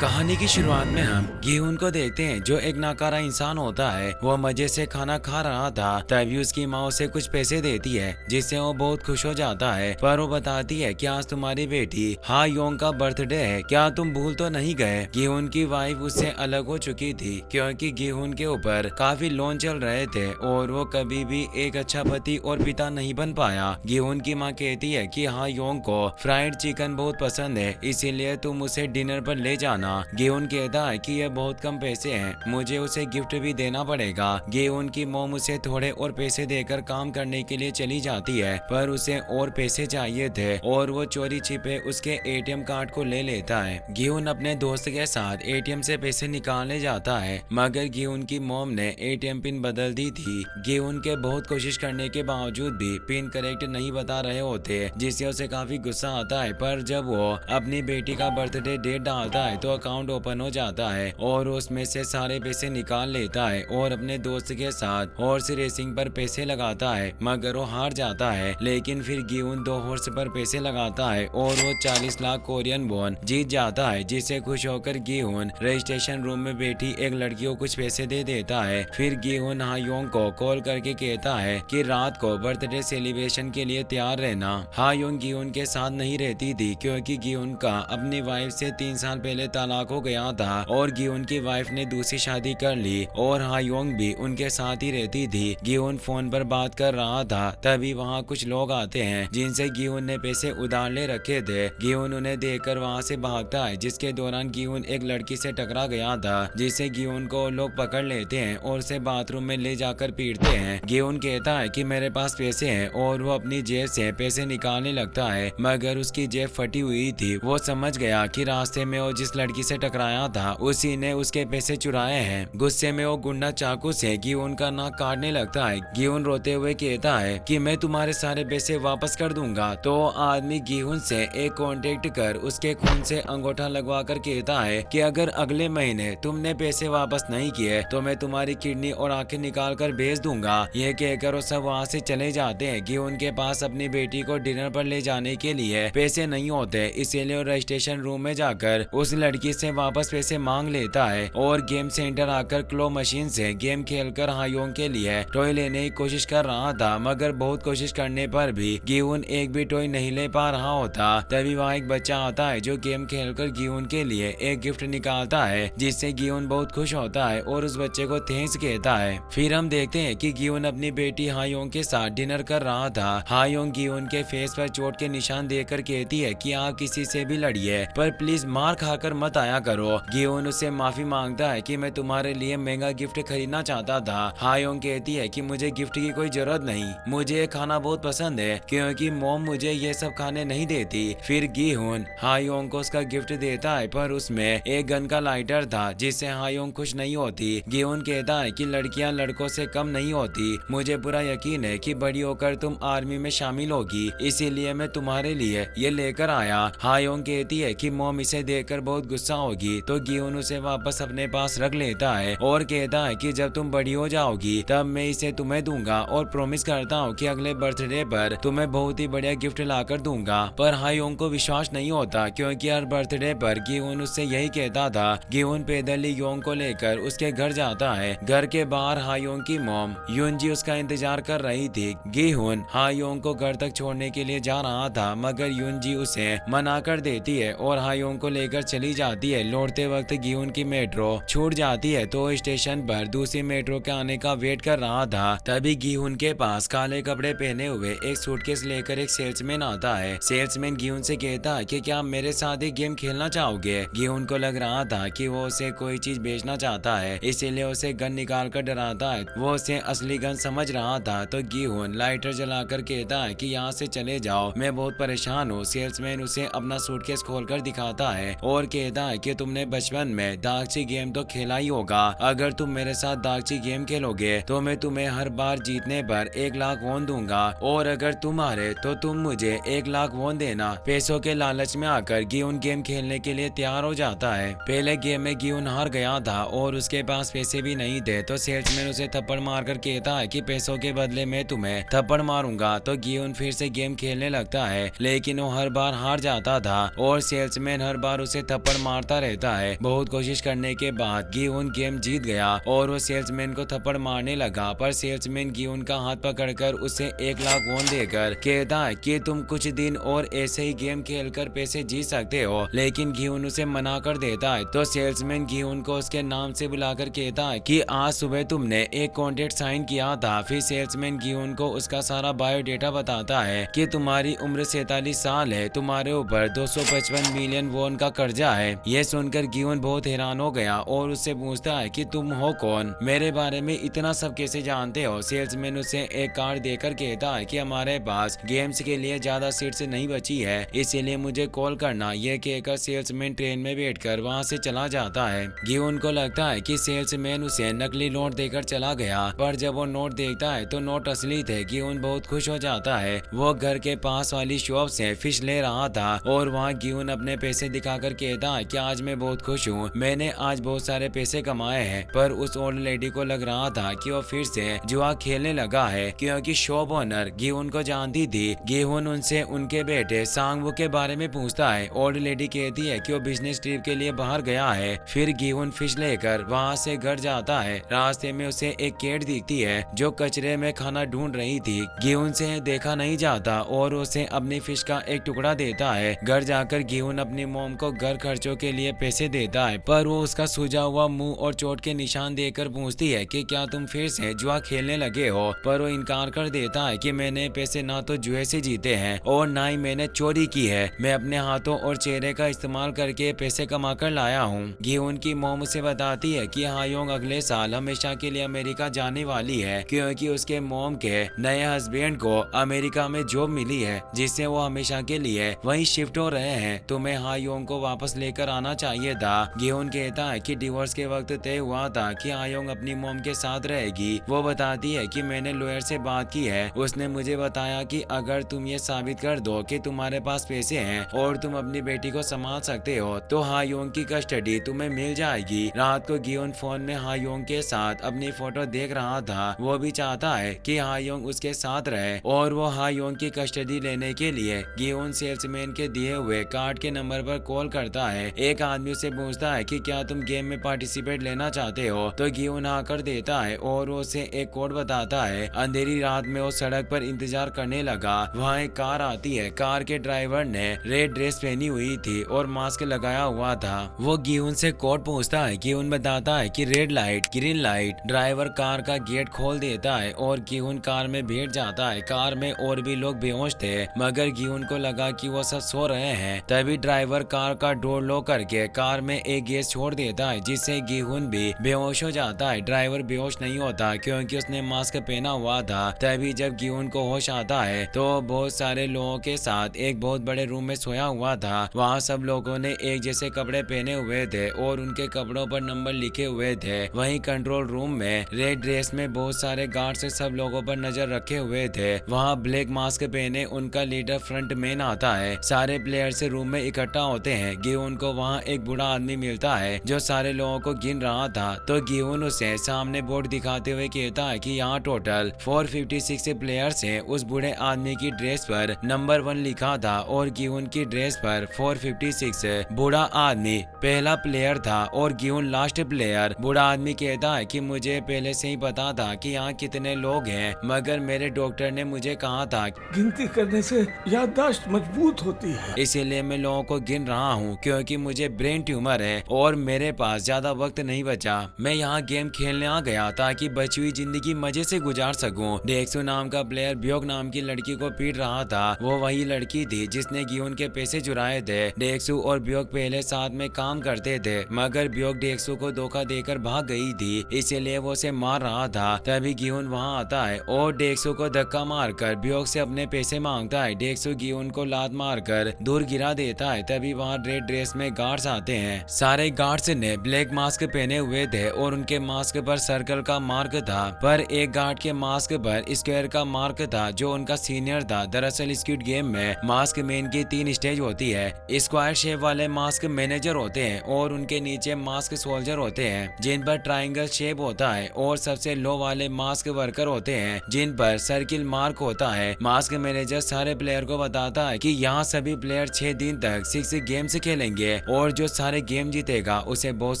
कहानी की शुरुआत में हम गेहूं को देखते हैं जो एक नाकारा इंसान होता है। वो मजे से खाना खा रहा था, तभी उसकी माँ उसे कुछ पैसे देती है जिससे वो बहुत खुश हो जाता है। पर वो बताती है कि आज तुम्हारी बेटी हा योंग का बर्थडे है, क्या तुम भूल तो नहीं गए। गेहूं की वाइफ उससे अलग हो चुकी थी क्योंकि गेहूं के ऊपर काफी लोन चल रहे थे और वो कभी भी एक अच्छा पति और पिता नहीं बन पाया। गेहूं की माँ कहती है कि हा योंग को फ्राइड चिकन बहुत पसंद है, इसीलिए तुम उसे डिनर पर ले जाना। गेहूं कहता है कि ये बहुत कम पैसे हैं, मुझे उसे गिफ्ट भी देना पड़ेगा। गेहूं की मोम उसे थोड़े और पैसे देकर काम करने के लिए चली जाती है, पर उसे और पैसे चाहिए थे और वो चोरी छिपे उसके एटीएम कार्ड को ले लेता है। गेहूं अपने दोस्त के साथ एटीएम से पैसे निकालने जाता है, मगर गेहूं की मोम ने एटीएम पिन बदल दी थी। गेहूं के बहुत कोशिश करने के बावजूद भी पिन करेक्ट नहीं बता रहे होते, जिससे उसे काफी गुस्सा आता है। पर जब वो अपनी बेटी का बर्थडे डेट डालता है तो अकाउंट ओपन हो जाता है और उसमें से सारे पैसे निकाल लेता है और अपने दोस्त के साथ हॉर्स रेसिंग पर पैसे लगाता है, मगर वो हार जाता है। लेकिन फिर गेहूं 2 हॉर्स पर पैसे लगाता है और वो 40 लाख कोरियन वॉन जीत जाता है, जिससे खुश होकर गेहूं रजिस्ट्रेशन रूम में बैठी एक लड़की को कुछ पैसे दे देता है। फिर गेहूं हायोंग को कॉल करके कहता है कि रात को बर्थडे सेलिब्रेशन के लिए तैयार रहना। हायोंग गेहूं के साथ नहीं रहती थी क्योंकि गेहूं का अपनी वाइफ से 3 साल पहले तलाक हो गया था और गेहूं की वाइफ ने दूसरी शादी कर ली और हायोंग भी उनके साथ ही रहती थी। गेहूं फोन पर बात कर रहा था, तभी वहाँ कुछ लोग आते हैं जिनसे गेहूं ने पैसे उधार ले रखे थे। गेहूं उन्हें देखकर वहाँ से भागता है, जिसके दौरान गेहूं एक लड़की से टकरा गया था, जिससे गेहूं को लोग पकड़ लेते हैं और उसे बाथरूम में ले जाकर पीटते हैं। गेहूं कहता है कि मेरे पास पैसे हैं और वो अपनी जेब से पैसे निकालने लगता है, मगर उसकी जेब फटी हुई थी। वो समझ गया कि रास्ते में वो जिस लड़की से टकराया था उसी ने उसके पैसे चुराए हैं। गुस्से में वो गुंडा चाकू से गेहूं का नाक काटने लगता है। गेहूं रोते हुए कहता है कि मैं तुम्हारे सारे पैसे वापस कर दूंगा। तो आदमी गेहूं से एक कांटेक्ट कर उसके खून से अंगूठा लगवा कर कहता है कि अगर अगले महीने तुमने पैसे वापस नहीं किए तो मैं तुम्हारी किडनी और आंखें निकाल कर भेज दूंगा। यह कहकर वो सब वहाँ से चले जाते हैं। गेहूं के पास अपनी बेटी को डिनर पर ले जाने के लिए पैसे नहीं होते, इसीलिए वो रजिस्ट्रेशन रूम में जाकर उस लड़की से वापस पैसे मांग लेता है और गेम सेंटर आकर क्लो मशीन से गेम खेलकर हायोंग के लिए टॉय लेने की कोशिश कर रहा था, मगर बहुत कोशिश करने पर भी गेहूं एक भी टॉय नहीं ले पा रहा होता। तभी वहाँ एक बच्चा आता है जो गेम खेलकर गेहूं के लिए एक गिफ्ट निकालता है, जिससे गेहूं बहुत खुश होता है और उस बच्चे को थैंक्स कहता है। फिर हम देखते हैं कि गेहूं अपनी बेटी हायोंग के साथ डिनर कर रहा था। हायोंग गेहूं के फेस पर चोट के निशान देखकर कहती है कि आप किसी से भी लड़िए, पर प्लीज मार खाकर मत आया करो। गेहूं उससे माफी मांगता है कि मैं तुम्हारे लिए महंगा गिफ्ट खरीदना चाहता था। हायोंग कहती है कि मुझे गिफ्ट की कोई जरूरत नहीं, मुझे ये खाना बहुत पसंद है क्योंकि मोम मुझे ये सब खाने नहीं देती। फिर गेहूं हायोंग को उसका गिफ्ट देता है, पर उसमें एक गन का लाइटर था, जिससे हायोंग खुश नहीं होती। गेहूं कहता है कि लड़कियां लड़कों से कम नहीं होती, मुझे पूरा यकीन है कि बड़ी होकर तुम आर्मी में शामिल होगी, इसीलिए मैं तुम्हारे लिए ये लेकर आया। हायोंग कहती है कि मोम इसे देखकर बहुत गुस्सा होगी, तो गेहूं उसे वापस अपने पास रख लेता है और कहता है कि जब तुम बड़ी हो जाओगी तब मैं इसे तुम्हें दूंगा और प्रॉमिस करता हूँ कि अगले बर्थडे पर तुम्हें बहुत ही बढ़िया गिफ्ट लाकर दूंगा। पर हायोंग को विश्वास नहीं होता क्योंकि हर बर्थडे पर गेहूं उससे यही कहता था। गेहूं पैदल ही योंग को लेकर उसके घर जाता है। घर के बाहर हायोंग की मॉम युनजी उसका इंतजार कर रही थी। गेहूं हायोंग को घर तक छोड़ने के लिए जा रहा था, मगर युनजी उसे मना कर देती है और हायोंग को लेकर चली जाती है। लौटते वक्त गेहूं की मेट्रो छूट जाती है, तो स्टेशन पर दूसरी मेट्रो के आने का वेट कर रहा था। तभी गेहूं के पास काले कपड़े पहने हुए एक सूटकेस लेकर एक सेल्समैन आता है। सेल्समैन गेहूं से कहता है कि क्या आप मेरे साथ एक गेम खेलना चाहोगे। गेहूं को लग रहा था कि वो उसे कोई चीज बेचना चाहता है, इसीलिए उसे गन निकाल कर डराता है। वो उसे असली गन समझ रहा था, तो गेहूं लाइटर जलाकर कहता है कि यहाँ से चले जाओ, मैं बहुत परेशान हूँ। सेल्समैन उसे अपना सूटकेस खोलकर दिखाता है और कहता है कि तुमने बचपन में दागची गेम तो खेला ही होगा, अगर तुम मेरे साथ दागची गेम खेलोगे तो मैं तुम्हें हर बार जीतने पर 1 लाख वॉन दूंगा और अगर तुम हारे तो तुम मुझे 1 लाख वॉन देना। पैसों के लालच में आकर गेहूं गेम खेलने के लिए तैयार हो जाता है। पहले गेम में गेहूं हार गया था और उसके पास पैसे भी नहीं थे, तो सेल्समैन उसे थप्पड़ मारकर कहता है कि पैसों के बदले में तुम्हें थप्पड़ मारूंगा। तो गेहूं फिर से गेम खेलने लगता है, लेकिन वो हर बार हार जाता था और सेल्समैन हर बार उसे थप्पड़ मारता रहता है। बहुत कोशिश करने के बाद गिहुन गेम जीत गया और वो सेल्समैन को थप्पड़ मारने लगा, पर सेल्समैन गिहुन का हाथ पकड़कर उसे 1 लाख वॉन देकर कहता है कि तुम कुछ दिन और ऐसे ही गेम खेलकर पैसे जीत सकते हो, लेकिन गिहुन उसे मना कर देता है। तो सेल्समैन गिहुन को उसके नाम से बुलाकर कहता है कि आज सुबह तुमने एक कॉन्ट्रैक्ट साइन किया था। फिर सेल्समैन गिहुन को उसका सारा बायोडेटा बताता है कि तुम्हारी उम्र 47 साल है, तुम्हारे ऊपर 255 मिलियन वॉन का कर्जा है। यह सुनकर गिहुन बहुत हैरान हो गया और उससे पूछता है कि तुम हो कौन, मेरे बारे में इतना सब कैसे जानते हो। सेल्समैन उसे एक कार्ड देकर कहता है कि हमारे पास गेम्स के लिए ज्यादा सीट्स नहीं बची है, इसीलिए मुझे कॉल करना। यह कहकर सेल्समैन ट्रेन में बैठकर वहां से चला जाता है। गिहुन को लगता है कि सेल्समैन उसे नकली नोट देकर चला गया, पर जब वो नोट देखता है तो नोट असली थे। गिहुन बहुत खुश हो जाता है। वो घर के पास वाली शॉप से फिश ले रहा था और वहाँ गिहुन अपने पैसे दिखाकर कहता है कि आज मैं बहुत खुश हूँ, मैंने आज बहुत सारे पैसे कमाए हैं। पर उस ओल्ड लेडी को लग रहा था कि वो फिर से जुआ खेलने लगा है, क्योंकि शॉप ओनर गिहुन को जानती थी। गिहुन उनसे उनके बेटे सांगवू के बारे में पूछता है। ओल्ड लेडी कहती है कि वो बिजनेस ट्रिप के लिए बाहर गया है। फिर गिहुन फिश लेकर वहाँ से घर जाता है। रास्ते में उसे एक कैट दिखती है जो कचरे में खाना ढूंढ रही थी। गिहुन से देखा नहीं जाता और उसे अपनी फिश का एक टुकड़ा देता है। घर जाकर गिहुन अपनी मोम को घर खर्चों के लिए पैसे देता है, पर वो उसका सूजा हुआ मुंह और चोट के निशान देकर पूछती है कि क्या तुम फिर से जुआ खेलने लगे हो। पर वो इनकार कर देता है कि मैंने पैसे ना तो जुए से जीते हैं और ना ही मैंने चोरी की है, मैं अपने हाथों और चेहरे का इस्तेमाल करके पैसे कमा कर लाया हूँ। गिहुन की मोम उसे बताती है कि हायोंग अगले साल हमेशा के लिए अमेरिका जाने वाली है, क्योंकि उसके मोम के नए हस्बैंड को अमेरिका में जॉब मिली है, जिससे वो हमेशा के लिए वहीं शिफ्ट हो रहे हैं। तुम्हें हायोंग को वापस लेकर आना चाहिए था। गिहुन कहता है कि डिवोर्स के वक्त तय हुआ था कि हायोंग अपनी मोम के साथ रहेगी। वो बताती है कि मैंने लॉयर से बात की है, उसने मुझे बताया कि अगर तुम ये साबित कर दो कि तुम्हारे पास पैसे हैं और तुम अपनी बेटी को संभाल सकते हो तो हायोंग की कस्टडी तुम्हें मिल जाएगी। रात को गिहुन फोन में हायोंग के साथ अपनी फोटो देख रहा था। वो भी चाहता है कि हायोंग उसके साथ रहे और वो हायोंग की कस्टडी लेने के लिए गिहुन सेल्समैन के दिए हुए कार्ड के नंबर पर कॉल करता है। एक आदमी उसे पूछता है कि क्या तुम गेम में पार्टिसिपेट लेना चाहते हो, तो गिहुन हाँ कर देता है और वो उसे एक कोड बताता है। अंधेरी रात में वो सड़क पर इंतजार करने लगा। वहाँ एक कार आती है। कार के ड्राइवर ने रेड ड्रेस पहनी हुई थी और मास्क लगाया हुआ था। वो गिहुन से कोड पूछता है। गिहुन बताता है कि red light, green light. Driver car का गेट खोल देता है और गिहुन कार में बैठ जाता है। कार में और भी लोग बेहोश थे, मगर गिहुन को लगा कि वो सब सो रहे हैं। तभी ड्राइवर कार का डोर लॉक करके कार में एक गैस छोड़ देता है, जिससे गिहुन भी बेहोश हो जाता है। ड्राइवर बेहोश नहीं होता क्योंकि उसने मास्क पहना हुआ था। तभी जब गिहुन को होश आता है तो बहुत सारे लोगों के साथ एक बहुत बड़े रूम में सोया हुआ था। वहाँ सब लोगों ने एक जैसे कपड़े पहने हुए थे और उनके कपड़ों पर नंबर लिखे हुए थे। वहीं कंट्रोल रूम में रेड ड्रेस में बहुत सारे गार्ड्स सब लोगों पर नजर रखे हुए थे। वहाँ ब्लैक मास्क पहने उनका लीडर फ्रंट मैन आता है। सारे प्लेयर्स रूम में इकट्ठा होते हैं। गिहुन को वहाँ एक बूढ़ा आदमी मिलता है जो सारे लोगों को गिन रहा था। तो गिहुन उसे सामने बोर्ड दिखाते हुए कहता है कि यहाँ टोटल 456 प्लेयर्स हैं। उस बूढ़े आदमी की ड्रेस पर नंबर 1 लिखा था और गिहुन की ड्रेस पर 456। बूढ़ा आदमी पहला प्लेयर था और गिहुन लास्ट प्लेयर। बूढ़ा आदमी कहता है कि मुझे पहले से ही पता था कि यहाँ कितने लोग हैं, मगर मेरे डॉक्टर ने मुझे कहा था गिनती करने से याददाश्त मजबूत होती है, इसीलिए मैं लोगों को गिन रहा हूँ, क्योंकि मुझे ब्रेन ट्यूमर है और मेरे पास ज्यादा वक्त नहीं बचा। मैं यहाँ गेम खेलने आ गया ताकि बची हुई जिंदगी मजे से गुजार सकूं। डेक्सू नाम का प्लेयर ब्योक नाम की लड़की को पीट रहा था। वो वही लड़की थी जिसने गिहुन के पैसे चुराए थे। डेक्सू और ब्योक पहले साथ में काम करते थे, मगर ब्योक डेक्सू को धोखा देकर भाग गई थी, इसीलिए वो उसे मार रहा था। तभी गिहुन वहाँ आता है और डेक्सू को धक्का मारकर ब्योक से अपने पैसे मांगता है। डेक्सू गिहुन को लात मारकर दूर गिरा देता है। तभी वहाँ रेड ड्रेस में गार्ड्स आते हैं। सारे गार्ड्स ने ब्लैक मास्क पहने हुए थे और उनके मास्क पर सर्कल का मार्क था, पर एक गार्ड के मास्क पर स्क्वायर का मार्क था जो उनका सीनियर था। दरअसल स्क्विड गेम में मास्क मैन की 3 स्टेज होती है। स्क्वायर शेप वाले मास्क मैनेजर होते हैं और उनके नीचे मास्क सोल्जर होते हैं जिन पर ट्राइंगल शेप होता है, और सबसे लो वाले मास्क वर्कर होते हैं जिन पर सर्किल मार्क होता है। मास्क मैनेजर सारे प्लेयर को बताता है कि यहाँ सभी प्लेयर 6 दिन तक 6 गेम्स खेलेंगे जाएंगे और जो सारे गेम जीतेगा उसे बहुत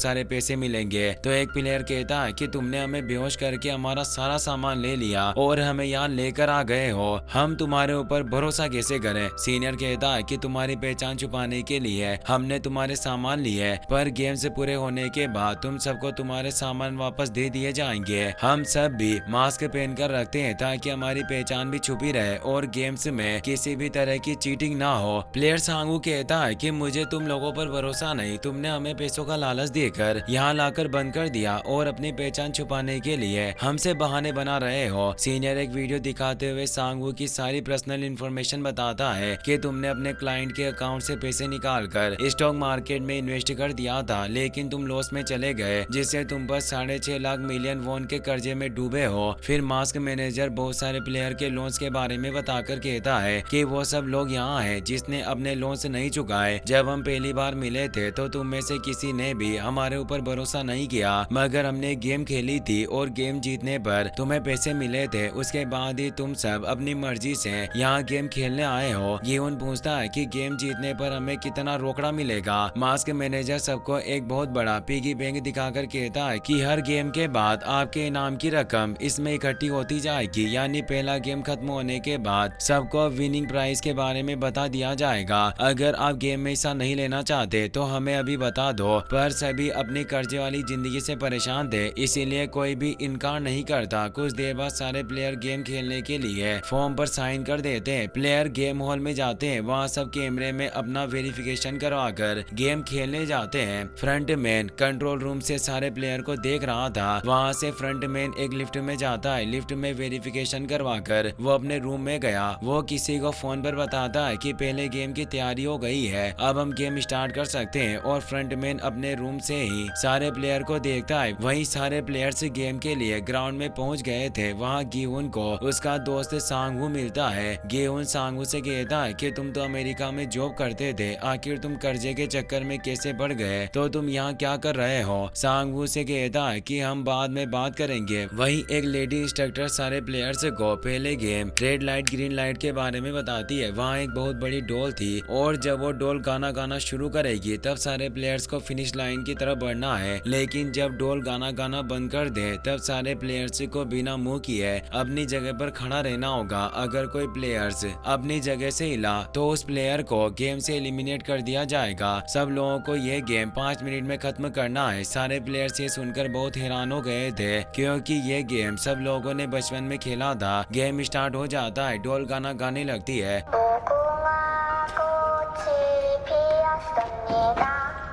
सारे पैसे मिलेंगे। तो एक प्लेयर कहता है कि तुमने हमें बेहोश करके हमारा सारा सामान ले लिया और हमें यहाँ लेकर आ गए हो, हम तुम्हारे ऊपर भरोसा कैसे करें। सीनियर कहता है कि तुम्हारी पहचान छुपाने के लिए हमने तुम्हारे सामान लिए, पर गेम से पूरे होने के बाद तुम सबको तुम्हारे सामान वापस दे दिए जाएंगे। हम सब भी मास्क पहनकर रखते हैं ताकि हमारी पहचान भी छुपी रहे और गेम्स में किसी भी तरह की चीटिंग ना हो। प्लेयर सांगू कहता है कि मुझे तुम लोगों पर भरोसा नहीं, तुमने हमें पैसों का लालच देकर यहाँ लाकर बंद कर दिया और अपनी पहचान छुपाने के लिए हमसे बहाने बना रहे हो। सीनियर एक वीडियो दिखाते हुए सांगू की सारी पर्सनल इंफॉर्मेशन बताता है कि तुमने अपने क्लाइंट के अकाउंट से पैसे निकालकर स्टॉक मार्केट में इन्वेस्ट कर दिया था, लेकिन तुम लॉस में चले गए, जिससे तुम पर 6.5 लाख मिलियन वॉन के कर्जे में डूबे हो। फिर मास्क मैनेजर बहुत सारे प्लेयर के लोन्स के बारे में बताकर कहता है कि वो सब लोग यहाँ हैं जिसने अपने लोन्स नहीं चुकाए। जब हम पहली बार मिले थे तो तुम में से किसी ने भी हमारे ऊपर भरोसा नहीं किया, मगर हमने गेम खेली थी और गेम जीतने पर तुम्हें पैसे मिले थे, उसके बाद ही तुम सब अपनी मर्जी से यहाँ गेम खेलने आए हो। गियोन पूछता है कि गेम जीतने पर हमें कितना रोकड़ा मिलेगा। मास्क मैनेजर सबको एक बहुत बड़ा पिगी बैंक दिखाकर कहता है कि हर गेम के बाद आपके इनाम की रकम इसमें इकट्ठी होती जाएगी, यानी पहला गेम खत्म होने के बाद सबको विनिंग प्राइस के बारे में बता दिया जाएगा। अगर आप गेम में हिस्सा नहीं लेना चाहते तो हमें अभी बता दो, पर सभी अपनी कर्जे वाली जिंदगी से परेशान थे, इसीलिए कोई भी इनकार नहीं करता। कुछ देर बाद सारे प्लेयर गेम खेलने के लिए फॉर्म पर साइन कर देते हैं। प्लेयर गेम हॉल में जाते हैं, वहाँ सब कैमरे में अपना वेरिफिकेशन करवाकर गेम खेलने जाते हैं। फ्रंट मैन कंट्रोल रूम से सारे प्लेयर को देख रहा था, वहाँ से फ्रंट मैन एक लिफ्ट में जाता है, लिफ्ट में वेरिफिकेशन करवाकर वो अपने रूम में गया। वो किसी को फोन पर बताता है कि पहले गेम की तैयारी हो गई है, अब हम गेम स्टार्ट कर सकते हैं, और फ्रंट मैन अपने रूम से ही सारे प्लेयर को देखता है। वहीं सारे प्लेयर्स गेम के लिए ग्राउंड में पहुंच गए थे। वहां गिहुन को उसका दोस्त सांगू मिलता है। गिहुन सांगू से कहता है कि तुम तो अमेरिका में जॉब करते थे, आखिर तुम कर्जे के चक्कर में कैसे पड़ गए, तो तुम यहाँ क्या कर रहे हो। सांगू से कहता है कि हम बाद में बात करेंगे। वहीं एक लेडी इंस्ट्रक्टर सारे प्लेयर्स को पहले game red light green light के बारे में बताती है। वहाँ एक बहुत बड़ी डोल थी और जब वो डोल गाना गाना शुरू करेगी तब सारे प्लेयर्स को फिनिश लाइन की तरफ बढ़ना है, लेकिन जब डोल गाना गाना बंद कर दे तब सारे प्लेयर्स को बिना मुंह किए अपनी जगह पर खड़ा रहना होगा। अगर कोई प्लेयर्स अपनी जगह से हिला तो उस प्लेयर को गेम से एलिमिनेट कर दिया जाएगा। सब लोगों को यह गेम 5 मिनट में खत्म करना है। सारे प्लेयर्स ये सुनकर बहुत हैरान हो गए थे, क्योंकि ये गेम सब लोगों ने बचपन में खेला था। गेम स्टार्ट हो जाता है, डोल गाना गाने लगती है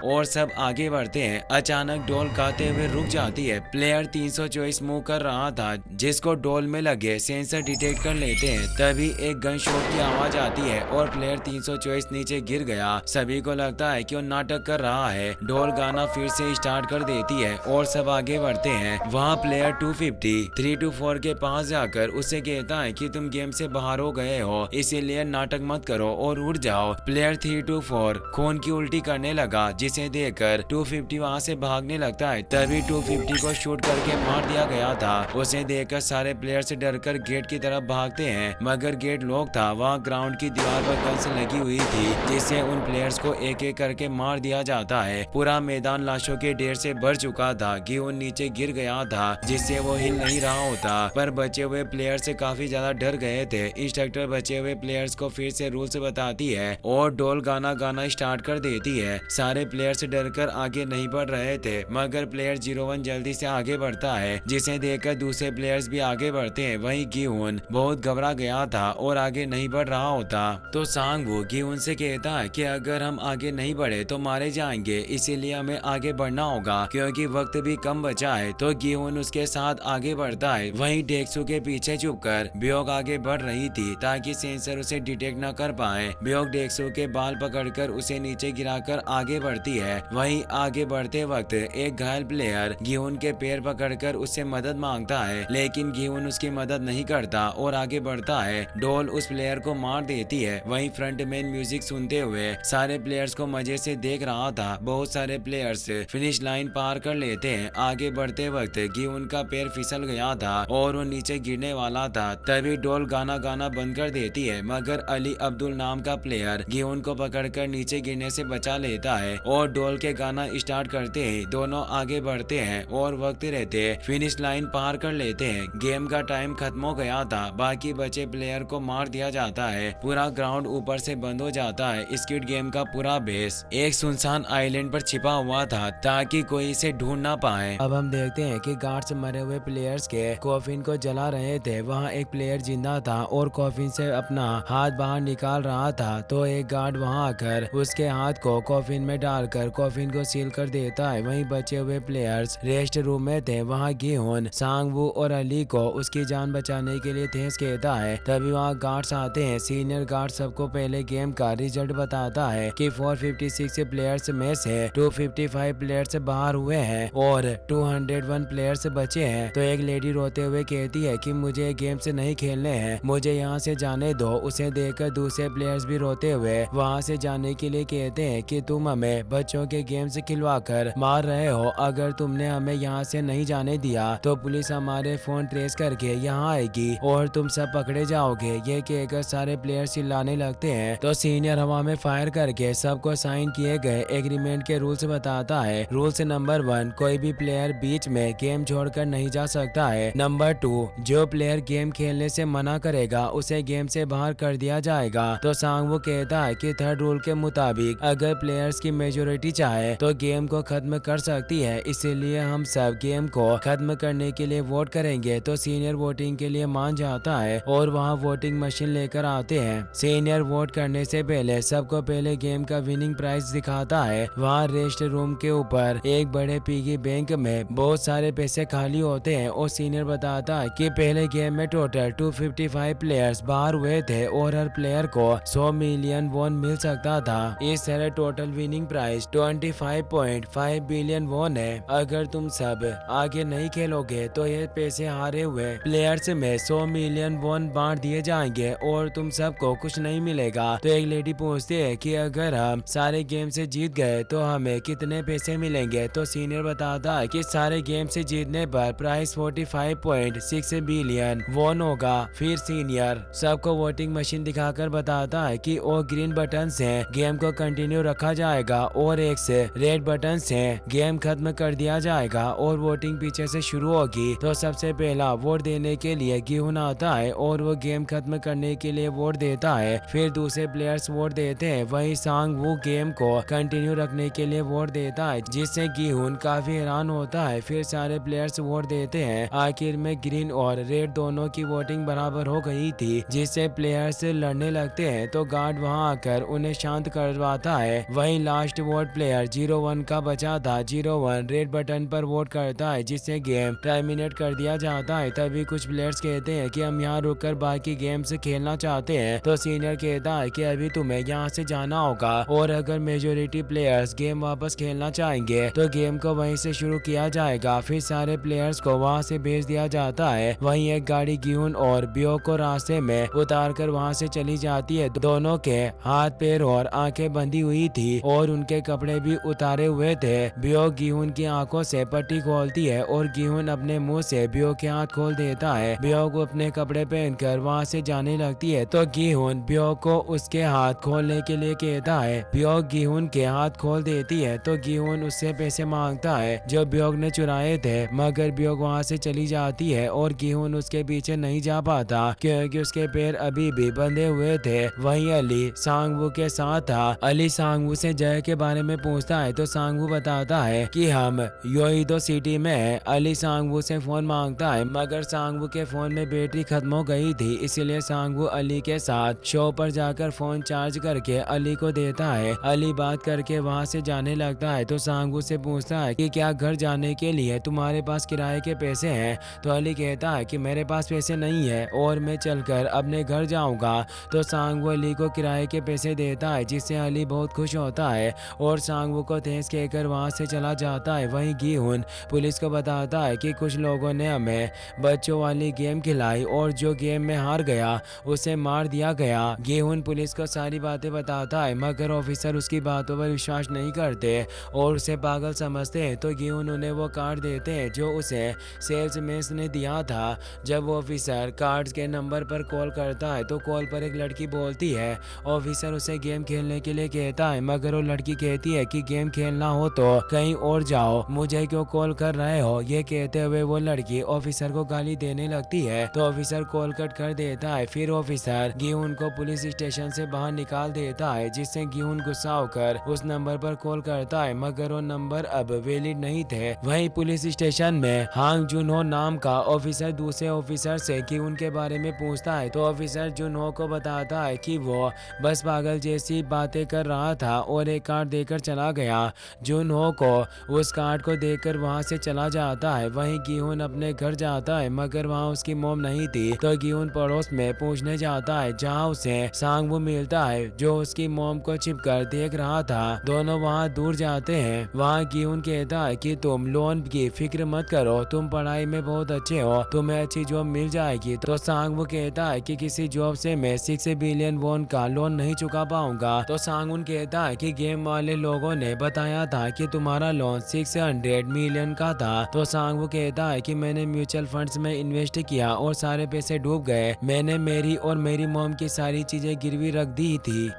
और सब आगे बढ़ते हैं। अचानक डोल गाते हुए रुक जाती है। प्लेयर 324 मूव कर रहा था, जिसको डोल में लगे सेंसर डिटेक्ट कर लेते हैं। तभी एक गन शॉट की आवाज आती है और प्लेयर 324 नीचे गिर गया। सभी को लगता है कि वो नाटक कर रहा है। डोल गाना फिर से स्टार्ट कर देती है और सब आगे बढ़ते हैं। वहाँ प्लेयर 250 324 के पास जाकर उसे कहता है कि तुम गेम से बाहर हो गए हो, इसीलिए नाटक मत करो और उड़ जाओ। प्लेयर 324 खून की उल्टी करने लगा, जिसे देखकर 250 वहां से भागने लगता है। तभी 250 को शूट करके मार दिया गया था। उसे देखकर सारे प्लेयर से डरकर गेट की तरफ भागते हैं, मगर गेट लॉक था। वहाँ ग्राउंड की दीवार पर गन्स लगी हुई थी, जिससे उन प्लेयर्स को एक एक करके मार दिया जाता है। पूरा मैदान लाशों के ढेर से भर चुका था। गियोन नीचे गिर गया था, जिससे वो हिल नहीं रहा होता, पर बचे हुए प्लेयर से काफी ज्यादा डर गए थे। इंस्ट्रक्टर बचे हुए प्लेयर्स को फिर से रूल्स बताती है और डोल गाना गाना स्टार्ट कर देती है। सारे प्लेयर्स डरकर आगे नहीं बढ़ रहे थे, मगर प्लेयर 01 जल्दी से आगे बढ़ता है, जिसे देखकर दूसरे प्लेयर्स भी आगे बढ़ते हैं। वहीं गिहुन बहुत घबरा गया था और आगे नहीं बढ़ रहा होता। तो सांगवू गिहुन से कहता है कि अगर हम आगे नहीं बढ़े तो मारे जाएंगे, इसीलिए हमें आगे बढ़ना होगा क्योंकि वक्त भी कम बचा है। तो गिहुन उसके साथ आगे बढ़ता है। वहीं डेक्सू के पीछे छुपकर ब्योक आगे बढ़ रही थी ताकि सेंसर उसे डिटेक्ट न कर पाए। ब्योक डेक्सू के बाल पकड़कर उसे नीचे गिराकर आगे बढ़ती जाती है। वहीं आगे बढ़ते वक्त एक घायल प्लेयर गिहुन के पैर पकड़कर उससे मदद मांगता है, लेकिन गिहुन उसकी मदद नहीं करता और आगे बढ़ता है। डोल उस प्लेयर को मार देती है। वहीं फ्रंटमैन म्यूजिक सुनते हुए सारे प्लेयर्स को मजे से देख रहा था। बहुत सारे प्लेयर्स फिनिश लाइन पार कर लेते हैं। आगे बढ़ते वक्त गिहुन का पैर फिसल गया था और वो नीचे गिरने वाला था। तभी डोल गाना गाना बंद कर देती है, मगर अली अब्दुल नाम का प्लेयर गिहुन को पकड़कर नीचे गिरने से बचा लेता है और डोल के गाना स्टार्ट करते हैं। दोनों आगे बढ़ते हैं और वक्त रहते फिनिश लाइन पार कर लेते हैं। गेम का टाइम खत्म हो गया था। बाकी बचे प्लेयर को मार दिया जाता है। पूरा ग्राउंड ऊपर से बंद हो जाता है। स्क्विड गेम का पूरा बेस एक सुनसान आइलैंड पर छिपा हुआ था ताकि कोई इसे ढूंढ ना पाए। अब हम देखते हैं कि गार्ड्स मरे हुए प्लेयर्स के कॉफिन को जला रहे थे। वहाँ एक प्लेयर जिंदा था और कॉफिन से अपना हाथ बाहर निकाल रहा था, तो एक गार्ड वहाँ आकर उसके हाथ को कॉफिन में डालकर कॉफिन को सील कर देता है। वहीं बचे हुए प्लेयर्स रेस्ट रूम में थे। वहाँ गिहुन, सांगवू और अली को उसकी जान बचाने के लिए थैंक्स कहता है। तभी वहाँ गार्ड्स आते हैं। सीनियर गार्ड सबको पहले गेम का रिजल्ट बताता है कि 456 प्लेयर्स में से 255 प्लेयर्स बाहर हुए हैं और 201 प्लेयर्स बचे हैं। तो एक लेडी रोते हुए कहती है कि मुझे गेम से नहीं खेलने हैं, मुझे यहाँ से जाने दो। उसे देखकर दूसरे प्लेयर्स भी रोते हुए वहाँ से जाने के लिए कहते हैं कि तुम हमें बच्चों के गेम से खिलवाकर मार रहे हो। अगर तुमने हमें यहाँ से नहीं जाने दिया तो पुलिस हमारे फोन ट्रेस करके यहाँ आएगी और तुम सब पकड़े जाओगे। ये कहकर सारे प्लेयर्स चिल्लाने लगते हैं। तो सीनियर हवा में फायर करके सबको साइन किए गए एग्रीमेंट के रूल्स बताता है। रूल्स नंबर 1, कोई भी प्लेयर बीच में गेम छोड़कर नहीं जा सकता है। नंबर 2, जो प्लेयर गेम खेलने से मना करेगा उसे गेम से बाहर कर दिया जाएगा। तो सांगवू कहता है कि थर्ड रूल के मुताबिक अगर प्लेयर्स की मेजोरिटी चाहे तो गेम को खत्म कर सकती है, इसीलिए हम सब गेम को खत्म करने के लिए वोट करेंगे। तो सीनियर वोटिंग के लिए मान जाता है और वहाँ वोटिंग मशीन लेकर आते हैं। सीनियर वोट करने से पहले सबको पहले गेम का विनिंग प्राइज दिखाता है। वहाँ रेस्ट रूम के ऊपर एक बड़े पिगी बैंक में बहुत सारे पैसे खाली होते हैं और सीनियर बताता है कि पहले गेम में टोटल 255 प्लेयर्स बाहर हुए थे और हर प्लेयर को 100 मिलियन वॉन मिल सकता था। इस तरह total winning price 25.5 billion won है। अगर तुम सब आगे नहीं खेलोगे तो ये पैसे हारे हुए प्लेयर्स में 100 मिलियन वॉन बांट दिए जाएंगे और तुम सबको कुछ नहीं मिलेगा। तो एक लेडी पूछती है कि अगर हम सारे गेम से जीत गए तो हमें कितने पैसे मिलेंगे। तो सीनियर बताता है कि सारे गेम से जीतने पर प्राइस 45.6 बिलियन वॉन होगा। फिर सीनियर सबको वोटिंग मशीन दिखाकर बताता है कि वो ग्रीन बटन से गेम को कंटिन्यू रखा जाएगा और एक से रेड बटन से गेम खत्म कर दिया जाएगा और वोटिंग पीछे से शुरू होगी। तो सबसे पहला वोट देने के लिए गिहुन आता है और वो गेम खत्म करने के लिए वोट देता है। फिर दूसरे प्लेयर्स वोट देते हैं। वही सांगवू गेम को कंटिन्यू रखने के लिए वोट देता है, जिससे गिहुन काफी हैरान होता है। फिर सारे प्लेयर्स वोट देते हैं। आखिर में ग्रीन और रेड दोनों की वोटिंग बराबर हो गई थी, जिससे प्लेयर्स लड़ने लगते हैं। तो गार्ड वहां आकर उन्हें शांत करवाता है। वहीं लास्ट वोट प्लेयर 01 का बचा था। 01 रेड बटन पर वोट करता है, जिससे गेम टर्मिनेट कर दिया जाता है। तभी कुछ प्लेयर्स कहते हैं कि हम यहाँ रुककर बाकी गेम से खेलना चाहते हैं। तो सीनियर कहता है कि अभी तुम्हें यहाँ से जाना होगा और अगर मेजोरिटी प्लेयर्स गेम वापस खेलना चाहेंगे तो गेम को वहीं से शुरू किया जाएगा। फिर सारे प्लेयर्स को वहाँ से भेज दिया जाता है। वहीं एक गाड़ी गिहुन और बियो को रास्ते में उतार कर वहाँ से चली जाती है। दोनों के हाथ पैर और आंखें बंधी हुई थी और उनके कपड़े भी उतारे हुए थे। बियो गिहुन की आंखों से पट्टी खोलती है और गिहुन अपने मुंह से बियो के हाथ खोल देता है। बियो को अपने कपड़े पहनकर वहाँ से जाने लगती है। तो गिहुन बियो को उसके हाथ खोलने के लिए कहता है। बियो गिहुन के हाथ खोल देती है। तो गिहुन उससे पैसे मांगता है जो बियोग ने चुराए थे, मगर बियोग वहाँ से चली जाती है और गिहुन उसके पीछे नहीं जा पाता क्योंकि उसके पैर अभी भी बंधे हुए थे। वहीं अली सांगवू के साथ था। अली सांगवू से जय के बारे में पूछता है तो सांगवू बताता है कि हम योइदो सिटी में हैं। अली सांगवू से फोन मांगता है, मगर सांगवू के फोन में बैटरी खत्म हो गई थी, इसलिए सांगवू अली के साथ शॉप पर जाकर फोन चार्ज करके अली को देता है। अली बात करके वहाँ से जाने लगता है। तो सांगवू से पूछता है कि क्या घर जाने के लिए तुम्हारे पास किराए के पैसे हैं। तो अली कहता है कि मेरे पास पैसे नहीं है और मैं चलकर अपने घर जाऊंगा। तो सांगवू अली को किराए के पैसे देता है, जिससे अली बहुत खुश होता है और सांगवू को तेज कहकर वहां से चला जाता है। वहीं गीहुन पुलिस को बताता है कि कुछ लोगों ने हमें बच्चों वाली गेम खिलाई और जो गेम में हार गया उसे मार दिया गया। गीहुन पुलिस को सारी बातें बताता है मगर ऑफिसर उसकी बातों पर विश्वास नहीं करते और उसे पागल समझते हैं। तो गीहुन उन्हें वो कार्ड देते हैं जो उसे सेल्समैन ने दिया था। जब ऑफिसर कार्ड्स के नंबर पर कॉल करता है तो कॉल पर एक लड़की बोलती है। ऑफिसर उसे गेम खेलने के लिए कहता है मगर वो लड़की कहती है कि गेम खेलना हो तो कहीं और जाओ, मुझे क्यों कॉल कर रहे हो। ये कहते हुए वो लड़की ऑफिसर को गाली देने लगती है तो ऑफिसर कॉल कट कर देता है। फिर ऑफिसर गीहुन को पुलिस स्टेशन से बाहर निकाल देता है जिससे गीहुन गुस्सा होकर उस नंबर पर कॉल करता है मगर वो नंबर अब वैलिड नहीं थे। वहीं पुलिस स्टेशन में हांग जुनहो नाम का ऑफिसर दूसरे ऑफिसर से गीहुन के बारे में पूछता है तो ऑफिसर जुनहो को बताता है कि वो बस पागल जैसी बातें कर रहा था और एक कार्ड देकर चला गया। जुनहो को उस कार्ड को देखकर वहां से चला जाता है। वहीं गीहुन अपने घर जाता है मगर वहां उसकी मोम नहीं थी तो गीहुन पड़ोस में पूछने जाता है जहां उसे सांगवू मिलता है जो उसकी मोम को छिपकर देख रहा था। दोनों वहां दूर जाते हैं। वहां गीहुन कहता है कि तुम लोन की फिक्र मत करो, तुम पढ़ाई में बहुत अच्छे हो, तुम्हें अच्छी जॉब मिल जाएगी। तो सांगवू कहता है कि किसी जॉब से मैं 6 बिलियन वॉन का लोन नहीं चुका पाऊंगा। तो सांगवून कहता है कि गेम वाले लोगों ने बताया था कि तुम्हारा लोन 600 मिलियन का था। तो सांगवू कहता है कि मैंने म्यूचुअल फंड्स में इन्वेस्ट किया और सारे पैसे डूब गए। मैंने मेरी और मेरी मॉम की सारी चीजें गिरवी रख दी थी,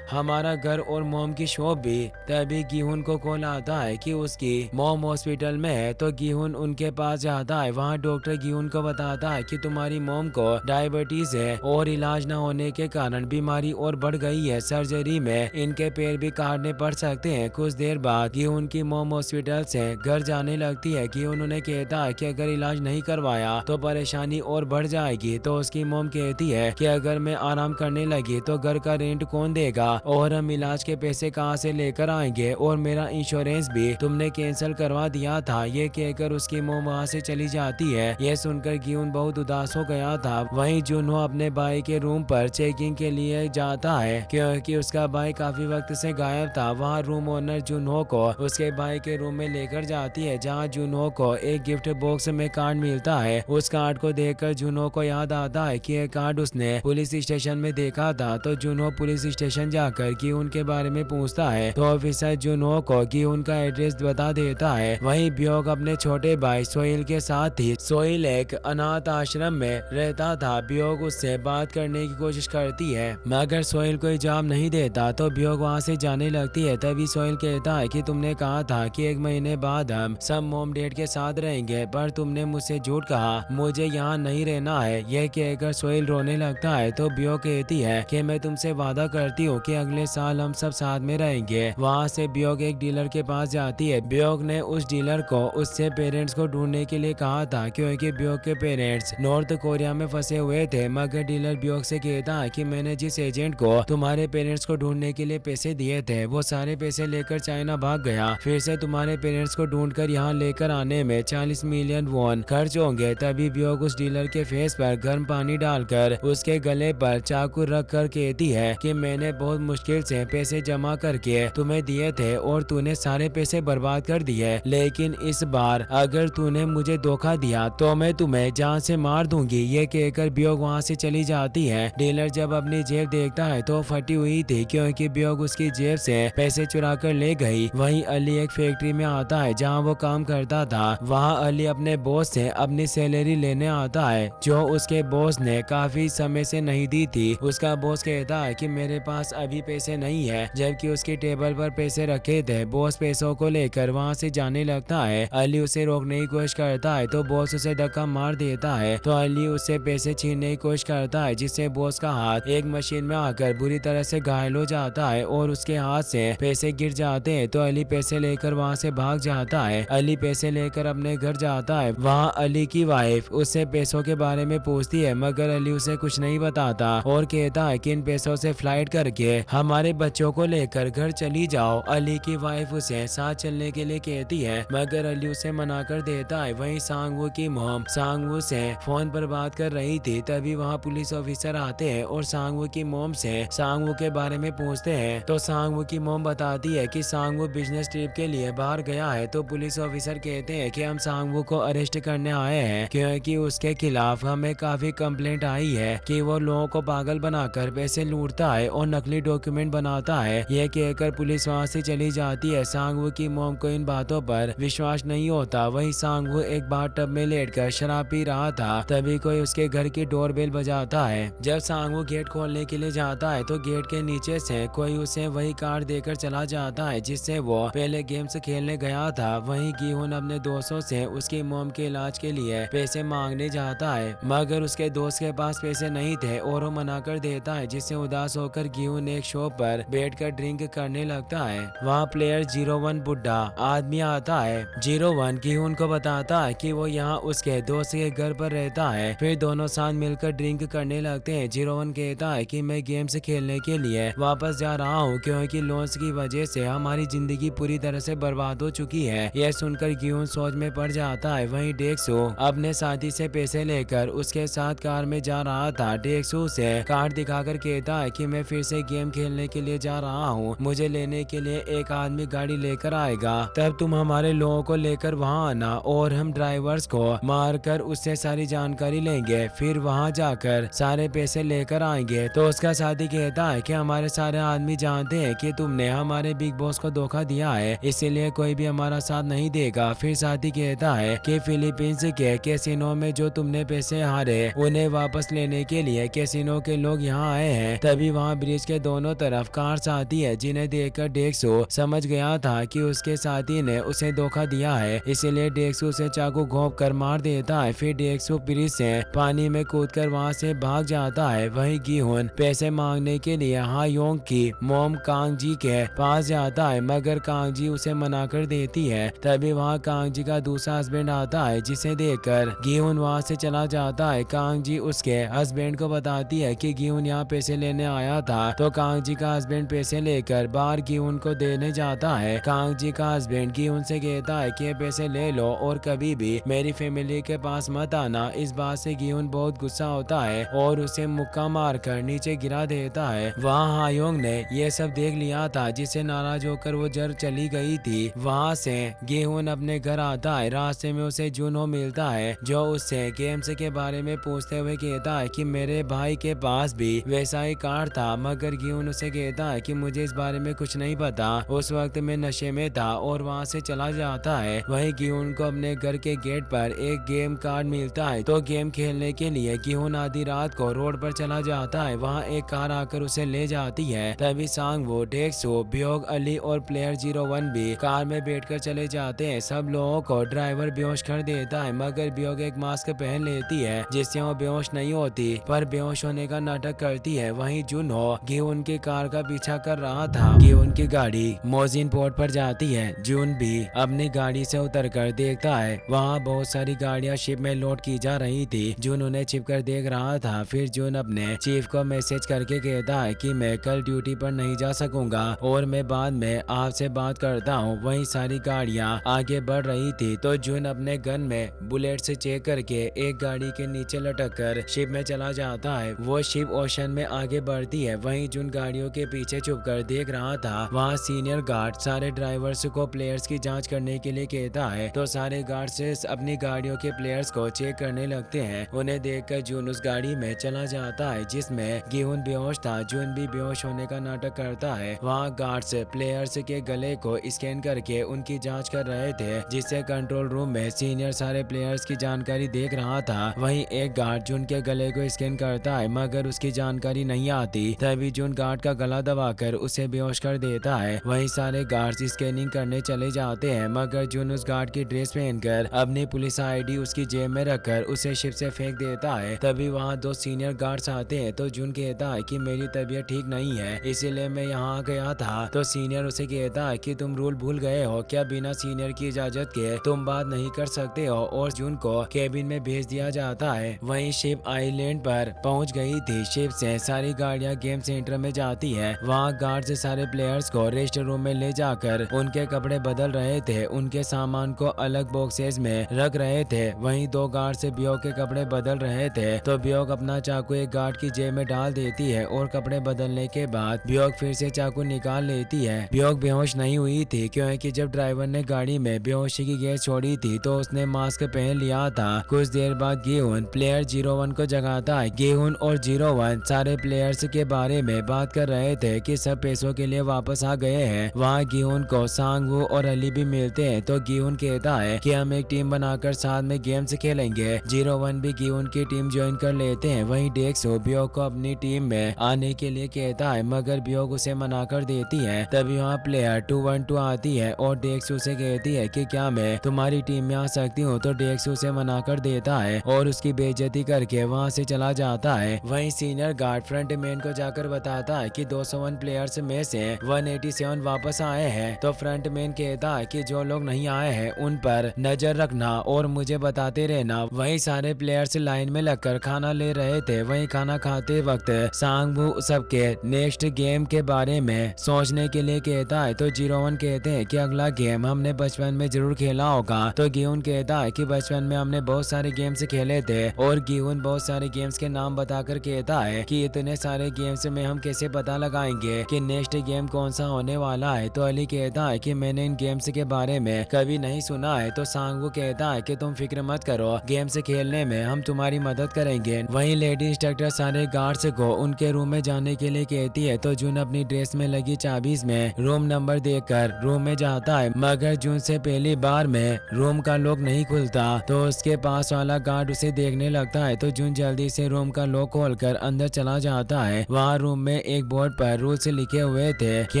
हमारा घर और मोम की शॉप भी। तभी गीहुन को कॉल आता है कि उसकी मोम हॉस्पिटल में है तो गीहुन उनके पास जाता है। वहाँ डॉक्टर गीहुन को बताता है कि तुम्हारी मोम को डायबिटीज है और इलाज न होने के कारण बीमारी और बढ़ गई है, सर्जरी में इनके पैर भी काटने पड़ सकते हैं। कुछ देर बाद गीहुन की मोम हॉस्पिटल से घर जाने लगती है। गीहुन उन्हें कहता है कि अगर इलाज नहीं करवाया तो परेशानी और बढ़ जाएगी। तो उसकी मोम कहती है कि अगर मैं आराम करने लगी तो घर का रेंट कौन देगा और हम इलाज के पैसे कहां से लेकर आएंगे और मेरा इंश्योरेंस भी तुमने कैंसिल करवा दिया था। ये कहकर उसकी मोम वहां से चली जाती है। ये सुनकर गीहुन बहुत उदास हो गया था। वहीं जुनहो अपने भाई के रूम पर चेकिंग के लिए जाता है क्योंकि उसका भाई काफी वक्त से गायब था। वहाँ रूम ओनर जुनहो को उसके भाई के रूम में लेकर जाती है जहाँ जुनहो को एक गिफ्ट बॉक्स में कार्ड मिलता है। उस कार्ड को देखकर जुनहो को याद आता है कि यह कार्ड उसने पुलिस स्टेशन में देखा था। तो जुनहो पुलिस स्टेशन जाकर गीहुन के बारे में पूछता है तो ऑफिसर जुनहो को गीहुन का एड्रेस बता देता है। वहीं ब्योक अपने छोटे भाई सोहेल के साथ थी। सोहेल एक अनाथ आश्रम में रहता था। ब्योक उससे बात करने की कोशिश करती है मगर सोहेल कोई जवाब नहीं देता तो ब्योक वहां से जाने लगती है। तभी सोहेल कहता है कि तुमने कहा था कि 1 महीने बाद हम सब मॉम डैड के साथ रहेंगे पर तुमने मुझसे झूठ कहा, मुझे यहाँ नहीं रहना है। यह कहकर सोहेल रोने लगता है तो ब्योक कहती है कि मैं तुमसे वादा करती हूँ कि अगले साल हम सब साथ में रहेंगे। वहाँ से ब्योक एक डीलर के पास जाती है। ब्योक ने उस डीलर को उससे पेरेंट्स को ढूंढने के लिए कहा था क्योंकि ब्योक के पेरेंट्स नॉर्थ कोरिया में फंसे हुए थे। मगर डीलर ब्योक से कहता है कि मैंने जिस एजेंट को तुम्हारे पेरेंट्स को ढूंढने के लिए पैसे दिए थे वो सारे पैसे लेकर चाइना भाग गया। फिर से तुम्हारे पेरेंट्स को ढूंढकर यहाँ लेकर आने में 40 मिलियन वॉन खर्च होंगे। तभी ब्योक उस डीलर के फेस पर गर्म पानी डालकर उसके गले पर चाकू रख कर कहती है कि मैंने बहुत मुश्किल से पैसे जमा करके तुम्हें दिए थे और तूने सारे पैसे बर्बाद कर दिए, लेकिन इस बार अगर तूने मुझे धोखा दिया तो मैं तुम्हें जान से मार दूंगी। ये कहकर ब्योक वहाँ से चली जाती है। डीलर जब अपनी जेब देखता है तो फटी हुई थी क्योंकि ब्योक उसकी जेब से पैसे चुरा कर ले गई। वहीं अली एक फैक्ट्री में आता है जहाँ वो काम करता था। वहाँ अली अपने बॉस से अपनी सैलरी लेने आता है जो उसके बॉस ने काफी समय से नहीं दी थी। उसका बॉस कहता है कि मेरे पास अभी पैसे नहीं है, जबकि उसकी टेबल पर पैसे रखे थे। बॉस पैसों को लेकर वहाँ से जाने लगता है। अली उसे रोकने की कोशिश करता है तो बॉस उसे धक्का मार देता है। तो अली उससे पैसे छीनने की कोशिश करता है जिससे बॉस का हाथ एक मशीन में आकर बुरी तरह से घायल हो जाता है और उसके हाथ से पैसे गिर जाते हैं। तो अली पैसे लेकर वहाँ से भाग जाता है। अली पैसे लेकर अपने घर जाता है। वहाँ अली की वाइफ उससे पैसों के बारे में पूछती है मगर अली उसे कुछ नहीं बताता और कहता है कि इन पैसों से फ्लाइट करके हमारे बच्चों को लेकर घर चली जाओ। अली की वाइफ उसे साथ चलने के लिए कहती है मगर अली उसे मना कर देता है। वहीं सांगवू की मॉम सांगवू से फोन पर बात कर रही थी, तभी वहाँ पुलिस ऑफिसर आते हैं और सांगवू की मॉम से सांगवू के बारे में पूछते हैं। तो सांगवू की मॉम बताती है कि सांगवू बिजनेस ट्रिप के लिए बाहर गया है। तो पुलिस ऑफिसर कहते हैं कि हम सांगवू को अरेस्ट करने आए हैं क्योंकि उसके खिलाफ हमें काफी कंप्लेंट आई है कि वो लोगों को पागल बनाकर पैसे लूटता है और नकली डॉक्यूमेंट बनाता है। यह कहकर पुलिस वहाँ से चली जाती है। सांगवू की मॉम को इन बातों पर विश्वास नहीं होता। वहीं सांगवू एक बार टब में लेटकर शराब पी रहा था, तभी कोई उसके घर की डोरबेल बजाता है। जब सांगवू गेट खोलने के लिए जाता है तो गेट के नीचे से कोई उसे वही कार्ड देकर चला जाता है जिससे वो पहले गेम्स खेलने गया था। वहीं गीहुन अपने दोस्तों से उसकी मॉम के इलाज के लिए पैसे मांगने जाता है, मगर उसके दोस्त के पास पैसे नहीं थे और वो मना कर देता है, जिससे उदास होकर गीहुन एक शॉप पर बैठकर ड्रिंक करने लगता है। वहाँ प्लेयर 01 बुढ़ा आदमी आता है। 01 गीहुन को बताता है कि वो यहाँ उसके दोस्त के घर पर रहता है। फिर दोनों साथ मिलकर ड्रिंक करने लगते हैं। 01 कहता है कि मैं गेम्स खेलने के लिए वापस जा रहा हूँ क्योंकि लोन्स की वजह से हमारी जिंदगी पूरी तरह से बर्बाद हो चुकी है। यह सुनकर गीहुन सोच में पड़ जाता है। वहीं डेक्सू अपने साथी से पैसे लेकर उसके साथ कार में जा रहा था। डेक्सू से कार्ड दिखाकर कहता है कि मैं फिर से गेम खेलने के लिए जा रहा हूँ, मुझे लेने के लिए एक आदमी गाड़ी लेकर आएगा, तब तुम हमारे लोगों को लेकर वहाँ आना और हम ड्राइवर्स को मारकर उससे सारी जानकारी लेंगे, फिर वहाँ जाकर सारे पैसे लेकर आएंगे। तो उसका साथी कहता है कि हमारे सारे आदमी जानते हैं कि तुमने हमारे बिग बॉस को धोखा दिया है, इसीलिए कोई भी हमारा साथ नहीं देगा। फिर साथी कहता है कि फिलीपींस के कैसीनो में जो तुमने पैसे हारे उन्हें वापस लेने के लिए कैसीनो के लोग यहाँ आए हैं। तभी वहाँ ब्रिज के दोनों तरफ कार्स आती है, जिन्हें देखकर डेक्सू समझ गया था कि उसके साथी ने उसे धोखा दिया है, इसीलिए डेक्सू से चाकू घोंप कर मार देता है। फिर डेक्सू ब्रिज से पानी में कूदकर वहाँ से भाग जाता है। वहीं गीहुन पैसे मांगने के लिए हायोंग की मॉम कांगजी के पास जाता है, मगर कांगजी उसे मना कर देती है। तभी वहाँ कांगजी का दूसरा हस्बैंड आता है, जिसे देखकर गीहुन वहाँ से चला जाता है। कांगजी उसके हस्बैंड को बताती है कि गीहुन यहाँ पैसे लेने आया था। तो कांगजी का हस्बैंड पैसे लेकर बाहर गीहुन को देने जाता है। कांगजी का हस्बैंड गीहुन से कहता है कि पैसे ले लो और कभी भी मेरी फैमिली के पास मत आना। इस बात से गीहुन बहुत गुस्सा होता है और उसे मुक्का मारकर नीचे गिरा देता है। वहाँ हायोंग ने ये सब देख लिया था, जिससे नाराज होकर वो जर चली गई थी। वहाँ से गीहुन अपने घर आता है। रास्ते में उसे जुनहो मिलता है, जो उससे गेम्स के बारे में पूछते हुए कहता है कि मेरे भाई के पास भी वैसा ही कार्ड था, मगर गीहुन उसे कहता है कि मुझे इस बारे में कुछ नहीं पता, उस वक्त मैं नशे में था, और वहाँ से चला जाता है। वहीं गीहुन को अपने घर के गेट पर एक गेम कार्ड मिलता है, तो गेम खेलने के लिए गीहुन आधी रात को रोड पर चला जाता है। वहाँ एक कार आकर उसे ले जाती है। तभी सांगवू, डेक्सू, ब्योग, अली और प्लेयर 01 भी कार में बैठकर चले जाते हैं। सब लोगों को ड्राइवर बेहोश कर देता है, मगर ब्योग एक मास्क पहन लेती है जिससे वो बेहोश नहीं होती, पर बेहोश होने का नाटक करती है। वहीं जुनहो गीहुन की कार का पीछा कर रहा था। गीहुन की गाड़ी मोजिन पोर्ट पर जाती है। जून भी अपनी गाड़ी से उतरकर देखता है, वहाँ बहुत सारी गाड़ियाँ शिप में लोड की जा रही थी। जून उन्हें छिप कर देख रहा था। फिर जून अपने चीफ को मैसेज करके कहता है कि मैं कल ड्यूटी पर नहीं जा सकूंगा और मैं बाद में आपसे बात करता हूँ। वहीं सारी गाड़ियाँ आगे बढ़ रही थी, तो जून अपने गन में बुलेट से चेक करके एक गाड़ी के नीचे लटक कर शिप में चला जाता है। वो शिप ओशन में आगे बढ़ती है। वहीं जून गाड़ियों के पीछे छुपकर देख रहा था। वहाँ सीनियर गार्ड सारे ड्राइवर्स को प्लेयर्स की जांच करने के लिए कहता है, तो सारे गार्ड्स अपनी गाड़ियों के प्लेयर्स को चेक करने लगते हैं। उन्हें देखकर जून उस गाड़ी में चला जाता है जिसमें गीहुन बेहोश था। जून भी बेहोश होने का नाटक करता है। वहाँ गार्ड्स प्लेयर्स के गले को स्कैन करके उनकी जांच कर रहे थे, जिससे कंट्रोल रूम में सीनियर सारे प्लेयर्स की जानकारी देख रहा था। वहीं एक गार्ड जून के गले को स्कैन करता है, मगर उसकी जानकारी नहीं आती। तभी जून गार्ड का गला दबाकर उसे बेहोश कर देता है। वहीं सारे गार्ड्स स्कैनिंग करने चले जाते हैं, मगर जून उस गार्ड की ड्रेस पहनकर अपनी पुलिस आईडी उसकी जेब में रखकर उसे शिप से फेंक देता है। तभी वहाँ दो सीनियर गार्ड्स आते हैं, तो जून कहता है कि मेरी तबीयत ठीक नहीं है, इसीलिए मैं यहाँ आ गया था। तो सीनियर उसे कहता है कि तुम रूल भूल गए हो क्या, बिना सीनियर की इजाजत के तुम बात नहीं कर सकते हो, और जून को केबिन में भेज दिया जाता है। वहीं शिप आइलैंड पर पहुंच गई थी। शिप से सारी गाड़ियां गेम सेंटर में जाती है। वहाँ गार्ड से सारे प्लेयर्स को रेस्ट रूम में ले जाकर उनके कपड़े बदल रहे थे, उनके सामान को अलग बॉक्सेस में रख रहे थे। वहीं दो गार्ड से बियोक के कपड़े बदल रहे थे तो बियोक अपना चाकू एक गार्ड की जेब में डाल देती है और कपड़े बदलने के बाद बियोक फिर से चाकू निकाल लेती है। बियोक बेहोश नहीं हुई थी क्योंकि जब ड्राइवर ने गाड़ी में बेहोशी की गैस छोड़ी थी तो उसने मास्क पहन लिया था। कुछ देर बाद गेहून प्लेयर 01 को जगाता है। गेहून और 01 सारे प्लेयर्स के बारे में बात कर रहे थे कि सब पैसों के लिए वापस आ गए हैं। वहाँ गेहून को सांगवू और अली भी मिलते हैं तो गेहून कहता है कि हम एक टीम बनाकर साथ में गेम्स खेलेंगे। 01 भी गेहून की टीम ज्वाइन कर लेते हैं। वहीं डेक्सो बियोक को अपनी टीम में आने के लिए कहता है मगर बियोक उसे मना कर देती है। तभी वहाँ प्लेयर 212 आती है और डेक्सो से कहती है कि क्या मैं तुम्हारी टीम में आ सकती हूँ, तो डेक्सो उसे मना कर देता है और उसकी बेइज्जती करके वहाँ से चला जाता है। वहीं सीनियर गार्ड फ्रंट मैन को जाकर बताता है कि 201 प्लेयर्स में से 187 वापस आए हैं। तो फ्रंट मैन कहता है कि जो लोग नहीं आए हैं उन पर नजर रखना और मुझे बताते रहना। वहीं सारे प्लेयर्स लाइन में लगकर खाना ले रहे थे। वहीं खाना खाते वक्त सांगवू सबके नेक्स्ट गेम के बारे में सोचने के लिए कहता है तो 01 कहते हैं कि अगला गेम हमने बचपन में जरूर खेला होगा। तो गेहून कहता है कि बचपन में हमने बहुत सारे गेम्स खेले थे और गेहून बहुत सारे गेम्स के नाम बताकर कहता है कि इतने सारे गेम्स में हम कैसे पता लगाएंगे कि नेक्स्ट गेम कौन सा होने वाला है। तो अली कहता है कि मैंने इन गेम्स के बारे में कभी नहीं सुना है। तो सांगवू कहता है कि तुम फिक्र मत करो, गेम्स खेलने में हम तुम्हारी मदद करेंगे। वहीं लेडी इंस्ट्रक्टर सारे गार्ड्स को उनके रूम में जाने के लिए कहती है तो जून अपनी ड्रेस में लगी चाबीज में रूम नंबर देकर रूम में जाता है मगर जून से पहली बार में रूम का लॉक नहीं खुलता। तो उसके पास वाला गार्ड उसे देखने लगता है तो जून जल्दी से रूम का लॉक खोलकर अंदर चला जाता है। वहाँ रूम में एक बोर्ड पर रूल्स लिखे हुए थे कि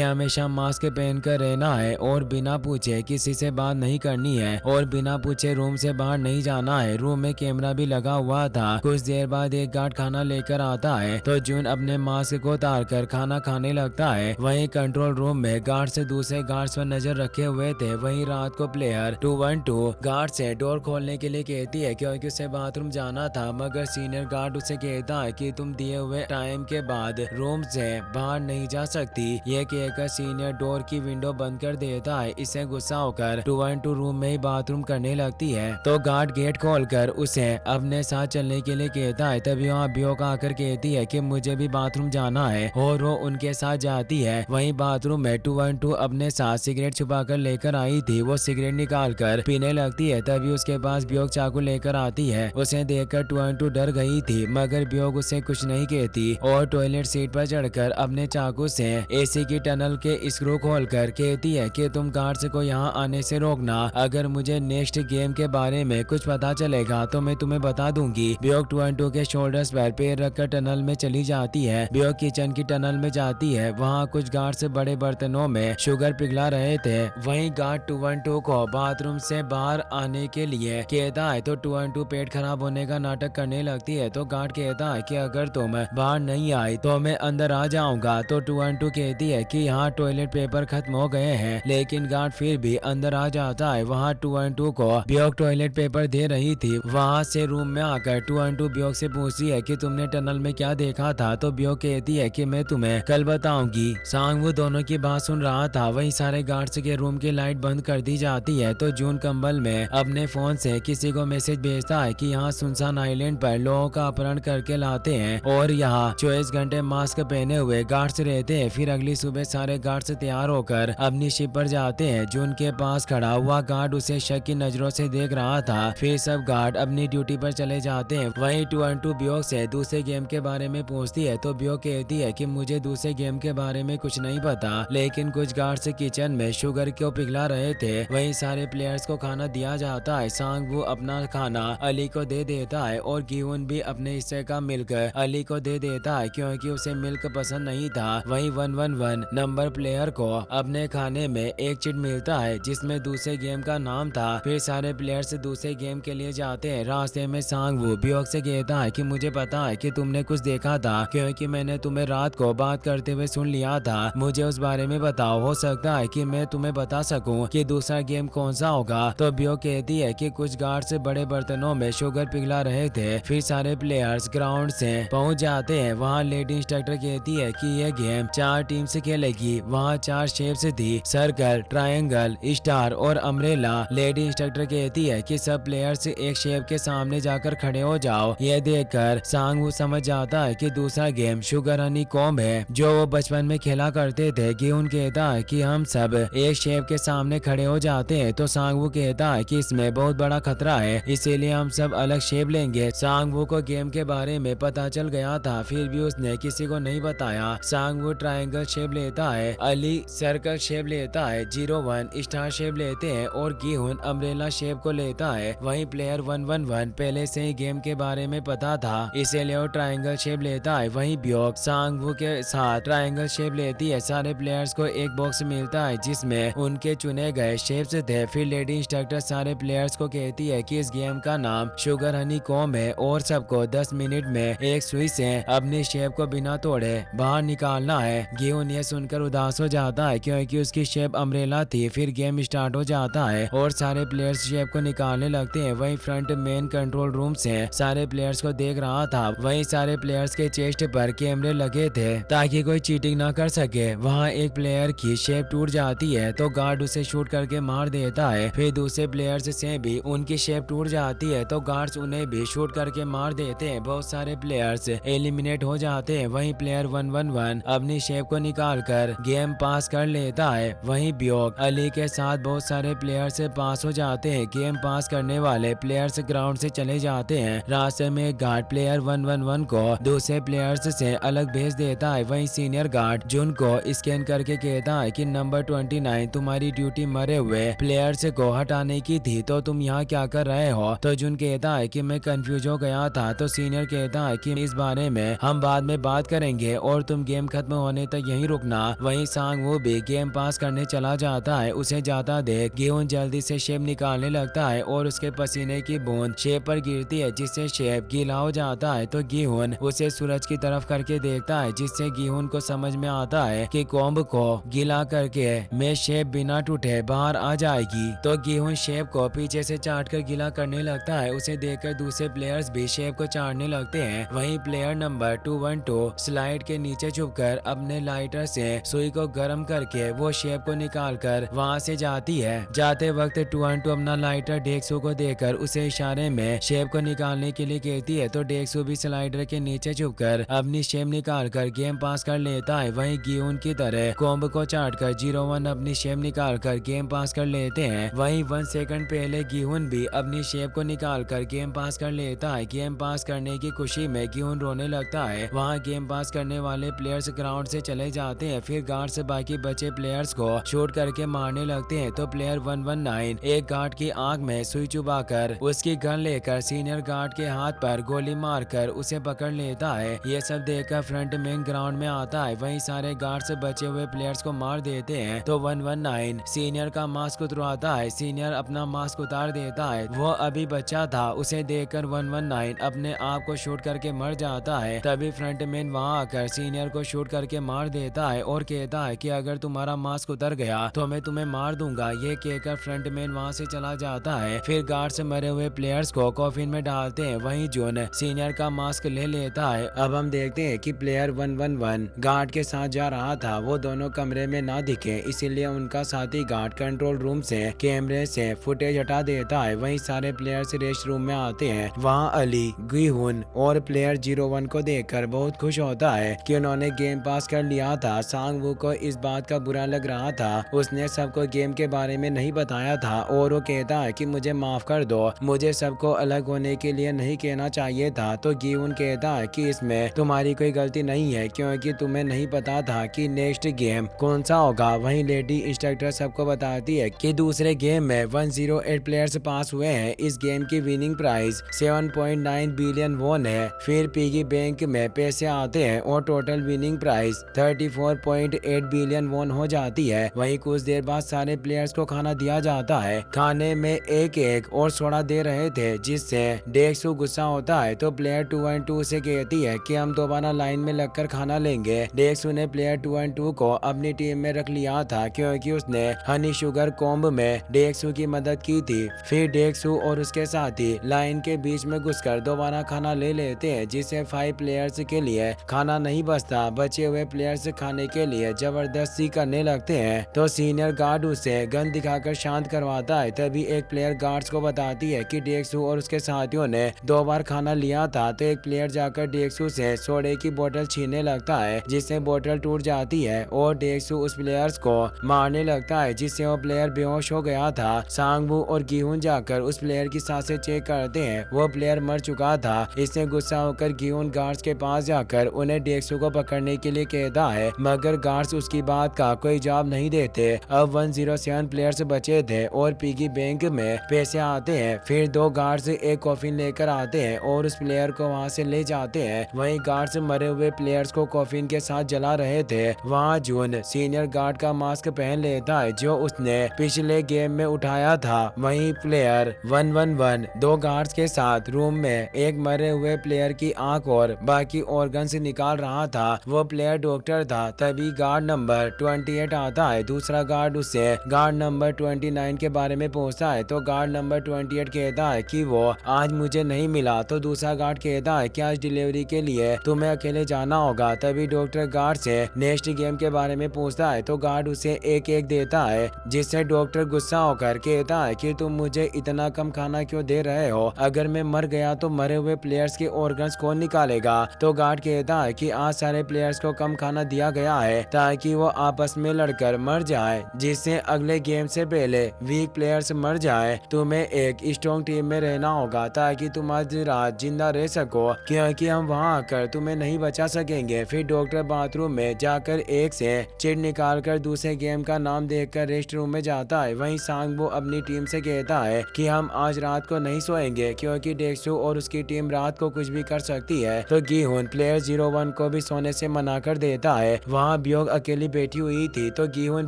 हमेशा मास्क पहनकर रहना है और बिना पूछे किसी से बात नहीं करनी है और बिना पूछे रूम से बाहर नहीं जाना है। रूम में कैमरा भी लगा हुआ था। कुछ देर बाद एक गार्ड खाना लेकर आता है तो जून अपने मास्क को उतार कर खाना खाने लगता है। वहीं कंट्रोल रूम में गार्ड से दूसरे गार्ड्स पर नजर रखे हुए थे। वहीं रात को प्लेयर 212 गार्ड से डोर खोलने के लिए कहती है क्योंकि उसे बाथरूम जाना था मगर सीनियर गार्ड उसे कहता है कि तुम दिए हुए टाइम के बाद रूम से बाहर नहीं जा सकती। यह कहकर सीनियर डोर की विंडो बंद कर देता है। इसे गुस्सा होकर 212 रूम में ही बाथरूम करने लगती है तो गार्ड गेट खोलकर उसे अपने साथ चलने के लिए कहता है। तभी वहाँ बियोक आकर कहती है कि मुझे भी बाथरूम जाना है और वो उनके साथ जाती है। वहीं बाथरूम में 212 अपने साथ सिगरेट छुपा कर लेकर आई थी। वो सिगरेट निकाल कर पीने लगती है। तभी उसके पास बियोक चाकू लेकर आती है। उसे देखकर 212 डर गई थी मगर बियोक उसे कुछ नहीं कहती और टॉयलेट सीट पर चढ़कर अपने चाकू से एसी की टनल के स्क्रू खोलकर कहती है कि तुम गार्ड्स को यहाँ आने से रोकना, अगर मुझे नेक्स्ट गेम के बारे में कुछ पता चलेगा तो मैं तुम्हें बता दूंगी। बियोक 212 के शोल्डर्स पर पैर रखकर टनल में चली जाती है। बियोक किचन की टनल में जाती है। वहाँ कुछ गार्ड्स बड़े बर्तनों में शुगर पिघला रहे थे। वहीं गार्ड 212 को बाथरूम से बाहर आने के लिए कहता है तो 212 पेट खराब होने का नाटक करने लगती है। तो गार्ड कहता है कि अगर तुम बाहर नहीं आई तो मैं अंदर आ जाऊंगा। तो 212 कहती है कि यहाँ टॉयलेट पेपर खत्म हो गए हैं लेकिन गार्ड फिर भी अंदर आ जाता है। वहाँ 212 को बियोक टॉयलेट पेपर दे रही थी। वहाँ से रूम में आकर 212 बियोक से पूछती है कि तुमने टनल में क्या देखा था। तो बियोक कहती है कि मैं तुम्हें कल बताऊंगी। सांगवू दोनों की बात सुन रहा था। वहीं सारे गार्ड्स के रूम की लाइट बंद कर दी जाती है तो जून कंबल में अपने फोन से किसी को मैसेज भेजता है कि यहाँ सुनसान आइलैंड पर लोगों का अपहरण करके लाते हैं और यहाँ 24 घंटे मास्क पहने हुए गार्ड्स रहते हैं। फिर अगली सुबह सारे गार्ड्स तैयार होकर अपनी शिप पर जाते हैं। जून के पास खड़ा हुआ गार्ड उसे शक की नजरों से देख रहा था। फिर सब गार्ड अपनी ड्यूटी पर चले जाते हैं। वहीं 212 बियोक से दूसरे गेम के बारे में पूछती है तो बियोक कहती है कि मुझे दूसरे गेम के बारे में कुछ नहीं पता लेकिन कुछ गार्ड्स किचन में शुगर को पिघला रहे थे। वहीं सारे प्लेयर्स को खाना दिया जाता है। सांगवू अपना खाना अली को दे देता है और गिवन भी अपने हिस्से का मिल्क अली को दे देता है क्योंकि उसे मिल्क पसंद नहीं था। वहीं 111 नंबर प्लेयर को अपने खाने में एक चिट मिलता है जिसमें दूसरे गेम का नाम था। फिर सारे प्लेयर्स दूसरे गेम के लिए जाते हैं। रास्ते में सांगवू बियोक से कहता है कि मुझे पता है कि तुमने कुछ देखा था क्योंकि मैंने तुम्हें रात को बात करते हुए सुन लिया था। मुझे उस बारे में बताओ, हो सकता है कि मैं तुम्हें बता सकूं कि दूसरा गेम कौन सा होगा। तो बियोक कहती है कि कुछ गार्ड्स बड़े बर्तनों में शुगर पिघला रहे थे। फिर सारे प्लेयर्स ग्राउंड से पहुंच जाते हैं। वहाँ लेडी इंस्ट्रक्टर देती है कि यह गेम 4 टीम से खेलेगी। वहाँ 4 शेप्स थी, सर्कल, ट्रायंगल, स्टार और अम्ब्रेला। लेडी इंस्ट्रक्टर कहती है कि सब प्लेयर्स एक शेप के सामने जाकर खड़े हो जाओ। यह देखकर सांगवू समझ जाता है कि दूसरा गेम शुगर हनी कॉम्ब है जो वो बचपन में खेला करते थे। गिहुन कहता है कि हम सब एक शेप के सामने खड़े हो जाते हैं तो सांगवू कहता है कि इसमें बहुत बड़ा खतरा है, इसीलिए हम सब अलग शेप लेंगे। सांगवू को गेम के बारे में पता चल गया था, फिर भी उसने किसी को नहीं बताया। सांगवू ट्रायंगल शेप लेता है, अली सर्कल शेप लेता है, 01 स्टार शेप लेते हैं और गिहुन अम्ब्रेला शेप को लेता है। वहीं प्लेयर 111 पहले से ही गेम के बारे में पता था, इसीलिए वो ट्रायंगल शेप लेता है। वहीं ब्योक सांगवू के साथ ट्रायंगल शेप लेती है। सारे प्लेयर्स को एक बॉक्स मिलता है जिसमें उनके चुने गए शेप्स थे। फिर लेडी इंस्ट्रक्टर सारे प्लेयर्स को कहती है कि इस गेम का नाम शुगर हनी कॉम्ब है और सबको 10 मिनट में एक सुई से अपनी शेप को बिना तोड़े बाहर निकालना है। गिहुन ये सुनकर उदास हो जाता है क्योंकि उसकी शेप अम्ब्रेला थी। फिर गेम स्टार्ट हो जाता है और सारे प्लेयर्स शेप को निकालने लगते हैं। वहीं फ्रंट मेन कंट्रोल रूम से सारे प्लेयर्स को देख रहा था। वहीं सारे प्लेयर्स के चेस्ट पर कैमरे लगे थे ताकि कोई चीटिंग ना कर सके। वहाँ एक प्लेयर की शेप टूट जाती है तो गार्ड उसे शूट करके मार देता है। फिर दूसरे प्लेयर्स से भी उनकी शेप टूट जाती है तो गार्ड्स उन्हें भी शूट करके मार देते हैं। बहुत सारे प्लेयर्स एलिमिनेट हो जाते हैं। वहीं प्लेयर 111 अपनी शेप को निकाल कर गेम पास कर लेता है। वहीं ब्योक अली के साथ बहुत सारे प्लेयर्स पास हो जाते हैं। गेम पास करने वाले प्लेयर्स ग्राउंड से चले जाते हैं। रास्ते में एक गार्ड प्लेयर 111 को दूसरे प्लेयर्स से अलग भेज देता है। वहीं सीनियर गार्ड जुन को स्कैन करके कहता है कि नंबर 29 तुम्हारी ड्यूटी मरे हुए प्लेयर्स को हटाने की थी, तो तुम यहाँ क्या कर रहे हो? तो जुन कहता है कि मैं कंफ्यूज हो गया था। तो सीनियर कहता है कि इस बारे में हम बाद में बात करेंगे और तुम गेम खत्म होने तक यहीं रुकना। वहीं सांगवू भी गेम पास करने चला जाता है। उसे जाता देख गिहुन जल्दी से शेप निकालने लगता है और उसके पसीने की बूंद शेप पर गिरती है जिससे शेप गीला हो जाता है। तो गिहुन उसे सूरज की तरफ करके देखता है जिससे गिहुन को समझ में आता है कि कॉम्ब को गीला करके में शेप बिना टूटे बाहर आ जाएगी। तो गिहुन शेप को पीछे से चाट कर गीला करने लगता है। उसे देखकर दूसरे प्लेयर्स भी शेप को चाटने लगते हैं। वहीं प्लेयर नंबर 212 स्लाइड के नीचे छुपकर अपने लाइटर से सुई को गर्म करके वो शेप को निकाल कर वहाँ से जाती है। जाते वक्त 212 अपना लाइटर डेक्सू को देकर उसे इशारे में शेप को निकालने के लिए कहती है। तो डेक्सू भी स्लाइडर के नीचे छुपकर अपनी शेप निकाल कर गेम पास कर लेता है। वहीं गिहुन की तरह कॉम्ब को चाट कर 01 अपनी शेप निकाल कर गेम पास कर लेते हैं। वहीं 1 सेकंड पहले गिहुन भी अपनी शेप को निकाल कर गेम पास कर लेता है। गेम पास करने की खुशी में गिहुन रोने लगता है। वहाँ गेम पास करने वाले प्लेयर्स ग्राउंड से चले जाते हैं। फिर गार्ड से बाकी बचे प्लेयर्स को शूट करके मारने लगते हैं। तो प्लेयर 119 एक गार्ड की आंख में सुई चुबाकर उसकी गन लेकर सीनियर गार्ड के हाथ पर गोली मारकर उसे पकड़ लेता है। ये सब देखकर फ्रंट मेन ग्राउंड में आता है। वहीं सारे गार्ड से बचे हुए प्लेयर्स को मार देते हैं। तो 119 सीनियर का मास्क उतरवाता है। सीनियर अपना मास्क उतार देता है। वो अभी बच्चा था। उसे देखकर 119 अपने आप को शूट करके मर जाता है। तभी फ्रंट मैन वहाँ आकर सीनियर को शूट करके मार देता है और कहता है कि अगर तुम्हारा मास्क उतर गया तो मैं तुम्हें मार दूंगा। ये कहकर फ्रंट मैन वहाँ से चला जाता है। फिर गार्ड से मरे हुए प्लेयर्स को कॉफिन में डालते हैं। वहीं जोन सीनियर का मास्क ले लेता है। अब हम देखते हैं कि प्लेयर 111 गार्ड के साथ जा रहा था। वो दोनों कमरे में ना दिखे, इसीलिए उनका साथी गार्ड कंट्रोल रूम से कैमरे से फुटेज हटा देता है। वहीं सारे प्लेयर्स रेस्ट रूम में आते हैं। वहाँ अली गिहुन और प्लेयर 01 को देखकर बहुत खुश होता है कि उन्होंने गेम पास कर लिया था। सांगवू को इस बात का बुरा लग रहा था, उसने सबको गेम के बारे में नहीं बताया था और वो कहता है कि मुझे माफ कर दो, मुझे सबको अलग होने के लिए नहीं कहना चाहिए था। तो गिहुन कहता है कि इसमें तुम्हारी कोई गलती नहीं है क्योंकि तुम्हें नहीं पता था कि नेक्स्ट गेम कौन सा होगा। वहीं लेडी इंस्ट्रक्टर सबको बताती है कि दूसरे गेम में 108 प्लेयर्स पास हुए हैं। इस गेम की विनिंग प्राइस 7.9 बिलियन वॉन है। फिर पिगी बैंक में पैसे आते हैं और total winning price 34.8 billion won हो जाती है। वहीं कुछ देर बाद सारे प्लेयर्स को खाना दिया जाता है। खाने में एक एक और सोडा दे रहे थे जिससे डेक्सू गुस्सा होता है। तो प्लेयर 212 से कहती है कि हम दोबारा लाइन में लगकर खाना लेंगे। डेक्सू ने प्लेयर 212 को अपनी टीम में रख लिया था क्योंकि उसने हनी शुगर कॉम्ब में डेक्सू की मदद की थी। फिर डेक्सू और उसके साथी लाइन के बीच में घुसकर दोबारा खाना ले लेते हैं जिससे 5 प्लेयर्स के लिए खाना नहीं बचता। बचे हुए प्लेयर्स खाने के लिए जबरदस्ती करने लगते हैं तो सीनियर गार्ड उसे गन दिखाकर शांत करवाता है। तभी एक प्लेयर गार्ड्स को बताती है कि डेक्सू और उसके साथियों ने 2 बार खाना लिया था। तो एक प्लेयर जाकर डेक्सू से सोडे की बोतल छीनने लगता है जिससे बोतल टूट जाती है और डेक्सू उस प्लेयर्स को मारने लगता है जिससे वो प्लेयर बेहोश हो गया था। सांगवू और गिहुन जाकर उस प्लेयर की सांसें चेक करते हैं, वो प्लेयर मर चुका था। इससे गुस्सा होकर गिहुन गार्ड्स के पास जाकर उन्हें डेक्सू को पकड़ने के लिए कहता है, मगर गार्ड्स उसकी बात का कोई जवाब नहीं देते। अब 107 प्लेयर्स बचे थे और पिगी बैंक में पैसे आते हैं। फिर 2 गार्ड्स एक कॉफिन लेकर आते हैं और उस प्लेयर को वहां से ले जाते हैं। वहीं गार्ड्स मरे हुए प्लेयर्स को कॉफिन के साथ जला रहे थे। वहाँ जून सीनियर गार्ड का मास्क पहन लेता है जो उसने पिछले गेम में उठाया था। वहीं प्लेयर 111 2 गार्ड्स के साथ रूम में एक मरे हुए प्लेयर की आंख और बाकी ऑर्गन्स निकाल रहा था। वो प्लेयर डॉक्टर था। तभी गार्ड नंबर 28 आता है। दूसरा गार्ड उससे गार्ड नंबर 29 के बारे में पूछता है तो गार्ड नंबर 28 कहता है कि वो आज मुझे नहीं मिला। तो दूसरा गार्ड कहता है कि आज डिलीवरी के लिए तुम्हें अकेले जाना होगा। तभी डॉक्टर गार्ड से नेक्स्ट गेम के बारे में पूछता है तो गार्ड उसे एक देता है जिससे डॉक्टर गुस्सा होकर कहता है कि तुम मुझे इतना कम खाना क्यों दे रहे हो? अगर मैं मर गया तो मरे हुए प्लेयर्स के ऑर्गन्स कौन निकालेगा? तो गार्ड कहता है कि आज सारे प्लेयर्स को कम खाना दिया गया है ताकि वो आपस में लड़कर मर जाए जिससे अगले गेम से पहले वीक प्लेयर्स मर जाए। तुम्हें एक स्ट्रॉन्ग टीम में रहना होगा ताकि तुम आज रात जिंदा रह सको क्योंकि हम वहाँ आकर तुम्हें नहीं बचा सकेंगे। फिर डॉक्टर बाथरूम में जाकर एक से चिट निकालकर दूसरे गेम का नाम देखकर रेस्ट रूम में जाता है। वहीं सांगबो अपनी टीम से कहता है कि हम आज रात को नहीं सोएंगे क्योंकि डेक्सू और उसकी टीम रात को कुछ भी कर सकती है। तो गिहुन प्लेयर 01 को भी सोने से मना कर देता है। वहाँ ब्योग अकेली बैठी हुई थी तो गिहुन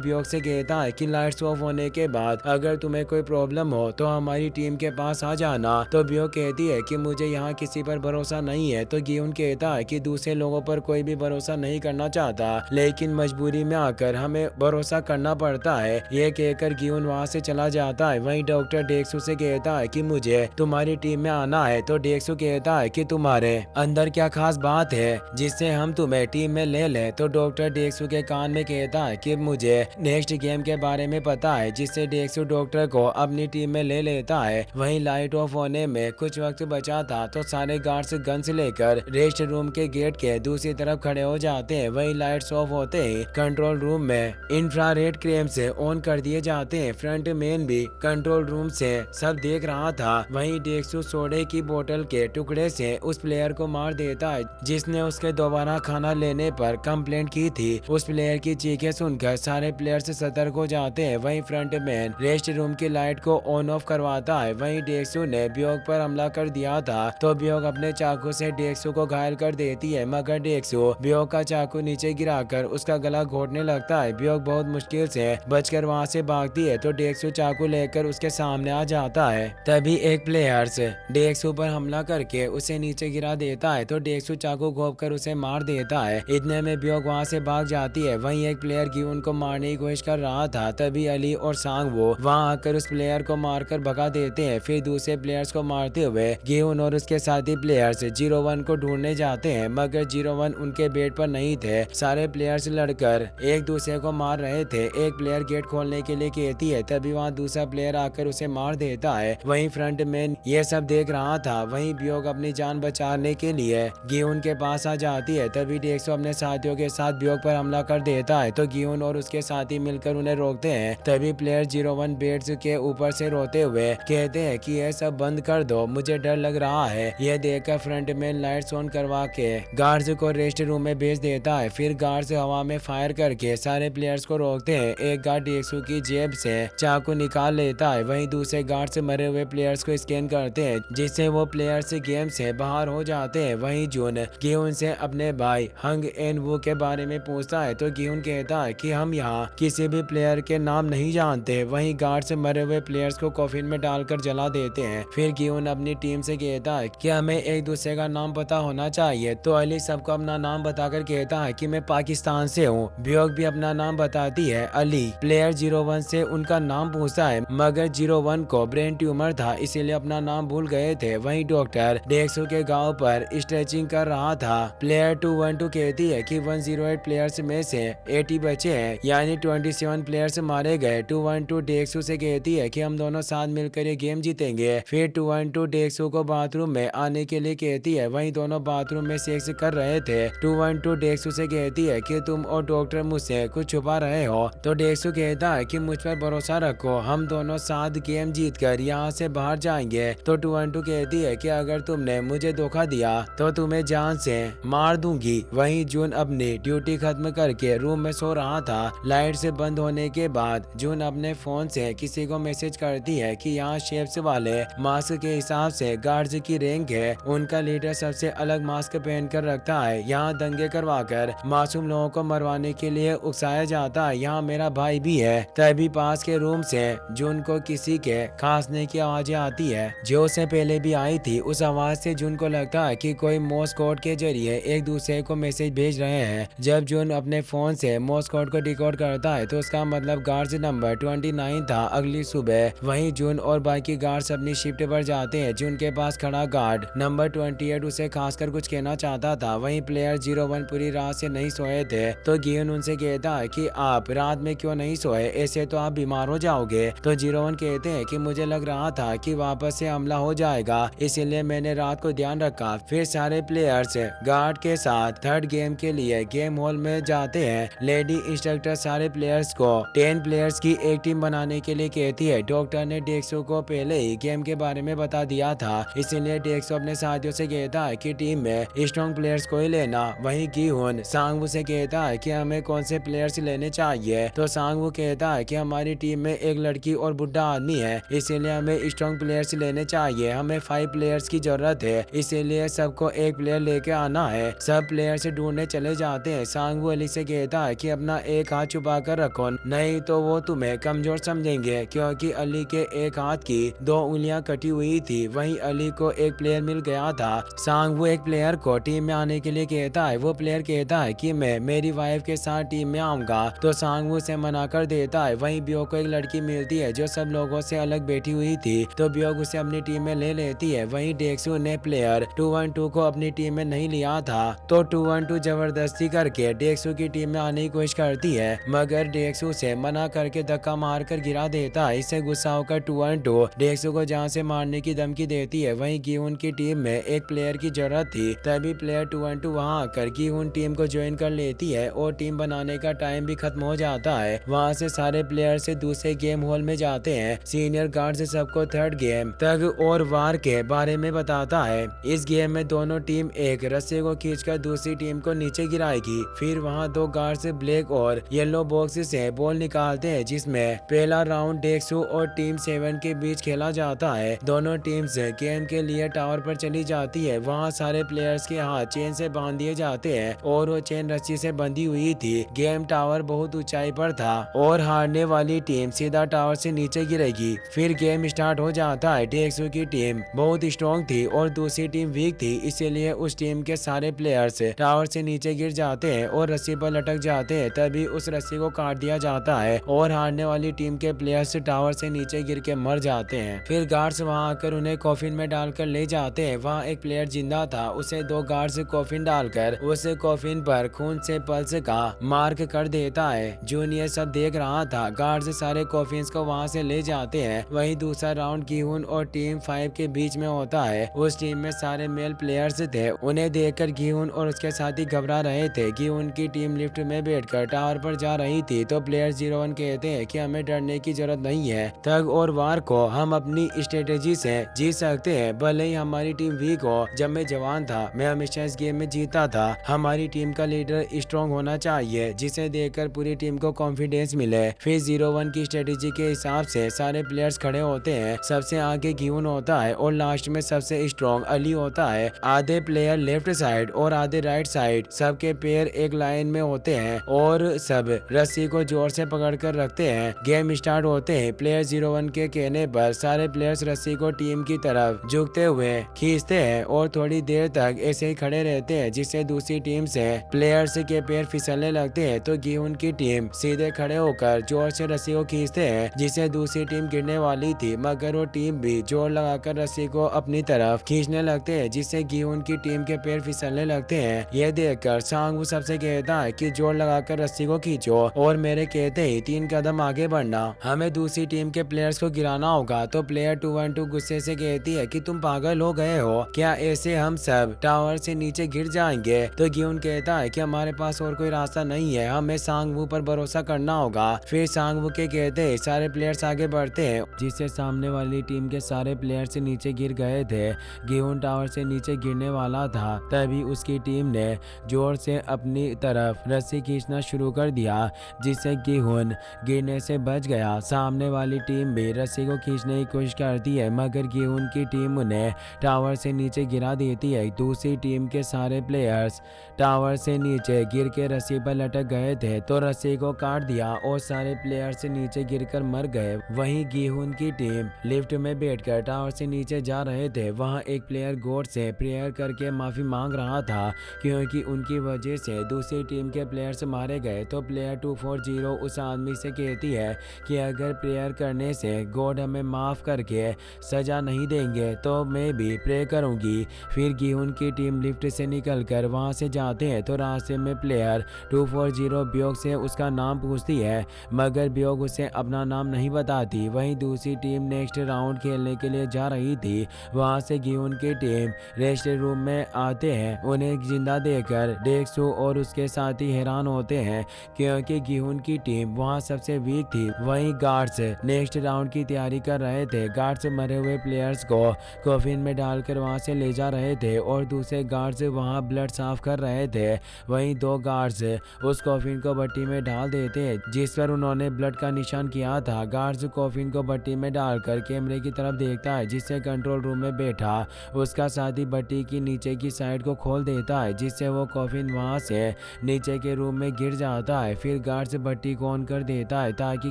ब्योग से कहता है कि लाइट्स ऑफ होने के बाद अगर तुम्हें कोई प्रॉब्लम हो तो हमारी टीम के पास आ जाना। तो ब्योग कहती है कि मुझे यहाँ किसी पर भरोसा नहीं है। तो गिहुन कहता है कि दूसरे लोगों पर कोई भी भरोसा नहीं करना चाहता लेकिन मजबूरी में आकर हमें भरोसा करना पड़ता है। ये कहकर गिहुन वहाँ से चला जाता है। वहीं डॉक्टर डेक्सू से कहता है कि मुझे तुम्हारी टीम में आना है। तो डेक्सू कहता है कि तुम्हारे अंदर क्या खास बात है जिससे हम तुम्हें टीम में ले लें? तो डॉक्टर डेक्सू के कान में कहता है कि मुझे नेक्स्ट गेम के बारे में पता है जिससे डेक्सू डॉक्टर को अपनी टीम में ले लेता है। वहीं लाइट ऑफ होने में कुछ वक्त बचा था तो सारे गार्ड्स गन्स लेकर रेस्ट रूम के गेट के दूसरी तरफ खड़े हो जाते हैं। वहीं लाइट्स ऑफ होते ही कंट्रोल रूम में इंफ्रारेड क्लेम से ऑन कर दिए जाते हैं। फ्रंट मैन भी कंट्रोल रूम से सब देख रहा था। वहीं डेक्सू सोडे की बोतल के टुकड़े से उस प्लेयर को मार देता है जिसने उसके दोबारा खाना लेने पर कंप्लेंट की थी। उस प्लेयर की चीखें सुनकर सारे प्लेयर्स सतर्क हो जाते हैं। वहीं फ्रंट मैन रेस्ट रूम की लाइट को ऑन ऑफ करवाता है। वहीं डेक्सू ने ब्योग पर हमला कर दिया था तो ब्योग अपने चाकू से डेक्सू को घायल कर देती है मगर डेक्सू ब्योग का चाकू नीचे गिराकर उसका गला घोटने लगता है। ब्योग बहुत मुश्किल से बचकर वहां से भागती है तो डेक्सू चाकू लेकर उसके सामने आ जाता है। तभी एक प्लेयर्स डेक्सू पर हमला करके उसे नीचे गिरा देता है तो डेक्सू चाकू घोंपकर उसे मार देता है। इतने में ब्योग वहां से भाग जाती है। वहीं एक प्लेयर गिहुन को मारने की कोशिश कर रहा था तभी अली और सांगवो वहां आकर उस प्लेयर को मारकर भगा देते हैं। फिर दूसरे प्लेयर्स को मारते हुए गिहुन और उसके साथी प्लेयर्स 01 को ढूंढने जाते हैं मगर 01 उनके बेड पर नहीं थे। सारे प्लेयर्स लड़कर एक दूसरे को मार रहे थे। एक प्लेयर गेट खोलने के लिए कहती है तभी वहाँ दूसरा प्लेयर आकर उसे मार देता है। वहीं फ्रंट मैन ये सब देख रहा था। वहीं ब्योग अपनी जान बचाने के लिए गिहुन के पास आ जाती है। तभी डेक्सू अपने साथियों के साथ ब्योग पर हमला कर देता है तो गिहुन और उसके साथी मिलकर उन्हें रोकते हैं। तभी प्लेयर 01 बेड्स के ऊपर से रोते हुए कहते हैं कि यह सब बंद कर दो, मुझे डर लग रहा है। यह देखकर फ्रंट मैन लाइट्स ऑन करवा के गार्ड्स को रेस्ट रूम में भेज देता है। फिर गार्ड्स हवा में फायर करके सारे प्लेयर्स को रोकते हैं। एक गार्ड डेक्सू की जेब से चाकू निकाल लेता है। वहीं दूसरे गार्ड से मरे हुए प्लेयर्स को स्कैन करते हैं जिससे वो प्लेयर्स गेम से बाहर हो जाते हैं। वहीं जून गिहुन से अपने भाई हंग एन वू के बारे में पूछता है तो गिहुन कहता है कि हम यहाँ किसी भी प्लेयर के नाम नहीं जानते। वहीं गार्ड से मरे हुए प्लेयर्स को कॉफिन में डालकर जला देते हैं। फिर गिहुन अपनी टीम से कहता है कि हमें एक दूसरे का नाम पता होना चाहिए। तो अली सबको अपना नाम बताकर कहता है कि मैं पाकिस्तान से हूँ। ब्योग भी अपना नाम बताती है अली। प्लेयर 01 से उनका नाम पूछता है मगर 01 को ब्रेन ट्यूमर था इसीलिए अपना नाम भूल गए थे। वहीं डॉक्टर डेक्सू के गाँव पर स्ट्रेचिंग कर रहा था। प्लेयर प्लेयर 212 कहती है कि 108 प्लेयर्स में से 80 बचे हैं, यानी 27 प्लेयर्स मारे गए। 212 डेक्सू से कहती है कि हम दोनों साथ मिलकर ये गेम जीतेंगे। फिर 212 डेक्सू को बाथरूम में आने के लिए कहती है, वहीं दोनों बाथरूम में सेक्स कर रहे थे। 212 डेक्सू से कहती है कि तुम और डॉक्टर मुझसे कुछ छुपा रहे हो। तो डेक्सू कहता है कि मुझ पर भरोसा रखो, हम दोनों साथ गेम जीतकर यहाँ से बाहर जाएंगे। तो 212 कहती है कि अगर तुमने मुझे धोखा दिया तो तुम्हें जान से मार दूंगी। वहीं जून अपनी ड्यूटी खत्म करके रूम में सो रहा था। लाइट से बंद होने के बाद जून अपने फोन से किसी को मैसेज करती है कि यहाँ शेप्स वाले मास्क के हिसाब से गार्ड्स की रैंक है, उनका लीडर सबसे अलग मास्क पहन कर रखता है। यहाँ दंगे करवाकर मासूम लोगों को मरवाने के लिए उकसाया जाता है। यहाँ मेरा भाई भी है। तभी पास के रूम से जून को किसी के खांसने की आवाजें आती है, जो उसे पहले भी आई थी। उस आवाज से जून को लगता है कि कोई मोर्स कोड के जरिए एक दूसरे को मैसेज भेज रहे हैं। जब जून अपने फोन से मोर्स कोड को डिकोड करता है तो उसका मतलब गार्ड्स नंबर 29 था। अगली सुबह वहीं जून और बाकी गार्ड्स अपनी शिफ्ट पर जाते हैं। जून के पास खड़ा गार्ड नंबर 28 उसे खासकर कुछ कहना चाहता था। वहीं प्लेयर 01 पूरी रात से नहीं सोए थे। तो गियन उनसे कहता है कि आप रात में क्यों नहीं सोए, ऐसे तो आप बीमार हो जाओगे। तो 01 कहते हैं कि मुझे लग रहा था कि वापस से हमला हो जाएगा, इसीलिए मैंने रात को ध्यान रखा। फिर सारे प्लेयर्स गार्ड के साथ थर्ड गेम के लिए गेम हॉल में जाते हैं। लेडी इंस्ट्रक्टर सारे प्लेयर्स को 10 प्लेयर्स की एक टीम बनाने के लिए कहती है। डॉक्टर ने डेक्सो को पहले ही गेम के बारे में बता दिया था, इसीलिए डेक्सो अपने साथियों से कहता है कि टीम में स्ट्रॉन्ग प्लेयर्स को ही लेना। वहीं गिहुन सांगवू से कहता है कि हमें कौन से प्लेयर्स लेने चाहिए। तो सांगवू कहता है कि हमारी टीम में एक लड़की और बुढ़ा आदमी है, इसीलिए हमें स्ट्रॉन्ग प्लेयर्स लेने चाहिए। हमें 5 प्लेयर्स की जरूरत है, इसीलिए सबको एक प्लेयर लेके आना है। सब प्लेयर से ढूंढने चले जाते हैं। सांगवू अली से कहता है कि अपना एक हाथ छुपा कर रखो, नहीं तो वो तुम्हें कमजोर समझेंगे, क्योंकि अली के एक हाथ की 2 उंगलियां कटी हुई थी। वहीं अली को एक प्लेयर मिल गया था। सांगवू एक प्लेयर को टीम में आने के लिए कहता है। वो प्लेयर कहता है कि मैं मेरी वाइफ के साथ टीम में आऊंगा। तो सांगवू से मना कर देता है। वहीं बियो को एक लड़की मिलती है जो सब लोगों से अलग बैठी हुई थी, तो बियो उसे अपनी टीम में ले लेती है। वहीं डेक्सू ने प्लेयर 212 को अपनी टीम में नहीं लिया था, तो 212 जबरदस्ती करके डेक्सू की टीम में आने की कोशिश करती है, मगर डेक्सू से मना करके धक्का मार कर गिरा देता है। इससे गुस्सा होकर 212 डेक्सू को जान से मारने की धमकी देती है। वहीं गिहुन की टीम में एक प्लेयर की जरूरत थी, तभी प्लेयर 212 वहां आकर गिहुन टीम को ज्वाइन कर लेती है और टीम बनाने का टाइम भी खत्म हो जाता है। वहां से सारे प्लेयर से दूसरे गेम हॉल में जाते हैं। सीनियर गार्ड से सबको थर्ड गेम तग और वार के बारे में बताता है। इस गेम में दोनों टीम एक रस्से को खींचकर दूसरी टीम को नीचे गिराएगी। फिर वहां 2 गार्ड से ब्लैक और येलो बॉक्स से बॉल निकालते हैं, जिसमें पहला राउंड डेक्सू और टीम 7 के बीच खेला जाता है। दोनों टीम्स गेम के लिए टावर पर चली जाती है। वहाँ सारे प्लेयर्स के हाथ चेन से बांध दिए जाते हैं और वो चेन रस्सी से बंधी हुई थी। गेम टावर बहुत ऊंचाई पर था और हारने वाली टीम सीधा टावर से नीचे गिरेगी। फिर गेम स्टार्ट हो जाता है। डेक्सू की टीम बहुत स्ट्रॉन्ग थी और दूसरी टीम वीक थी, इसीलिए उस टीम के सारे प्लेयर्स टावर से नीचे गिर जाते हैं और रस्सी पर लटक जाते हैं। तभी उस रस्सी को काट दिया जाता है और हारने वाली टीम के प्लेयर्स टावर से नीचे गिर के मर जाते हैं। फिर गार्ड्स वहां आकर उन्हें कॉफिन में डालकर ले जाते हैं। वहां एक प्लेयर जिंदा था, उसे 2 गार्ड्स कॉफिन डालकर उस कॉफिन पर खून से पल्स का मार्क कर देता है। जून ये सब देख रहा था। गार्ड्स सारे कॉफिन्स को वहां से ले जाते हैं। वहीं दूसरा राउंड गिहुन और टीम 5 के बीच में होता है। उस टीम में सारे मेल प्लेयर्स थे। उन्हें देखकर गिहुन और उसके साथी घबरा रहे थे। गिहुन की टीम लिफ्ट में बैठकर टावर पर जा रही थी, तो प्लेयर 01 कहते हैं कि हमें डरने की जरूरत नहीं है, थग और वार को हम अपनी स्ट्रेटेजी से जीत सकते हैं। भले ही हमारी टीम वीक हो, जब मैं जवान था मैं हमेशा इस गेम में जीता था। हमारी टीम का लीडर स्ट्रॉन्ग होना चाहिए, जिसे देखकर पूरी टीम को कॉन्फिडेंस मिले। फिर 01 की स्ट्रेटेजी के हिसाब से सारे प्लेयर्स खड़े होते हैं। सबसे आगे गिहुन होता है और लास्ट में सबसे स्ट्रॉन्ग अली होता है। आधे प्लेयर लेफ्ट साइड और आधे राइट साइड, सबके पैर एक लाइन में होते हैं और सब रस्सी को जोर से पकड़ कर रखते हैं। गेम स्टार्ट होते हैं। प्लेयर 01 के कहने पर सारे प्लेयर्स रस्सी को टीम की तरफ झुकते हुए खींचते हैं और थोड़ी देर तक ऐसे ही खड़े रहते हैं, जिससे दूसरी टीम से प्लेयर्स के पैर फिसलने लगते हैं। तो गिहुन की टीम सीधे खड़े होकर जोर से रस्सी को खींचते हैं, जिससे दूसरी टीम गिरने वाली थी, मगर वो टीम भी जोर लगाकर रस्सी को अपनी तरफ खींचने लगते हैं, जिससे गिहुन की टीम के पैर फिसलने लगते हैं। ये देखकर सांग वो सबसे कहता है कि जोर लगाकर रस्सी को खींचो और मेरे कहते ही 3 कदम आगे बढ़ना, हमें दूसरी टीम के प्लेयर्स को गिराना होगा। तो प्लेयर 212 गुस्से से कहती है कि तुम पागल हो गए हो क्या, ऐसे हम सब टावर से नीचे गिर जाएंगे। तो गियोन कहता है कि हमारे पास और कोई रास्ता नहीं है, हमें सांगवू पर भरोसा करना होगा। फिर सांगवू के कहते सारे प्लेयर्स आगे बढ़ते हैं, जिससे सामने वाली टीम के सारे प्लेयर्स नीचे गिर गए थे। गियोन टावर से नीचे गिरने वाला था, तभी उसकी टीम ने जोर से अपनी तरफ रस्सी खींचना शुरू कर दिया, जिससे गियोन गिरने से बच गया। सामने वाली टीम भी रस्सी को खींचने की कोशिश करती है, मगर गियोन की टीम उन्हें टावर से नीचे गिरा देती है। दूसरी टीम के सारे प्लेयर्स टावर से नीचे गिर के रस्सी पर लटक गए थे, तो रस्सी को काट दिया और सारे प्लेयर्स नीचे गिरकर मर गए। वहीं गिहोन की टीम लिफ्ट में बैठकर टावर से नीचे जा रहे थे। वहां एक प्लेयर गॉड से प्रेयर करके माफी मांग रहा था, क्योंकि उनकी वजह से दूसरी टीम के प्लेयर्स मारे गए। तो प्लेयर 240 उस आदमी से कहती है कि अगर प्रेयर करने से गॉड हमें माफ करके सजा नहीं देंगे तो मैं भी प्रे करूंगी। फिर गिहोन की टीम लिफ्ट से निकलकर वहां से जाते हैं, तो रास्ते में प्लेयर 240 ब्योग से उसका नाम पूछती है, मगर ब्योग उसे अपना नाम नहीं बताती। वहीं दूसरी टीम नेक्स्ट राउंड खेलने के लिए जा रही थी। वहां से गिहोन की टीम रेस्ट रूम में आते हैं। उन्हें जिंदा देखकर डेक्सू और उसके साथी हैरान होते हैं, क्योंकि गिहोन की टीम वहां सबसे वीक थी। वहीं गार्ड्स नेक्स्ट राउंड की तैयारी कर रहे थे। गार्ड्स मरे हुए प्लेयर्स को कॉफिन में डालकर वहां से ले जा रहे थे और दूसरे गार्ड्स वहां ब्लड साफ कर रहे थे। वहीं 2 गार्ड्स उस कॉफिन को भट्टी में डाल देते हैं जिस पर उन्होंने ब्लड का निशान किया था। गार्ड्स कॉफिन को भट्टी में डालकर कैमरे की तरफ देखता है, जिससे कंट्रोल रूम में बैठा उसका साथी भट्टी की नीचे की साइड को खोल देता है, जिससे वो कॉफिन वहां से नीचे के रूम में गिर जाता है। फिर गार्ड्स भट्टी को ऑन कर देता है ताकि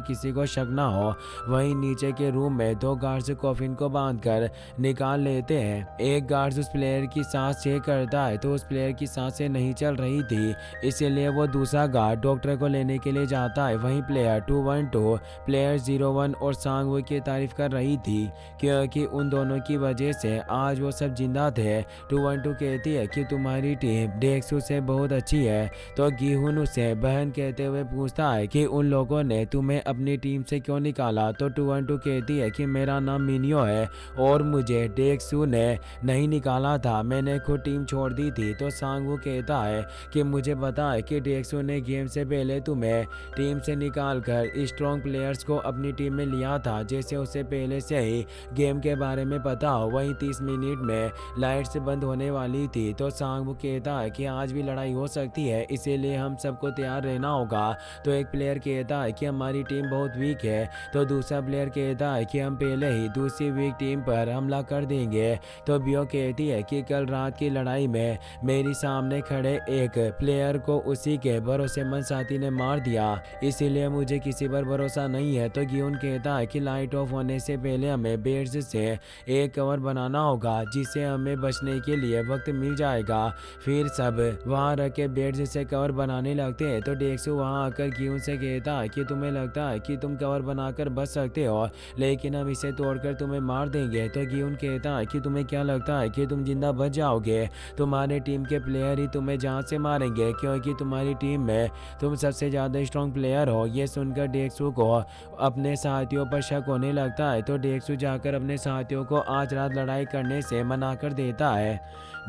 किसी को शक ना हो। वहीं नीचे के रूम में 2 गार्ड्स कॉफिन को बांधकर निकाल लेते हैं। एक गार्ड उस प्लेयर की सांस चेक करता है, तो उस प्लेयर की सांसें नहीं चल रही थी, इसीलिए वो दूसरा गार्ड डॉक्टर को लेने के लिए जाता है। वहीं प्लेयर 212 प्लेयर 01 और सांगवू की तारीफ कर रही थी, क्योंकि उन दोनों की वजह से आज वो सब जिंदा थे। 212 कहती है कि तुम्हारी टीम डेक्सू से बहुत अच्छी है। तो गिहुन उसे बहन कहते हुए पूछता है कि उन लोगों ने तुम्हें अपनी टीम से क्यों निकाला। तो 212 कहती है कि मेरा नाम मिनियो है और मुझे डेक्सू ने नहीं निकाला था, मैंने खुद टीम छोड़ दी थी। तो सांगवू कहता है कि मुझे पता है कि डेक्सू ने गेम से पहले तुम्हें टीम से निकालकर स्ट्रॉन्ग प्लेयर्स को अपनी टीम में लिया था, जैसे उसे पहले से ही गेम के बारे में पता हो। वहीं 30 मिनट में लाइट्स बंद होने वाली थी। तो सांगवू कहता है कि आज भी लड़ाई हो सकती है, इसीलिए हम सबको तैयार रहना होगा। तो एक प्लेयर कहता है कि हमारी टीम बहुत वीक है। तो दूसरा प्लेयर कहता है कि हम पहले ही दूसरी वीक टीम पर हमला कर देंगे। तो बियो कहती है कि कल रात की लड़ाई में मेरी सामने खड़े एक प्लेयर को उसी के भरोसेमंद साथी ने मार दिया, इसीलिए मुझे किसी पर भरोसा नहीं है। तो गियोन कहता है कि लाइट ऑफ होने से पहले हमें बेड्स से एक कवर बनाना होगा, जिससे हमें बचने के लिए वक्त मिल जाएगा। फिर सब वहां रखे बेड्स से कवर बनाने लगते हैं। तो डेक्सू वहां आकर गियोन से कहता है कि तुम्हें लगता है कि तुम कवर बनाकर बच सकते हो, लेकिन हम इसे तोड़कर तुम्हें मार देंगे। तो गियोन कहता है कि तुम्हें क्या लगता है कि तुम जिंदा बच जाओगे, तुम्हारे टीम के प्लेयर ही तुम्हें जान से मारेंगे, क्योंकि तुम्हारी टीम में तुम सबसे ज्यादा स्ट्रॉन्ग प्लेयर हो। ये सुनकर डेक्सू को अपने साथियों पर शक होने लगता है। तो डेक्सू जाकर अपने साथियों को आज रात लड़ाई करने से मना कर देता है।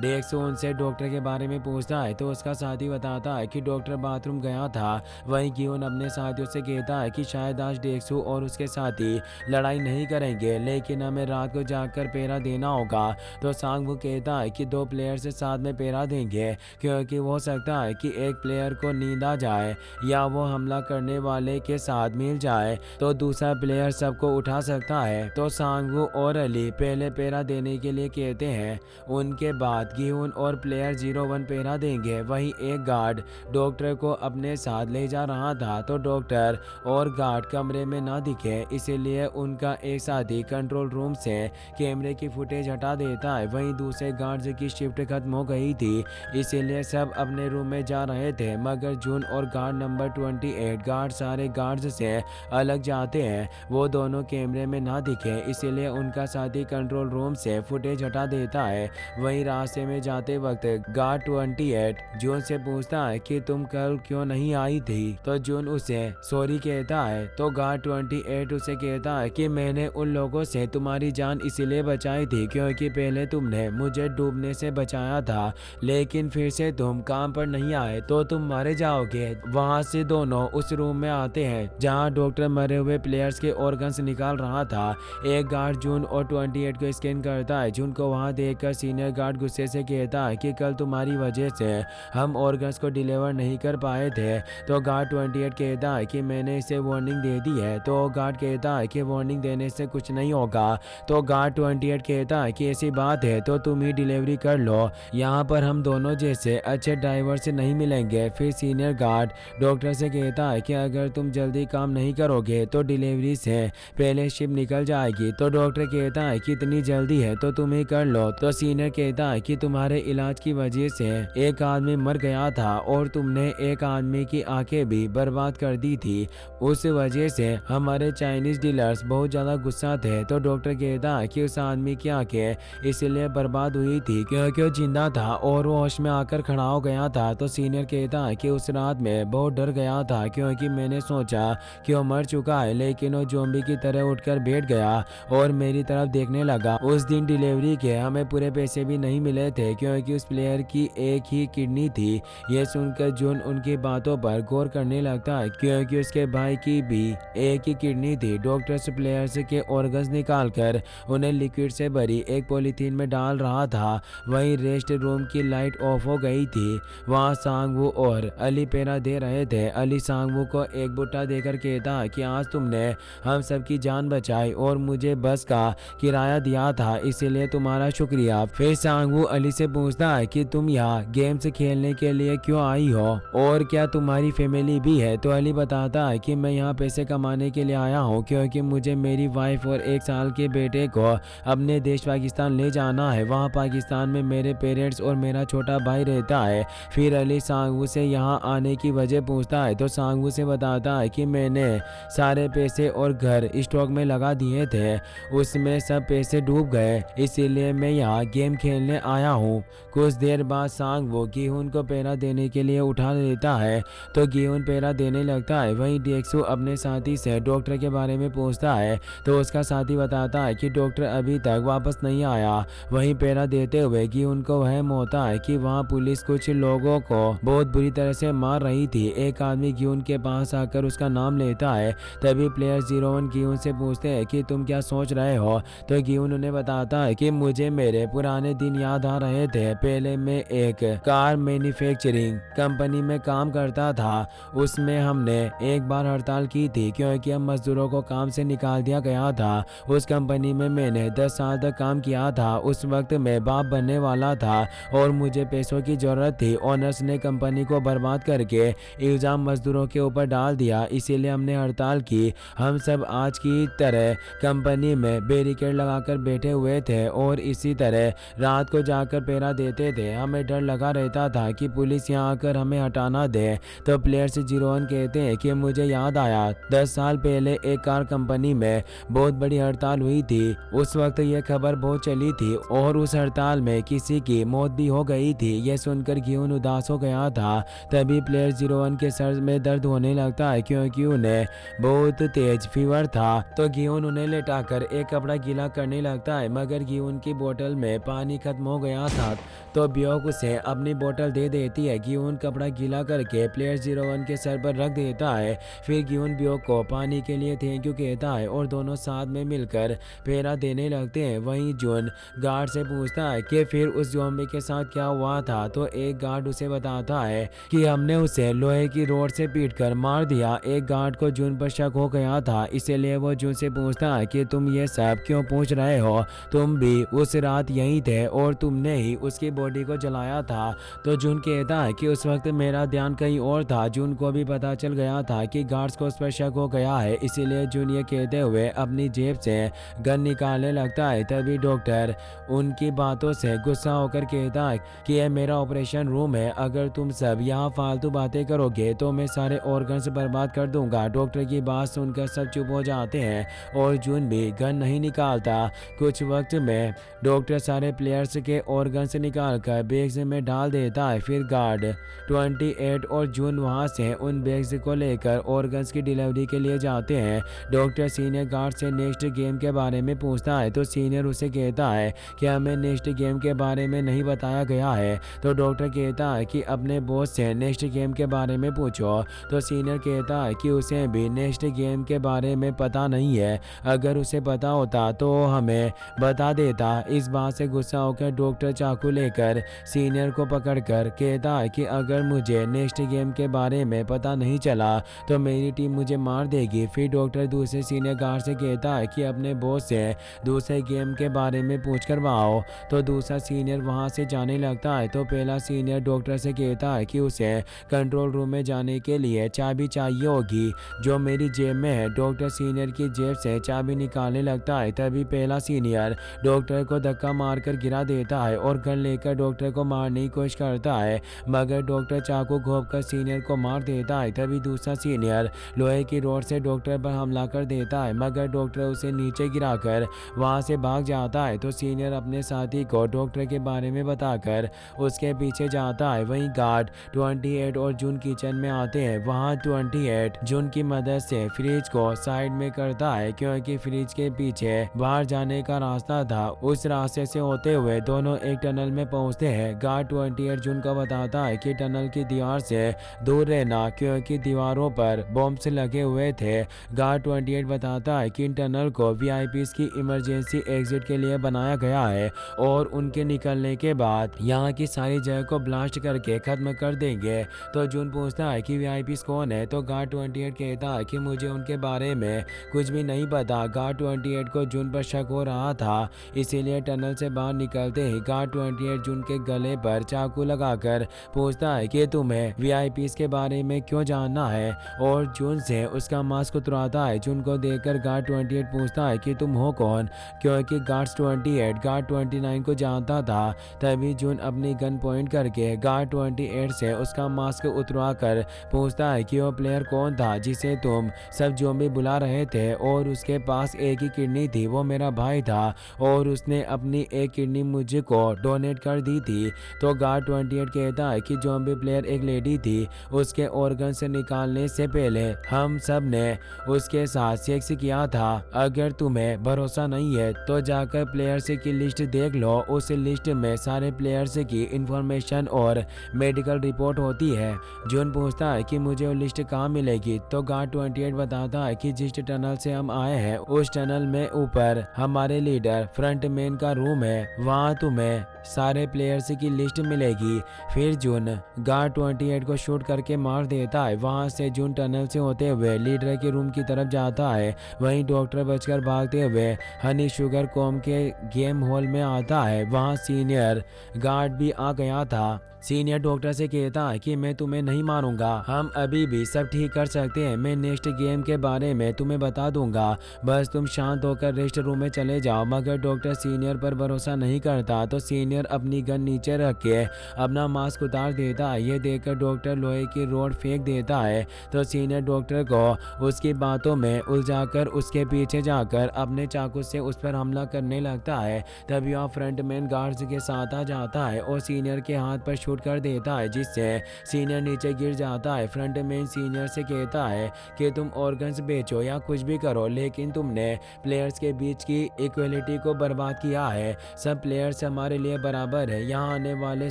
डेक्सू उनसे डॉक्टर के बारे में पूछता है, तो उसका साथी बताता है कि डॉक्टर बाथरूम गया था। वहीं गियोन अपने साथियों से कहता है कि शायद आज डेक्सू और उसके साथी लड़ाई नहीं करेंगे, लेकिन हमें रात को जाकर पहरा देना होगा। तो सांगवू कहता है कि 2 प्लेयर से साथ में पहरा देंगे, क्योंकि हो सकता है कि एक प्लेयर को नींद आ जाए या वो हमला करने वाले के साथ मिल जाए, तो दूसरा प्लेयर सबको उठा सकता है। तो सांगवू और अली पहले पहरा देने के लिए कहते हैं। उनके बाद गियोन और प्लेयर 01 पहरा देंगे। वहीं एक गार्ड डॉक्टर को अपने साथ ले जा रहा था। तो डॉक्टर और गार्ड कमरे में ना दिखे, इसीलिए उनका एक साथी कंट्रोल रूम से कैमरे की फुटेज हटा देता है। वहीं दूसरे गार्ड्स की शिफ्ट खत्म हो गई थी, इसीलिए सब अपने रूम में जा रहे थे, मगर जून और गार्ड नंबर 28 गार्ड सारे गार्ड्स से अलग जाते हैं। वो दोनों कैमरे में ना दिखे, इसीलिए उनका साथी कंट्रोल रूम से फुटेज हटा देता है। वहीं रास्ते में जाते वक्त वक्त गार्ड 28 जून से पूछता है कि तुम कल क्यों नहीं आई थी, तो जून उसे सॉरी कहता है। तो गार्ड 28 उसे कहता है कि मैंने उन लोगों से तुम्हारी जान इसलिए बचाई थी क्योंकि पहले तुमने मुझे डूबने से बचाया था, लेकिन फिर से तुम काम पर नहीं आए तो तुम मारे जाओगे। वहाँ से दोनों उस रूम में आते हैं जहाँ डॉक्टर मरे हुए प्लेयर्स के ऑर्गन्स निकाल रहा था। एक गार्ड जून और 28 को स्कैन करता है। जून को वहाँ देखकर सीनियर गार्ड गुस्से से कहता है कि कल तुम्हारी वजह से हम ऑर्गन्स को डिलीवर नहीं कर पाए थे। तो गार्ड 28 कहता है कि मैंने इसे वार्निंग दे दी है। तो गार्ड कहता है कि वार्निंग देने से कुछ नहीं होगा। तो गार्ड 28 कहता है कि ऐसी बात है तो तुम ही डिलीवरी कर लो, यहाँ पर हम दोनों जैसे अच्छे ड्राइवर से नहीं मिलेंगे। फिर सीनियर गार्ड डॉक्टर से कहता है कि अगर तुम जल्दी काम नहीं करोगे तो डिलीवरी से पहले शिप निकल जाएगी। तो डॉक्टर कहता है कि इतनी जल्दी है तो तुम ही कर लो। तो सीनियर कहता है कि तुम्हारे इलाज की वजह से एक आदमी मर गया था और तुमने एक आदमी की आंखें भी बर्बाद कर दी थी, उस वजह से हमारे चाइनीज डीलर्स बहुत ज्यादा गुस्सा थे। तो डॉक्टर कहता है कि उस आदमी की आंखें इसलिए बर्बाद हुई थी क्योंकि वो जिंदा था और वो होश में आकर खड़ा हो गया था। तो सीनियर कहता है कि उस रात में बहुत डर गया था क्योंकि मैंने सोचा कि वो मर चुका है, लेकिन वो ज़ॉम्बी की तरह उठकर बैठ गया और मेरी तरफ देखने लगा। उस दिन डिलीवरी के हमें पूरे पैसे भी नहीं मिले थे क्योंकि उस प्लेयर की एक ही किडनी थी। यह सुनकर जून उनकी बातों पर गौर करने लगता है क्योंकि उसके भाई की भी एक ही किडनी थी। डॉक्टर प्लेयर्स के ऑर्गन्स निकालकर उन्हें लिक्विड से भरी एक पॉलीथीन में डाल रहा था। वहीं रेस्ट रूम की लाइट ऑफ हो गई थी। वहाँ सांगवू और अली पैरा दे रहे थे। अली सांगवू को एक बुट्टा देकर कहता कि आज तुमने हम सबकी जान बचाई और मुझे बस का किराया दिया था, इसीलिए तुम्हारा शुक्रिया। फिर सांगवू अली से पूछता है कि तुम यहाँ गेम्स खेलने के लिए क्यों आई हो और क्या तुम्हारी फैमिली भी है। तो अली बताता है कि मैं यहाँ पैसे कमाने के लिए आया हूँ क्योंकि मुझे मेरी वाइफ और 1 साल के बेटे को अपने देश पाकिस्तान ले जाना है। वहाँ पाकिस्तान में मेरे पेरेंट्स और मेरा छोटा भाई रहता है। फिर अली सांगवू से यहाँ आने की वजह पूछता है। तो सांगवू से बताता है कि मैंने सारे पैसे और घर स्टॉक में लगा दिए थे, उसमें सब पैसे डूब गए, इसीलिए मैं यहाँ गेम खेलने आया हूँ। कुछ देर बाद सांगवू गिहुन को पैरा देने के लिए उठा लेता है तो गिहुन पैरा देने लगता है। वहीं डेक्सू अपने साथी से डॉक्टर के बारे में पूछता है तो उसका साथी बताता है कि डॉक्टर अभी तक वापस नहीं आया। वहीं पैरा देते हुए गिहुन को वहम होता है कि वहाँ पुलिस कुछ लोगों को बहुत बुरी तरह से मार रही थी। एक आदमी गिहुन के पास आकर उसका नाम लेता है। तभी प्लेयर 01 गिहुन से पूछते हैं कि तुम क्या सोच रहे हो। तो गिहुन उन्हें बताता है कि मुझे मेरे पुराने दिन याद आ रहे थे। पहले मैं एक कार मैन्युफैक्चरिंग कंपनी में काम करता था, उसमें हमने एक बार हड़ताल की थी क्योंकि हम मजदूरों को काम से निकाल दिया गया था। उस कंपनी में मैंने 10 साल तक काम किया था। उस वक्त मैं बाप बनने वाला था और मुझे पैसों की जरूरत थी। ओनर्स ने कंपनी को बर्बाद करके इल्जाम मजदूरों के ऊपर डाल दिया, इसीलिए हमने हड़ताल की। हम सब आज की तरह कंपनी में बैरिकेड लगाकर बैठे हुए थे और इसी तरह रात को जाकर पहरा देते थे। हमें डर लगा रहता था कि पुलिस यहाँ आकर हमें हटाना दे। तो प्लेयर्स 01 कहते हैं कि मुझे याद आया 10 साल पहले एक कार कंपनी में बहुत बड़ी हड़ताल हुई थी। उस वक्त यह खबर बहुत चली थी और उस हड़ताल में किसी की मौत भी हो गई थी। यह सुनकर गिहुन उदास हो गया था। तभी प्लेयर 01 के सर में दर्द होने लगता है क्योंकि उन्हें बहुत तेज फीवर था। तो गिहुन उन्हें लेटाकर एक कपड़ा गीला करने लगता है, मगर गिहुन की बोतल में पानी खत्म हो गया था। तो ब्योक उसे अपनी बोतल दे देती है। गिहुन कपड़ा गीला करके प्लेयर 01 के सर पर रख देता है। फिर गिहुन ब्योक को पानी के लिए थैंक यू कहता है और दोनों साथ में मिलकर पहरा देने लगते हैं। वहीं जून गार्ड से पूछता है कि फिर उस ज़ॉम्बी के साथ क्या हुआ था। तो एक गार्ड उसे बताता है कि हमने उसे लोहे की रोड से पीटकर मार दिया। एक गार्ड को जून पर शक हो गया था, इसीलिए वो जून से पूछता है कि तुम ये सब क्यों पूछ रहे हो, तुम भी उस रात यहीं थे और तुमने ही उसकी बॉडी को जलाया था। तो जून कहता है कि उस वक्त मेरा ध्यान कहीं और था। जून को भी पता चल गया था कि गार्ड्स को उस पर शक हो गया है, इसीलिए जून ये कहते हुए अपनी जेब से गन निकालने लगता है। तभी डॉक्टर उनकी बातों से गुस्सा होकर कहता है कि यह मेरा ऑपरेशन रूम है, अगर तुम सब यहाँ फालतू बातें करोगे तो मैं सारे ऑर्गन्स बर्बाद कर दूंगा। डॉक्टर की बात सुनकर सब चुप हो जाते हैं और जून भी गन नहीं निकालता। कुछ वक्त में डॉक्टर सारे प्लेयर्स के ऑर्गन्स निकाल निकालकर बैग्स में डाल देता है। फिर गार्ड 28 और जून वहां से उन बैग्स को लेकर ऑर्गन्स की डिलीवरी के लिए जाते हैं। डॉक्टर सीनियर गार्ड से नेक्स्ट गेम के बारे में पूछता है तो सीनियर उसे कहता है कि हमें नेक्स्ट गेम के बारे में नहीं बताया गया है। तो डॉक्टर कहता है कि अपने बॉस से नेक्स्ट गेम के बारे में पूछो। तो सीनियर कहता है कि उसे भी नेक्स्ट गेम के बारे में पता नहीं है, अगर उसे पता होता तो हमें बता देता। इस बात से गुस्सा होकर डॉक्टर चाकू लेकर सीनियर को पकड़कर कहता है कि अगर मुझे नेक्स्ट गेम के बारे में पता नहीं चला तो मेरी टीम मुझे मार देगी। फिर डॉक्टर दूसरे सीनियर गार्ड से कहता है कि अपने बॉस से दूसरे गेम के बारे में पूछ कर आओ। तो दूसरा सीनियर वहां से जाने लगता है। तो पहला सीनियर डॉक्टर से कहता है कि उसे कंट्रोल रूम में जाने के लिए चाबी चाहिए होगी जो मेरी जेब में है। डॉक्टर सीनियर की जेब से चाबी निकालने लगता है। तभी पहला सीनियर डॉक्टर को धक्का मारकर गिरा देता है और गन लेकर डॉक्टर को मारने की कोशिश करता है, मगर डॉक्टर चाकू घोंपकर सीनियर को मार देता है। तभी दूसरा सीनियर लोहे की रॉड से डॉक्टर पर हमला कर देता है, मगर डॉक्टर उसे नीचे गिराकर वहां से भाग जाता है। तो सीनियर अपने साथी को डॉक्टर के बारे में बताकर उसके पीछे जाता है। वहीं गार्ड 28 और जून किचन में आते हैं। वहां 28 जून की मदद से फ्रिज को साइड में करता है क्योंकि फ्रिज के पीछे बाहर जाने का रास्ता था। उस रास्ते से होते हुए दोनों एक टनल में पहुंचते हैं। गार्ड 28 जून को बताता है कि टनल की दीवार से दूर रहना क्योंकि दीवारों पर बॉम्ब्स लगे हुए थे। गार्ड 28 बताता है कि इन टनल को वीआईपीज़ की इमरजेंसी एग्जिट के लिए बनाया गया है और उनके निकलने के बाद यहाँ की सारी जगह को ब्लास्ट करके खत्म कर देंगे। तो जून पूछता है कि वीआईपीज़ कौन है। तो गार्ड 28 कहता है कि मुझे उनके बारे में कुछ भी नहीं पता। गार्ड 28 को जून पर शक हो रहा था, इसीलिए टनल से बाहर निकलते ही गार्ड 28 जून के गले पर चाकू लगाकर पूछता है कि तुम्हें वीआईपीज़ के बारे में क्यों जानना है, और जून से उसका मास्क उतराता है। जून को देखकर गार्ड 28 पूछता है कि तुम हो कौन, क्योंकि गार्ड 28 गार्ड 29 को जानता था। तभी जून अपनी गन पॉइंट करके गार्ड 28 से उसका मास्क उतरवा कर पूछता है कि वो प्लेयर कौन था जिसे तुम सब ज़ॉम्बी बुला रहे थे और उसके पास एक ही किडनी थी। वो मेरा भाई था और उसने अपनी एक किडनी मुझे को डोनेट कर दी थी। तो गार्ड 28 कहता है कि ज़ॉम्बी प्लेयर एक लेडी थी, उसके ऑर्गन से निकालने से पहले हम सब ने उसके साथ सेक्स किया था। अगर तुम्हें भरोसा नहीं है तो जाकर प्लेयर्स की लिस्ट देख लो, उस लिस्ट में सारे प्लेयर्स की इंफॉर्मेशन और मेडिकल रिपोर्ट होती है। जून पूछता है कि मुझे वो लिस्ट कहाँ मिलेगी। तो गार्ड 28 बताता है कि जिस टनल से हम आए हैं उस टनल में ऊपर हमारे लीडर फ्रंटमैन का रूम है, वहाँ तुम्हें सारे प्लेयर्स की लिस्ट मिलेगी। फिर जून गार्ड 28 को शूट करके मार देता है। वहां से जून टनल से होते हुए लीडर के रूम की तरफ जाता है। वहीं डॉक्टर बचकर भागते हुए हनी शुगर कॉम के गेम हॉल में आता है। वहां सीनियर गार्ड भी आ गया था। सीनियर डॉक्टर से कहता है कि मैं तुम्हें नहीं मारूंगा, हम अभी भी सब ठीक कर सकते हैं, मैं नेक्स्ट गेम के बारे में तुम्हें बता दूंगा, बस तुम शांत होकर रेस्ट रूम में चले जाओ। मगर डॉक्टर सीनियर पर भरोसा नहीं करता। तो सीनियर अपनी गन नीचे रख के अपना मास्क उतार देता है। ये देखकर डॉक्टर लोहे की रॉड फेंक देता है। तो सीनियर डॉक्टर को उसकी बातों में उलझाकर उसके पीछे जाकर अपने चाकू से उस पर हमला करने लगता है। तभी वह फ्रंटमैन गार्ड्स के साथ आ जाता है और सीनियर के हाथ पर शूट कर देता है, जिससे सीनियर नीचे गिर जाता है। फ्रंटमैन सीनियर से कहता है कि तुम ऑर्गन्स बेचो या कुछ भी करो, लेकिन तुमने प्लेयर्स के बीच की इक्वलिटी को बर्बाद किया है। सब प्लेयर्स हमारे लिए बराबर है। यहाँ आने वाले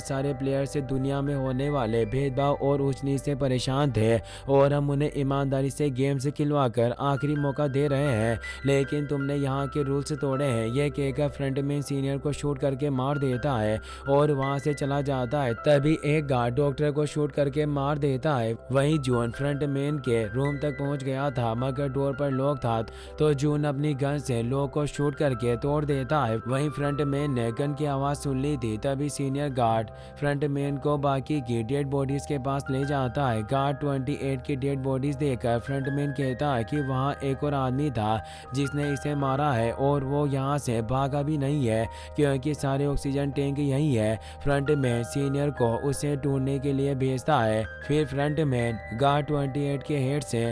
सारे प्लेयर्स से दुनिया में होने वाले भेदभाव और ऊंच नीच से परेशान थे और हम उन्हें ईमानदारी से गेम से खिलवाकर आखिरी मौका दे रहे हैं, लेकिन तुमने यहाँ के रूल्स तोड़े हैं। यह कहकर फ्रंटमैन सीनियर को शूट करके मार देता है और वहाँ से चला जाता है। तभी एक गार्ड डॉक्टर को शूट करके मार देता है। वहीं जून फ्रंटमैन के रूम तक पहुंच गया था, मगर डोर पर लॉक था। तो जून अपनी गन से लॉक को शूट करके तोड़ देता है। वहीं फ्रंटमैन ने गन की आवाज सुन ली थी। तभी सीनियर गार्ड फ्रंटमैन को बाकी की डेड बॉडीज के पास ले जाता है। गार्ड 28 की डेड बॉडीज देखकर फ्रंटमैन कहता है कि वहाँ एक और आदमी था जिसने इसे मारा है और वो यहाँ से भागा भी नहीं है क्योंकि सारे ऑक्सीजन टैंक यही है। फ्रंटमैन सीनियर को उसे ढूंढने के लिए भेजता है। फिर फ्रंटमैन गार्ड 28 के हेड से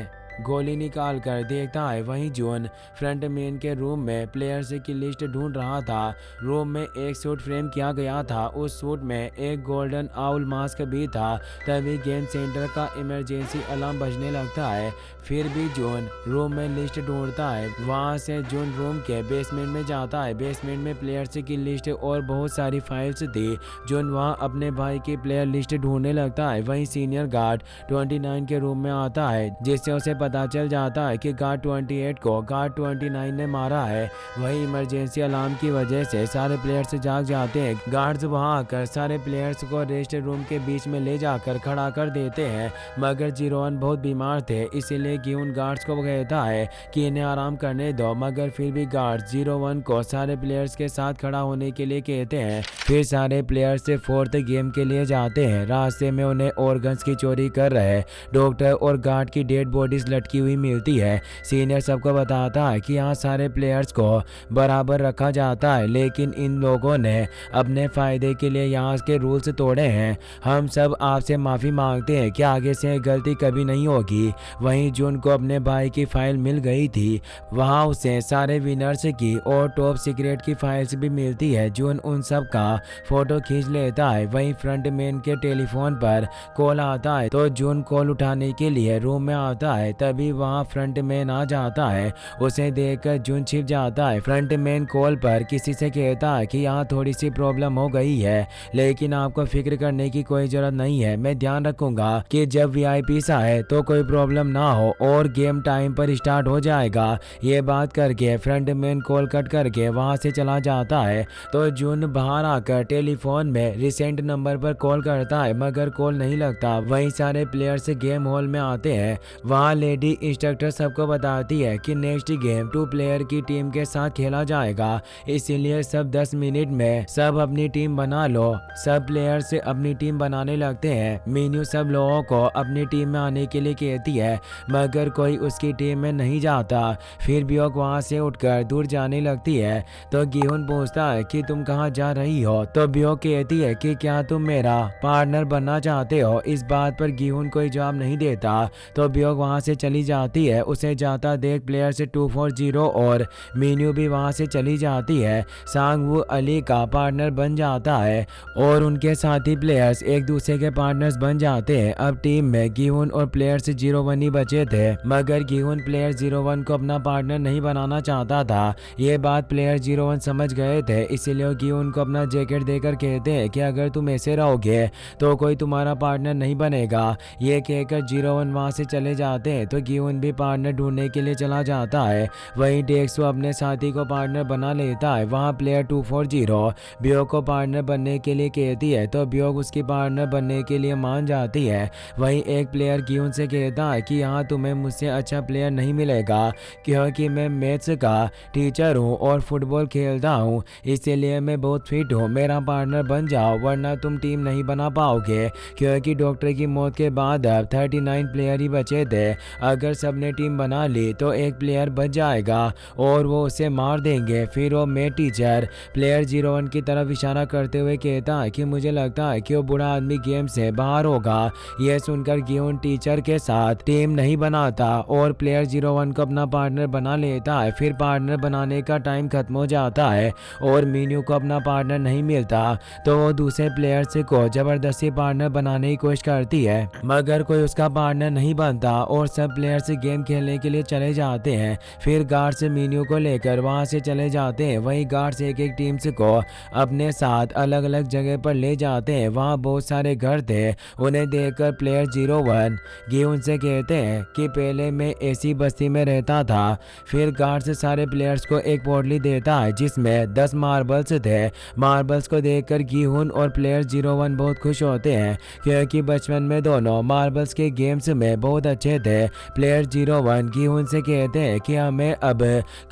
गोली निकाल कर देखता है। वहीं जून फ्रंट मैन के रूम में प्लेयर्स की लिस्ट ढूंढ रहा था। रूम में एक सूट फ्रेम किया गया था, उस सूट में एक गोल्डन आउल मास्क भी था। तभी गेम सेंटर का इमरजेंसी अलार्म बजने लगता है। फिर भी जून रूम में लिस्ट ढूंढता है। वहां से जून रूम के बेसमेंट में जाता है। बेसमेंट में प्लेयर्स की लिस्ट और बहुत सारी फाइल्स थी। जून वहां अपने भाई की प्लेयर लिस्ट ढूंढने लगता है। वहीं सीनियर गार्ड 29 के रूम में आता है, जिससे उसे पता चल जाता है कि गार्ड 28 को गार्ड 29 ने मारा है। वहीं इमरजेंसी अलार्म की वजह से सारे प्लेयर्स जाग जाते हैं। गार्ड्स वहां आकर सारे प्लेयर्स को रेस्ट रूम के बीच में ले जाकर खड़ा कर देते हैं, मगर 01 बहुत बीमार थे, इसीलिए गिवन गार्ड्स को कहता है कि इन्हें आराम करने दो, मगर फिर भी गार्ड्स 01 को सारे प्लेयर्स के साथ खड़ा होने के लिए कहते हैं। फिर सारे प्लेयर्स से फोर्थ गेम के लिए जाते हैं। रास्ते में उन्हें ऑर्गन्स की चोरी कर रहे डॉक्टर और गार्ड की डेड बॉडीज लटकी हुई मिलती है। सीनियर सबको बताता है कि यहाँ सारे प्लेयर्स को बराबर रखा जाता है, लेकिन इन लोगों ने अपने फायदे के लिए यहाँ के रूल्स तोड़े हैं। हम सब आपसे माफ़ी मांगते हैं कि आगे से गलती कभी नहीं होगी। वहीं जून को अपने भाई की फाइल मिल गई थी। वहाँ उसे सारे विनर्स की और टॉप सीक्रेट की फाइल्स भी मिलती है। जून उन सब का फोटो खींच लेता है। वहीं फ्रंट मैन के टेलीफोन पर कॉल आता है, तो जून कॉल उठाने के लिए रूम में आता है। तभी वहाँ फ्रंट मैन आ जाता है। उसे देखकर जून छिप जाता है। फ्रंट मैन कॉल पर किसी से कहता है कि यहाँ थोड़ी सी प्रॉब्लम हो गई है, लेकिन आपको फिक्र करने की कोई जरूरत नहीं है। मैं ध्यान रखूंगा कि जब वीआईपीस आए तो कोई प्रॉब्लम ना हो और गेम टाइम पर स्टार्ट हो जाएगा। ये बात करके फ्रंट मैन कॉल कट करके वहां से चला जाता है। तो जून बाहर आकर टेलीफोन में रिसेंट नंबर पर कॉल करता है, मगर कॉल नहीं लगता। वहीं सारे प्लेयर्स गेम हॉल में आते हैं। वहां लेडी इंस्ट्रक्टर सबको बताती है कि नेक्स्ट गेम 2 प्लेयर की टीम के साथ खेला जाएगा, इसीलिए सब 10 मिनट में सब अपनी टीम बना लो। सब प्लेयर्स अपनी टीम बनाने लगते हैं। मीनू सब लोगों को अपनी टीम में आने के लिए कहती है, मगर कोई उसकी टीम में नहीं जाता। फिर बियोक वहां से उठकर दूर जाने लगती है। तो गिहुन पूछता है कि तुम कहाँ जा रही हो, तो बियोक कहती है कि क्या तुम मेरा पार्टनर बनना चाहते हो। इस बात पर गिहुन कोई जवाब नहीं देता, तो बियोक वहां से चली जाती है। उसे जाता देख प्लेयर से 240 और मीनू भी वहां से चली जाती है। सांग वू अली का पार्टनर बन जाता है और उनके साथी प्लेयर्स एक दूसरे के पार्टनर्स बन जाते हैं। अब टीम में गिहुन और प्लेयर्स 01 ही बचे थे, मगर गिहुन प्लेयर 01 को अपना पार्टनर नहीं बनाना चाहता था। ये बात प्लेयर 01 समझ गए थे, इसीलिए गिहुन को अपना जैकेट देकर कहते हैं कि अगर तुम ऐसे रहोगे तो कोई तुम्हारा पार्टनर नहीं बनेगा। ये कहकर 01 वहां से चले जाते हैं। तो गिहुन भी पार्टनर ढूंढने के लिए चला जाता है। वहीं डेक्सो अपने साथी को पार्टनर बना लेता है। वहाँ प्लेयर 240 बियोक को पार्टनर बनने के लिए कहती है, तो बियोक उसकी पार्टनर बनने के लिए मान जाती है। वहीं एक प्लेयर गिहुन से कहता है कि यहाँ तुम्हें मुझसे अच्छा प्लेयर नहीं मिलेगा, क्योंकि मैं मैथ्स का टीचर हूँ और फुटबॉल खेलता हूँ, इसीलिए मैं बहुत फिट हूँ। मेरा पार्टनर बन जाओ, वरना तुम टीम नहीं बना पाओगे, क्योंकि डॉक्टर की मौत के बाद अब 39 प्लेयर ही बचे थे। अगर सबने टीम बना ली तो एक प्लेयर बच जाएगा और वो उसे मार देंगे। फिर वो मैं टीचर प्लेयर 01 की तरफ इशारा करते हुए कहता है कि मुझे लगता है कि वो बूढ़ा आदमी गेम से बाहर होगा। यह सुनकर गिहुन टीचर के साथ टीम नहीं बनाता और प्लेयर 01 को अपना पार्टनर बना लेता है। फिर पार्टनर बनाने का टाइम खत्म हो जाता है और मीनू को अपना पार्टनर नहीं मिलता, तो वो दूसरे प्लेयर्स को जबरदस्ती पार्टनर बनाने की कोशिश करती है, मगर कोई उसका पार्टनर नहीं बनता और सब प्लेयर्स गेम खेलने के लिए चले जाते हैं। फिर गार्ड्स मीनू को लेकर वहां से चले जाते हैं। वहीं गार्ड्स एक एक टीम्स को अपने साथ अलग अलग जगह पर ले जाते हैं। वहाँ बहुत सारे घर थे। उन्हें देखकर प्लेयर 01 गिहुन से कहते हैं कि पहले मैं ऐसी बस्ती में रहता था। फिर गार्ड्स सारे प्लेयर्स को एक पोटली देता है जिसमें 10 मार्बल्स थे। मार्बल्स को देखकर गिहुन और प्लेयर 01 बहुत खुश होते हैं, क्योंकि बचपन में दोनों मार्बल्स के गेम्स में बहुत अच्छे थे। प्लेयर 01 गिहुन से कहते हैं कि हमें अब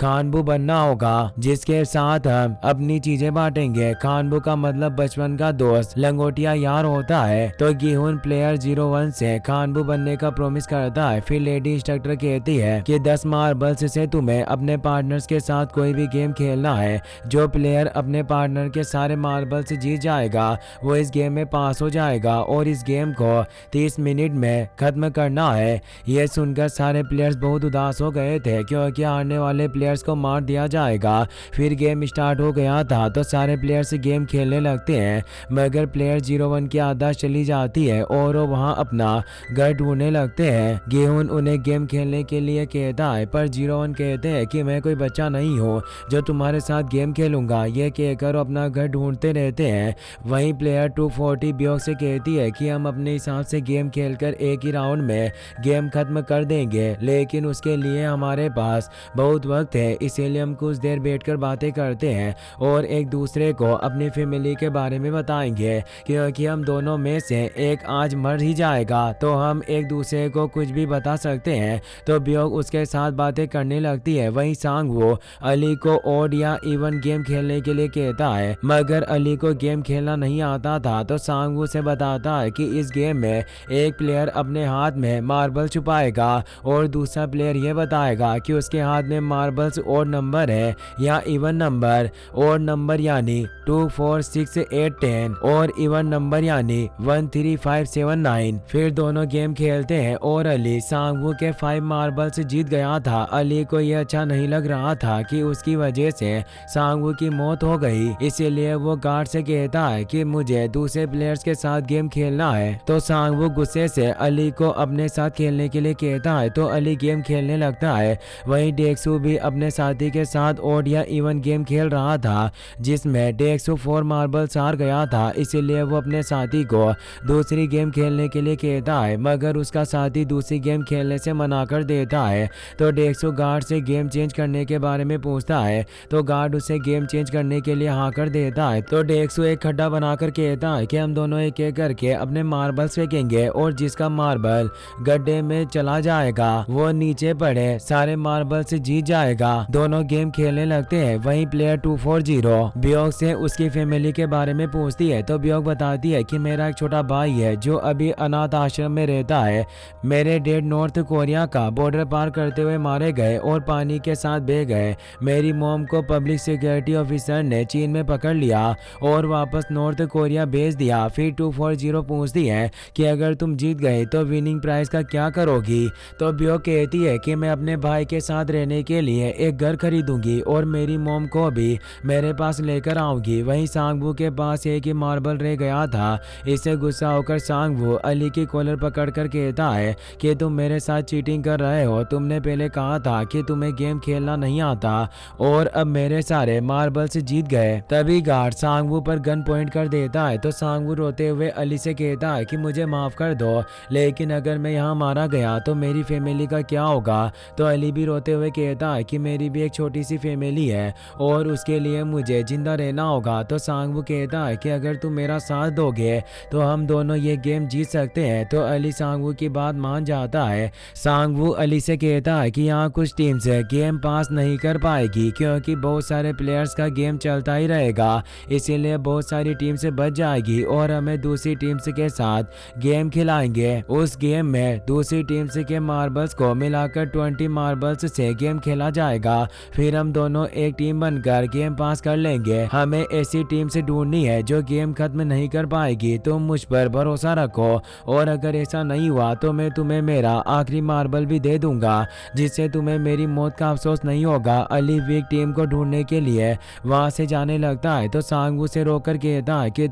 खानबू बनना होगा, जिसके साथ हम अपनी चीजें बांटेंगे। खानबू का मतलब बचपन का दोस्त, लंगोटिया यार होता है। तो गिहुन प्लेयर 01 से खानबू बनने का प्रॉमिस करता है। फिर लेडी इंस्ट्रक्टर कहती है कि 10 मार्बल्स से तुम्हें अपने पार्टनर्स के साथ कोई भी गेम खेलना है। जो प्लेयर अपने पार्टनर के सारे मार्बल्स जीत जाएगा वो इस गेम में पास हो जाएगा और इस गेम को 30 मिनट में खत्म करना है। यह सुनकर सारे प्लेयर्स बहुत उदास हो गए थे क्योंकि हारने वाले प्लेयर्स को मार दिया जाएगा। फिर गेम स्टार्ट हो गया था तो सारे प्लेयर्स गेम खेलने लगते हैं, मगर प्लेयर 01 की आदत चली जाती है और वो वहाँ अपना घर ढूंढने लगते हैं। गेहून उन्हें गेम खेलने के लिए कहता है, पर 01 कहते हैं कि मैं कोई बच्चा नहीं हूँ जो तुम्हारे साथ गेम खेलूंगा। ये कहकर अपना घर ढूंढते रहते हैं। वहीं प्लेयर 240 ब्योक से कहती है कि हम अपने हिसाब से गेम खेलकर एक ही राउंड में गेम खत्म कर देंगे, लेकिन उसके लिए हमारे पास बहुत वक्त है, इसीलिए हम कुछ देर बैठकर बातें करते हैं और एक दूसरे को अपनी फैमिली के बारे में बताएंगे, क्योंकि हम दोनों में से एक आज मर ही जाएगा तो हम एक दूसरे को कुछ भी बता सकते हैं। तो ब्योक उसके साथ बातें करने लगती है। वहीं सांगवो अली को ओड या इवन गेम खेलने के लिए कहता है, मगर अली को गेम खेलना नहीं आता था। तो सांगवो से बताता है कि इस गेम में एक प्लेयर अपने हाथ में मार्बल छुपाएगा और दूसरा प्लेयर ये बताएगा कि उसके हाथ में मार्बल्स ओड नंबर है या इवन नंबर। ओड नंबर यानी 2, 4, 6, 8, 10 और इवन नंबर यानी 1, 3, 5, 7, 9। फिर दोनों गेम खेलते हैं और अली सांगवू के 5 मार्बल्स जीत गया था। अली को यह अच्छा नहीं लग रहा था कि उसकी वजह से सांगवू की मौत हो गई, इसीलिए वो गार्ड से कहता है कि मुझे दूसरे प्लेयर्स के साथ गेम खेलना है। तो सांगवू गुस्से से अली को अपने साथ खेलने के लिए कहता है तो अली गेम खेलने लगता है। वहीं डेक्सू भी अपने साथी के साथ ओड या इवन गेम खेल रहा था, जिसमें डेक्सू 4 मार्बल्स हार गया था, इसीलिए वो अपने साथी को दूसरी गेम खेलने के लिए कहता है, मगर उसका साथी दूसरी गेम खेलने से मना कर देता है। तो डेक्सू गार्ड से गेम चेंज करने के बारे में पूछता है तो गार्ड उसे गेम चेंज करने के लिए हाँ कर देता है। तो डेक्सू एक खड्डा बनाकर कहता है कि हम दोनों एक एक करके अपने मार्बल्स फेंकेंगे और जिसका मार्बल गड्ढे में चला जाएगा वो नीचे पड़े सारे मार्बल से जीत जाएगा। दोनों गेम खेलने लगते हैं। वहीं प्लेयर 240 ब्योक से उसकी फैमिली के बारे में पूछती है तो ब्योक बताती है कि मेरा एक छोटा भाई है जो अभी अनाथ आश्रम में रहता है। मेरे डैड नॉर्थ कोरिया का बॉर्डर पार करते हुए मारे गए और पानी के साथ बह गए। मेरी मॉम को पब्लिक सिक्योरिटी ऑफिसर ने चीन में पकड़ लिया और वापस नॉर्थ कोरिया भेज दिया। फिर 240 पूछती है कि अगर तुम जीत गए तो विनिंग प्राइज का क्या करोगी। तो ब्योक कहती है कि मैं अपने भाई के साथ रहने के लिए एक घर खरीदूंगी और मेरी मॉम को भी मेरे पास लेकर आऊंगी। वहीं सांगवू के पास एक ही मार्बल रह गया था। इससे गुस्सा होकर सांगवू अली की कॉलर पकड़कर कहता है कि तुम मेरे साथ चीटिंग कर रहे हो। तुमने पहले कहा था कि तुम्हें गेम खेलना नहीं आता और अब मेरे सारे मार्बल्स जीत गए। तभी गार्ड सांगवू पर गन पॉइंट कर देता है। तो सांगवू रोते हुए अली से कहता है कि मुझे माफ कर दो, लेकिन अगर मैं यहाँ मारा गया तो मेरी फैमिली का क्या होगा। तो अली भी रोते हुए कहता है कि मेरी भी एक छोटी सी फैमिली है और उसके लिए मुझे जिंदा रहना होगा। तो सांगवू कहता है कि अगर तुम मेरा साथ दोगे तो हम दोनों ये गेम जीत सकते हैं। तो अली सांगवू की बात मान जाता है। सांगवू अली से कहता है कि यहाँ कुछ टीम्स गेम पास नहीं कर पाएगी क्योंकि बहुत सारे प्लेयर्स का गेम चलता ही रहेगा, इसीलिए बहुत सारी टीम से बच जाएगी और हमें दूसरी टीम्स के साथ गेम खिलाएंगे। उस गेम में दूसरी टीम्स के मार्बल्स को मिलाकर 20 मार्बल्स से गेम खेला जाएगा। फिर हम दोनों एक टीम बनकर गेम पास कर लेंगे। हमें ऐसी टीम से ढूंढनी है जो गेम खत्म नहीं कर पाएगी। तुम मुझ पर भरोसा रखो और अगर ऐसा नहीं हुआ तो मैं तुम्हें मेरा आखिरी मार्बल भी दे दूंगा, जिससे तुम्हें मेरी मौत का अफसोस नहीं होगा। अली वीक टीम को ढूंढने के लिए वहां से जाने लगता है। तो सांगवू से रोककर कहता है कि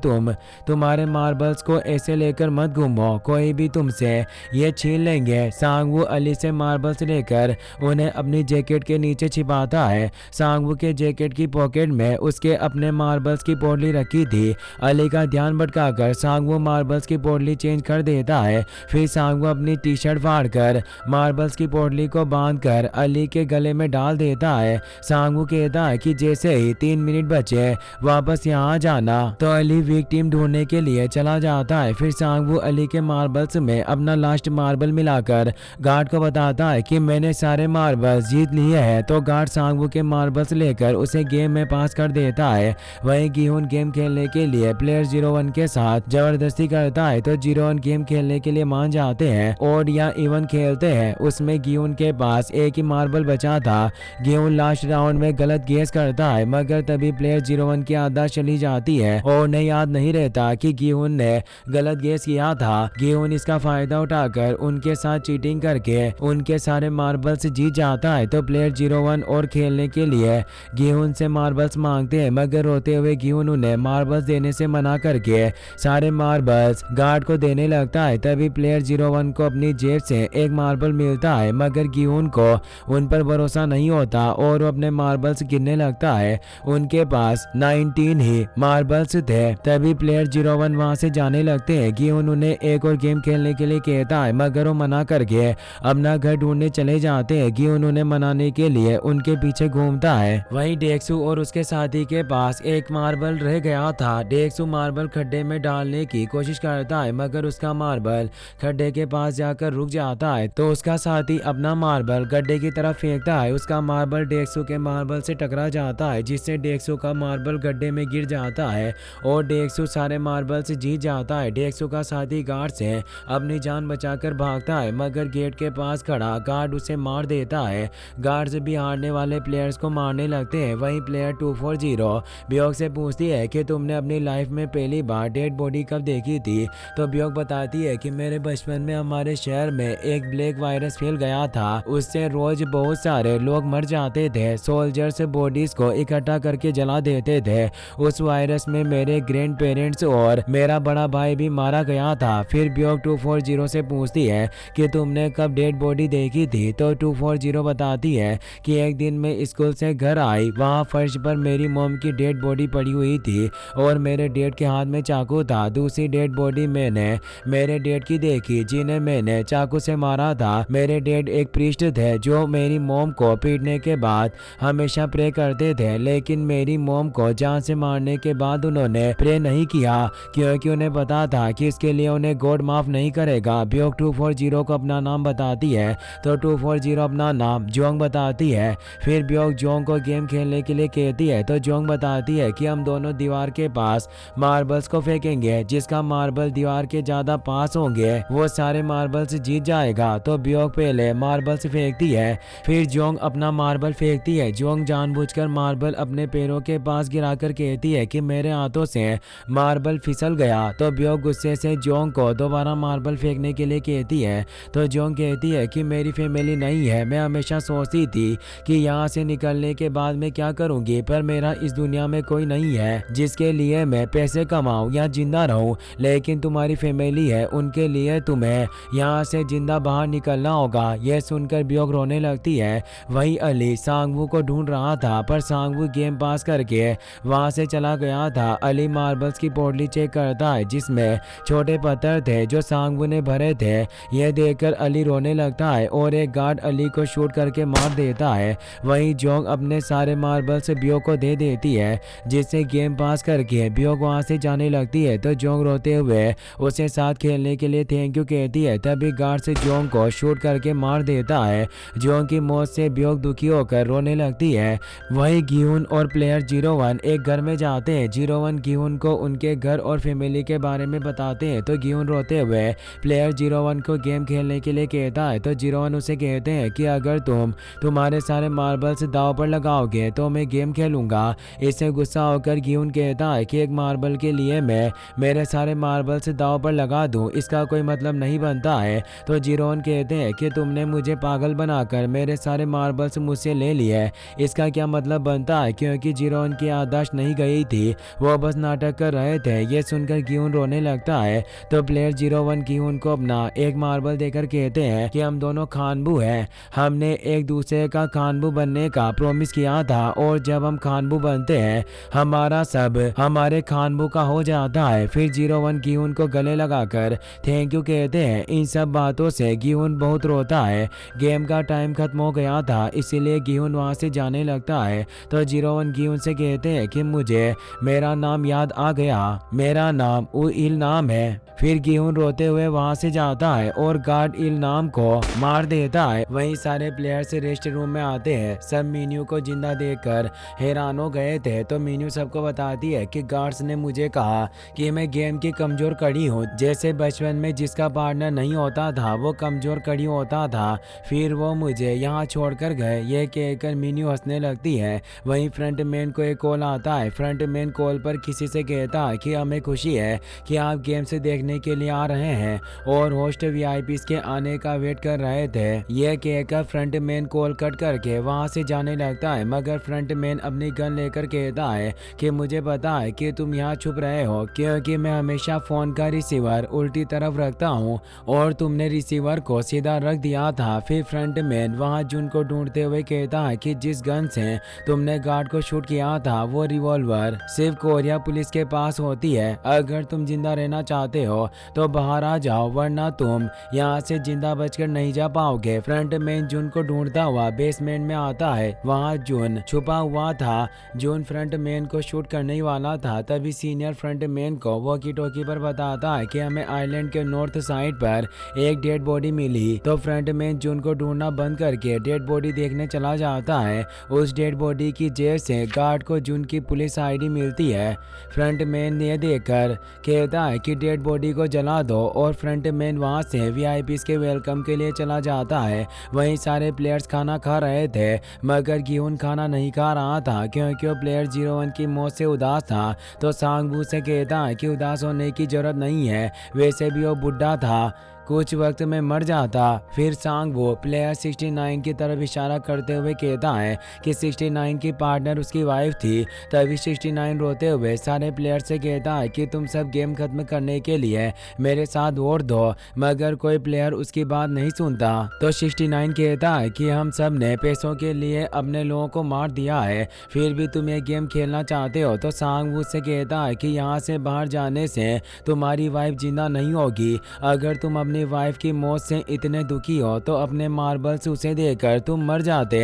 तुम्हारे मार्बल्स को ऐसे लेकर मत घूमो, कोई भी तुमसे ये छीन लेंगे। सांगवू अली से मार्बल्स लेकर उन्हें अपनी जैकेट के नीचे छिपाता है। सांगवू के जैकेट की पॉकेट में उसके अपने मार्बल्स की पोटली रखी थी। अली का ध्यान भटकाकर सांगवू मार्बल्स की पोटली चेंज कर देता है। फिर सांगवू अपनी टी शर्ट फाड़कर मार्बल्स की पोटली को बांधकर अली के गले में डाल देता है। सांगवू कहता है कि जैसे ही 3 मिनट बचे वापस यहाँ जाना। तो अली वीक टीम ढूंढने के लिए चला जाता है। फिर सांगवू अली के मार्बल्स में अपना लास्ट मार्बल मिलाकर गार्ड को बताता है कि मैंने सारे मार्बल्स जीत लिए हैं। तो गार्ड सांगवू के मार्बल्स लेकर उसे गेम में पास कर देता है। वहीं गिहुन गेम खेलने के लिए प्लेयर 01 के साथ जबरदस्ती करता है। तो 01 गेम खेलने के लिए मान जाते हैं। ओड या इवन खेलते हैं। उसमें गिहुन के पास एक ही मार्बल बचा था। गिहुन लास्ट राउंड में गलत गेस करता है, मगर तभी प्लेयर 01 की आदत चली जाती है और उन्हें याद नहीं रहता कि गिहुन ने गलत गेस किया था। गिहुन इसका फायदा उठाकर उनके साथ चीटिंग करके उनके सारे मार्बल्स जीत जाता है। तो प्लेयर 01 और खेलने के लिए गेहून से मार्बल्स मांगते हैं, मगर रोते हुए गेहून उन्हें मार्बल्स देने से मना करके सारे मार्बल्स गार्ड को देने लगता है। तभी प्लेयर 01 को अपनी जेब से एक मार्बल मिलता है, मगर गेहून को उन पर भरोसा नहीं होता और वो अपने मार्बल्स गिनने लगता है। उनके पास 19 ही मार्बल्स थे। तभी प्लेयर 01 वहां से जाने लगते हैं। गेहून उन्हें एक और गेम खेलने के लिए कहता है, मगर वो मना करके अपना घर ढूंढने चले जाते हैं। गेहून उन्हें मनाने के लिए उनके पीछे घूमता है। वहीं डेक्सू और उसके साथी के पास एक मार्बल रह गया था। डेक्सू मार्बल खड्डे में डालने की कोशिश करता है, मगर उसका मार्बल खड्डे के पास जाकर रुक जाता है। तो उसका साथी अपना मार्बल गड्ढे की तरफ फेंकता है। उसका मार्बल डेक्सू के मार्बल से टकरा जाता है, जिससे डेक्सू का मार्बल गड्ढे में गिर जाता है और डेक्सू सारे मार्बल से जीत जाता है। डेक्सू का साथी गार्ड से अपनी जान बचाकर भागता है, मगर गेट के पास खड़ा गार्ड उसे मार देता है। गार्ड्स भी हारने वाले प्लेयर्स को मारने लगते हैं। वहीं प्लेयर 240 ब्योक से पूछती है कि तुमने अपनी लाइफ में पहली बार डेड बॉडी कब देखी थी। तो ब्योक बताती है कि मेरे बचपन में हमारे शहर में एक ब्लैक वायरस फैल गया था, उससे रोज बहुत सारे लोग मर जाते थे। सोल्जर्स बॉडीज को इकट्ठा करके जला देते थे। उस वायरस में मेरे ग्रैंड पेरेंट्स और मेरा बड़ा भाई भी मारा गया था। फिर ब्योक 240 से पूछती है कि तुमने कब डेड बॉडी देखी थी। तो 240 बताती है कि एक दिन मैं स्कूल से घर आई, वहाँ फर्श पर मेरी मॉम की डेड बॉडी पड़ी हुई थी और मेरे डैड के हाथ में चाकू था। दूसरी डेड बॉडी मैंने मेरे डैड की देखी, जिन्हें मैंने चाकू से मारा था। मेरे डैड एक प्रीस्ट थे जो मेरी मॉम को पीटने के बाद हमेशा प्रे करते थे, लेकिन मेरी मॉम को जान से मारने के बाद उन्होंने प्रे नहीं किया, क्योंकि उन्हें पता था कि इसके लिए उन्हें गॉड माफ नहीं करेगा। ब्योक 240 को अपना नाम बताती है, तो 240 अपना नाम जोंग बताती है। फिर ब्योक जोंग को गेम खेलने के लिए कहती है, तो जोंग बताती है कि हम दोनों दीवार के पास मार्बल्स को फेंकेंगे, जिसका मार्बल दीवार के ज्यादा पास होंगे वो सारे मार्बल्स जीत जाएगा। तो ब्योक पहले मार्बल्स फेंकती है, फिर जोंग अपना मार्बल फेंकती है। जोंग जानबूझकर मार्बल अपने पैरों के पास गिराकर कहती है कि मेरे हाथों से मार्बल फिसल गया। तो ब्योक गुस्से से जोंग को दोबारा मार्बल फेंकने के लिए कहती है। तो जोंग कहती है कि मेरी फैमिली नहीं है, मैं हमेशा सोचती थी कि यहाँ से निकलने के बाद मैं क्या करूँगी, पर मेरा इस दुनिया में कोई नहीं है जिसके लिए मैं पैसे कमाऊँ या जिंदा रहूँ, लेकिन तुम्हारी फैमिली है, उनके लिए तुम्हें यहाँ से जिंदा बाहर निकलना होगा। यह सुनकर ब्योक रोने लगती है। वहीं अली सांगवू को ढूंढ रहा था, पर सांगवू गेम पास करके वहां से चला गया था। अली मार्बल्स की पोटली चेक करता है, जिसमें छोटे पत्थर थे जो सांगवू ने भरे थे। यह देखकर अली रोने लगता है और एक गार्ड अली को शूट करके मार देता है। वहीं जोंग अपने सारे मार्बल्स ब्योक को दे देती है, जिससे गेम पास करके ब्योक वहां से जाने लगती है। तो जोंग रोते हुए उसे साथ खेलने के लिए थैंक यू कहती है। तभी गार्ड से जोंग को शूट करके मार देता है। जोंग की मौत से ब्योक दुखी होकर रोने लगती है। वहीं गिहुन और प्लेयर 01 एक घर में जाते हैं। 01 गिहुन को उनके घर और फैमिली के बारे में बताते हैं। तो गिहुन रोते हुए प्लेयर 01 को गेम खेलने के लिए कहता है। तो 01 उसे कहते हैं कि अगर तुम तुम्हारे सारे मार्बल्स दाव पर लगाओगे तो मैं गेम खेलूंगा। इससे गुस्सा होकर गिहुन कहता है कि एक मार्बल के लिए मैं मेरे सारे मार्बल्स दाव पर लगा दूं, इसका कोई मतलब नहीं बनता है। तो 01 कहते हैं कि तुमने मुझे पागल बनाकर मेरे सारे मार्बल्स मुझसे ले लिए, इसका क्या मतलब बनता है, क्योंकि 01 की याददाश्त नहीं गई थी, वो बस नाटक कर रहे थे। ये सुनकर गिहुन रोने लगता है। तो प्लेयर 01 गिहुन को अपना एक मार्बल देकर कहते हैं कि हम दोनों खानबू हैं, हमने एक दूसरे का खानबू बनने का प्रॉमिस किया था, और जब हम खानबू बनते हैं हमारा सब हमारे खानबू का हो जाता है। फिर 01 गिहुन को गले लगाकर थैंक यू कहते हैं। इन सब बातों से गिहुन बहुत रोता है। गेम का टाइम खत्म हो गया था, इसीलिए गिहुन वहां से जाने लगता है। तो 01 गिहुन से कहते हैं कि मुझे मेरा नाम याद आ गया, मेरा नाम इल नाम है। फिर गिहुन रोते हुए वहां से जाता है और गार्ड इल नाम को मार देता है। वहीं सारे प्लेयर्स रेस्ट रूम में आते हैं। सब मीनू को जिंदा देखकर हैरान हो गए थे। तो मीनू सबको बताती है कि गार्ड्स ने मुझे कहा कि मैं गेम की कमजोर कड़ी हूँ, जैसे बचपन में जिसका पार्टनर नहीं होता था वो कमजोर कड़ी होता था, फिर वो मुझे यहाँ छोड़कर गए। ये कहकर मीनू हंसने लगती है। वहीं फ्रंट मैन को एक कॉल आता है। फ्रंट मैन कॉल पर किसी से कहता है कि हमें खुशी है कि आप गेम से देखने के लिए आ रहे हैं और होस्ट वीआईपीज़ के आने का वेट कर रहे थे। ये कहकर फ्रंट मैन कॉल कट करके वहाँ से जाने लगता है, मगर फ्रंट मैन अपनी गन लेकर कहता है कि मुझे पता है कि तुम यहाँ छुप रहे हो, क्योंकि मैं हमेशा फोन का रिसीवर उल्टी तरफ रखता हूँ और तुमने रिसीवर को सीधा रख दिया था। फिर फ्रंट मैन वहाँ जुन को ढूंढते हुए कहता है कि जिस गन से तुमने गार्ड को शूट किया था वो रिवॉल्वर सिर्फ कोरिया पुलिस के पास होती है। अगर तुम जिंदा रहना चाहते हो तो बाहर आ जाओ, वरना तुम यहाँ से जिंदा बचकर नहीं जा पाओगे। फ्रंट मैन जून को ढूंढता हुआ बेसमेंट में आता है। वहाँ जून छुपा हुआ था। जून फ्रंट मैन को शूट करने ही वाला था, तभी सीनियर फ्रंट मैन को वॉकी टॉकी पर बताता है कि हमें आइलैंड के नॉर्थ साइड पर एक डेड बॉडी मिली। तो फ्रंट मैन जून को ढूंढना बंद करके डेड बॉडी देखने चला जाता है। उस डेड बॉडी की जेब से गार्ड को जून की पुलिस आईडी मिलती है। फ्रंट मैन ये देखकर कहता है कि डेड बॉडी को जला दो और फ्रंट मैन वहां से वीआईपीज़ के वेलकम के लिए चला जाता है। वहीं सारे प्लेयर्स खाना खा रहे थे, मगर गिहुन खाना नहीं खा रहा था क्योंकि वो प्लेयर 01 की मौत से उदास था। तो सांगवू से कहता है कि उदास होने की जरूरत नहीं है, वैसे भी वो बुढ़ा था, कुछ वक्त में मर जाता। फिर सांगवो प्लेयर 69 की तरफ इशारा करते हुए कहता है कि 69 की पार्टनर उसकी वाइफ थी। तभी 69 रोते हुए सारे प्लेयर से कहता है कि तुम सब गेम खत्म करने के लिए मेरे साथ वोट दो, मगर कोई प्लेयर उसकी बात नहीं सुनता। तो 69 कहता है कि हम सब ने पैसों के लिए अपने लोगों को मार दिया है, फिर भी तुम ये गेम खेलना चाहते हो। तो सांगवू से कहता है कि यहाँ से बाहर जाने से तुम्हारी वाइफ जिंदा नहीं होगी। अगर तुम अपनी वाइफ की मौत से इतने दुखी हो तो अपने मार्बल्स उसे देकर तुम मर जाते।